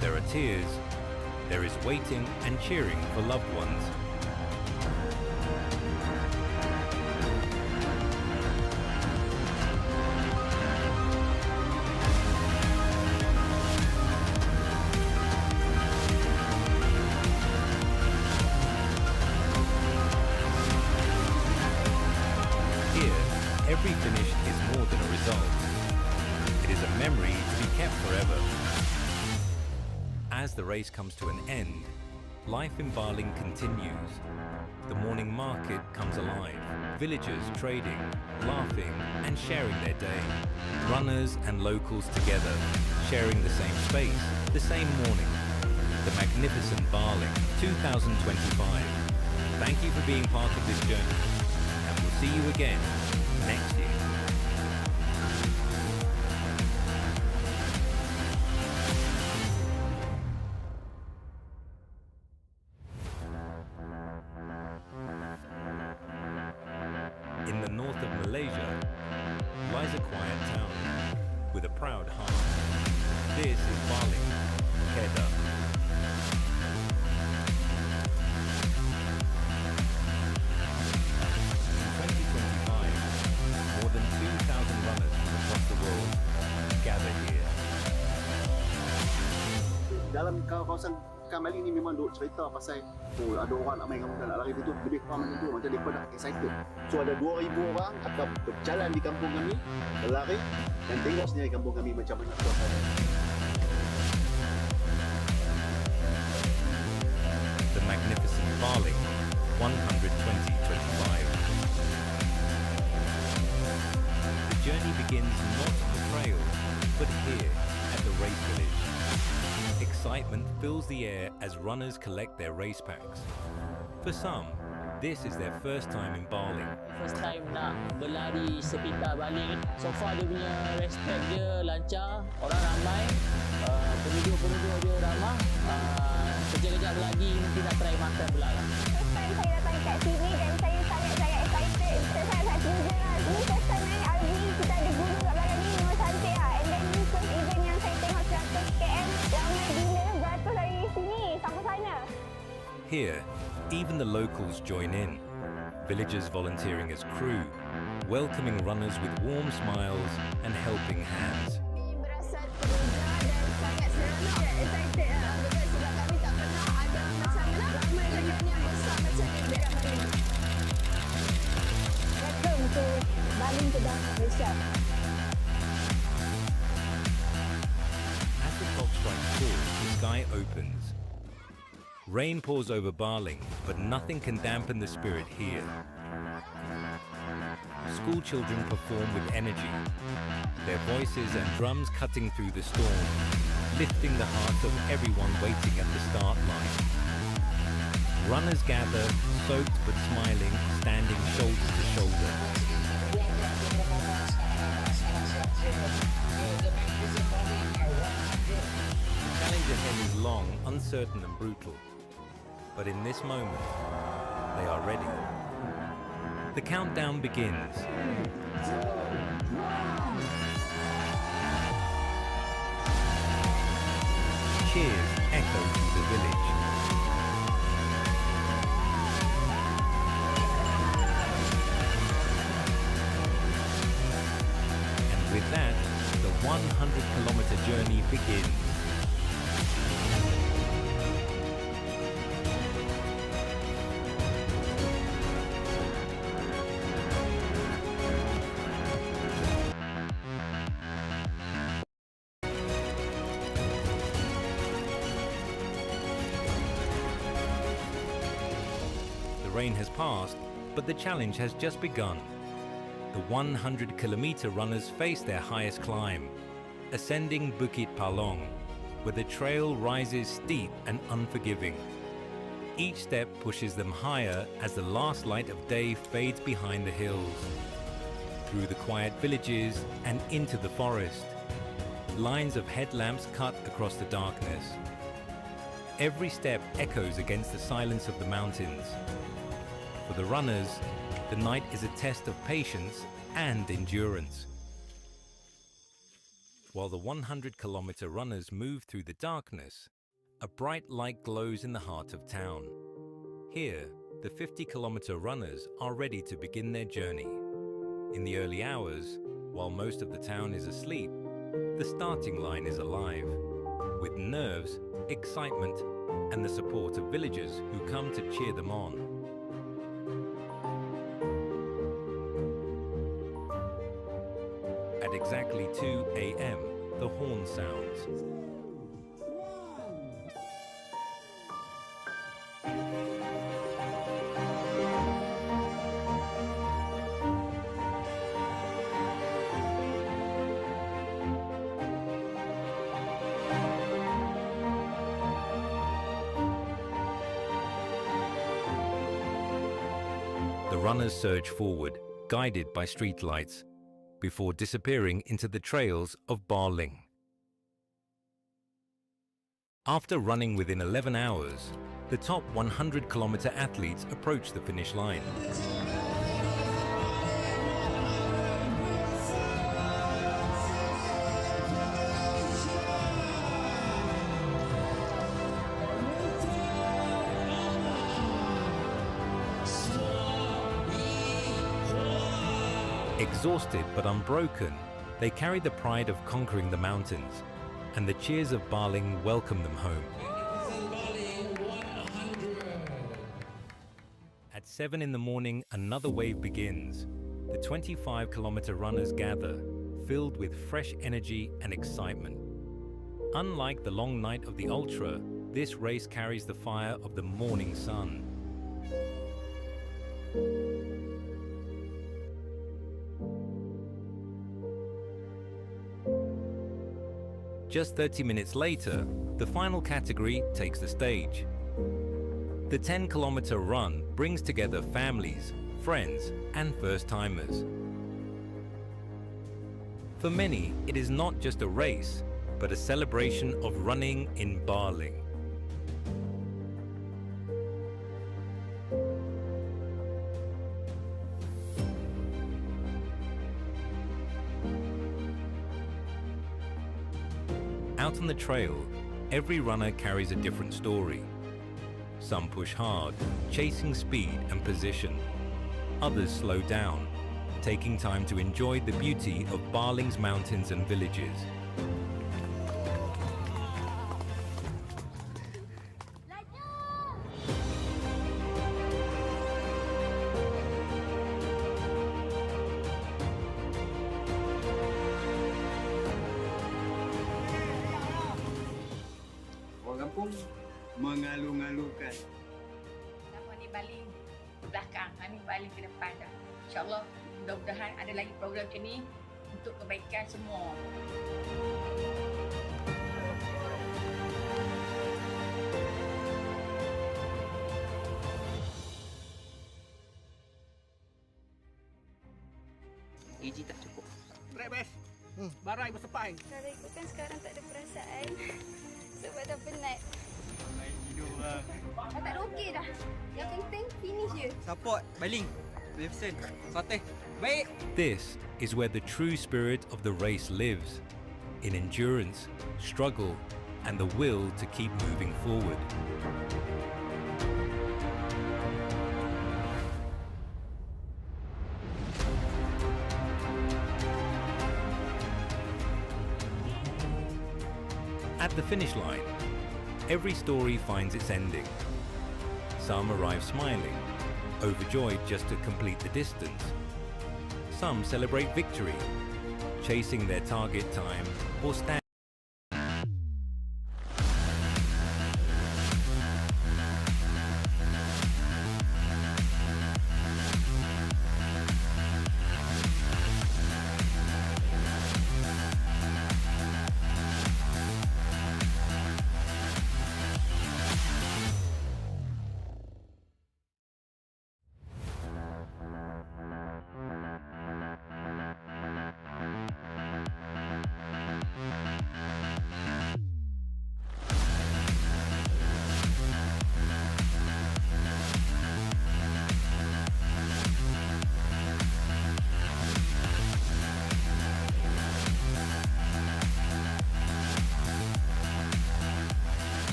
there are tears, there is waiting and cheering for loved ones. Every finish is more than a result. It is a memory to be kept forever. As the race comes to an end, life in Barling continues. The morning market comes alive, villagers trading, laughing and sharing their day. Runners and locals together, sharing the same space, the same morning. The magnificent Barling 2025. Thank you for being part of this journey, and we'll see you again next year. In the north of Malaysia lies a quiet town with a proud heart. This is Barling, Kedah. Dalam kawasan Kamali ni memang duk cerita pasal ada orang nak main kampung nak lari tu lebih kurang macam tu, macam mereka dah excited. So ada 2,000 orang akan berjalan di kampung kami, berlari dan tengok sendiri kampung kami macam mana suasana. The magnificent Barling 100-2025. The journey begins not on the trail, but here at the race village. Excitement fills the air as runners collect their race packs. For some, this is their first time in Barling. First time nak berlari sekitar Barling. So far dia punya respect dia lancar, orang ramai, penduduk-penduduk dia ramah. Kejap-kejap lagi mungkin nak try makan pula lah. First time saya datang kat sini dan saya sangat-sangat excited. Saya sangat teruja lah. Ini first time naik RV, kita ada gunung kat belakang ni, memang cantik lah. And then ni first event yang saya tengok 100 km, ramai gila beratus dari sini sampai sana. Here, even the locals join in. Villagers volunteering as crew, welcoming runners with warm smiles and helping hands. Berasa teruja dan sangat seronok. Excited lah. Sebab kami tak pernah ada macam ramai event yang besar macam ni dekat Barling. Welcome to Barling, Kedah, Malaysia. As the clock strikes 4, the sky opens. Rain pours over Barling, but nothing can dampen the spirit here. School children perform with energy, their voices and drums cutting through the storm, lifting the hearts of everyone waiting at the start line. Runners gather, soaked but smiling, standing shoulder to shoulder. The challenge ahead is long, uncertain and brutal. But in this moment, they are ready. The countdown begins. Cheers echo through the village. And with that, the 100-kilometer journey begins. rain has passed, but the challenge has just begun. The 100-kilometer runners face their highest climb, ascending Bukit Palong, where the trail rises steep and unforgiving. Each step pushes them higher as the last light of day fades behind the hills. Through the quiet villages and into the forest, lines of headlamps cut across the darkness. Every step echoes against the silence of the mountains. For the runners, the night is a test of patience and endurance. While the 100-kilometer runners move through the darkness, a bright light glows in the heart of town. Here, the 50-kilometer runners are ready to begin their journey. In the early hours, while most of the town is asleep, the starting line is alive, with nerves, excitement, and the support of villagers who come to cheer them on. At exactly 2 a.m., the horn sounds. The runners surge forward, guided by streetlights, before disappearing into the trails of Barling. After running within 11 hours, the top 100-kilometer athletes approach the finish line. Exhausted but unbroken, they carry the pride of conquering the mountains, and the cheers of Barling welcome them home. At 7 in the morning, another wave begins. The 25-kilometer runners gather, filled with fresh energy and excitement. Unlike the long night of the ultra, this race carries the fire of the morning sun. Just 30 minutes later, the final category takes the stage. The 10-kilometer run brings together families, friends, and first-timers. For many, it is not just a race, but a celebration of running in Barling. Out on the trail, every runner carries a different story. Some push hard, chasing speed and position. Others slow down, taking time to enjoy the beauty of Barling's mountains and villages. Mengalu-ngalukan. Nama ni Baling belakang, kami Baling ke depan dah. InsyaAllah, mudah-mudahan ada lagi program macam ni untuk kebaikan semua. Gigi tak cukup. Track best. Barai bersepai. Cara ikutkan sekarang tak ada perasaan. Sebab dah penat. Tak ada okey dah. Yang penting finish je. Support Baling. Listen. Sateh. Baik. This is where the true spirit of the race lives, in endurance, struggle, and the will to keep moving forward. At the finish line, every story finds its ending. Some arrive smiling, overjoyed just to complete the distance. Some celebrate victory, chasing their target time or standing.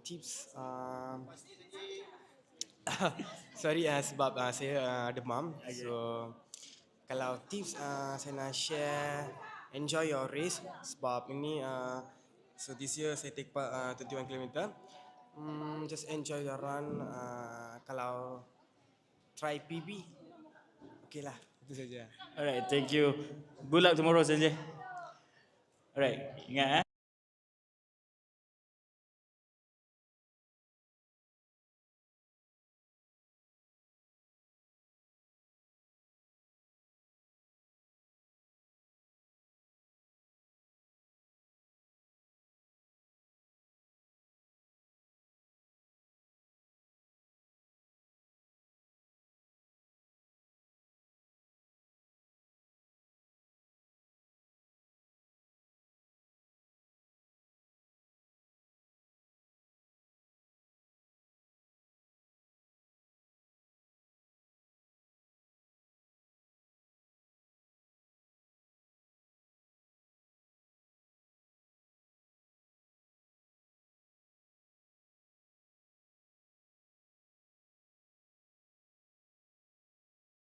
tips sorry sebab saya demam. So kalau tips saya nak share, enjoy your race sebab ini so this year saya take part 21 km. Just enjoy your run. Kalau try PB, okay lah, itu saja. Alright, thank you. Good luck tomorrow, Sanjay. Alright, ingat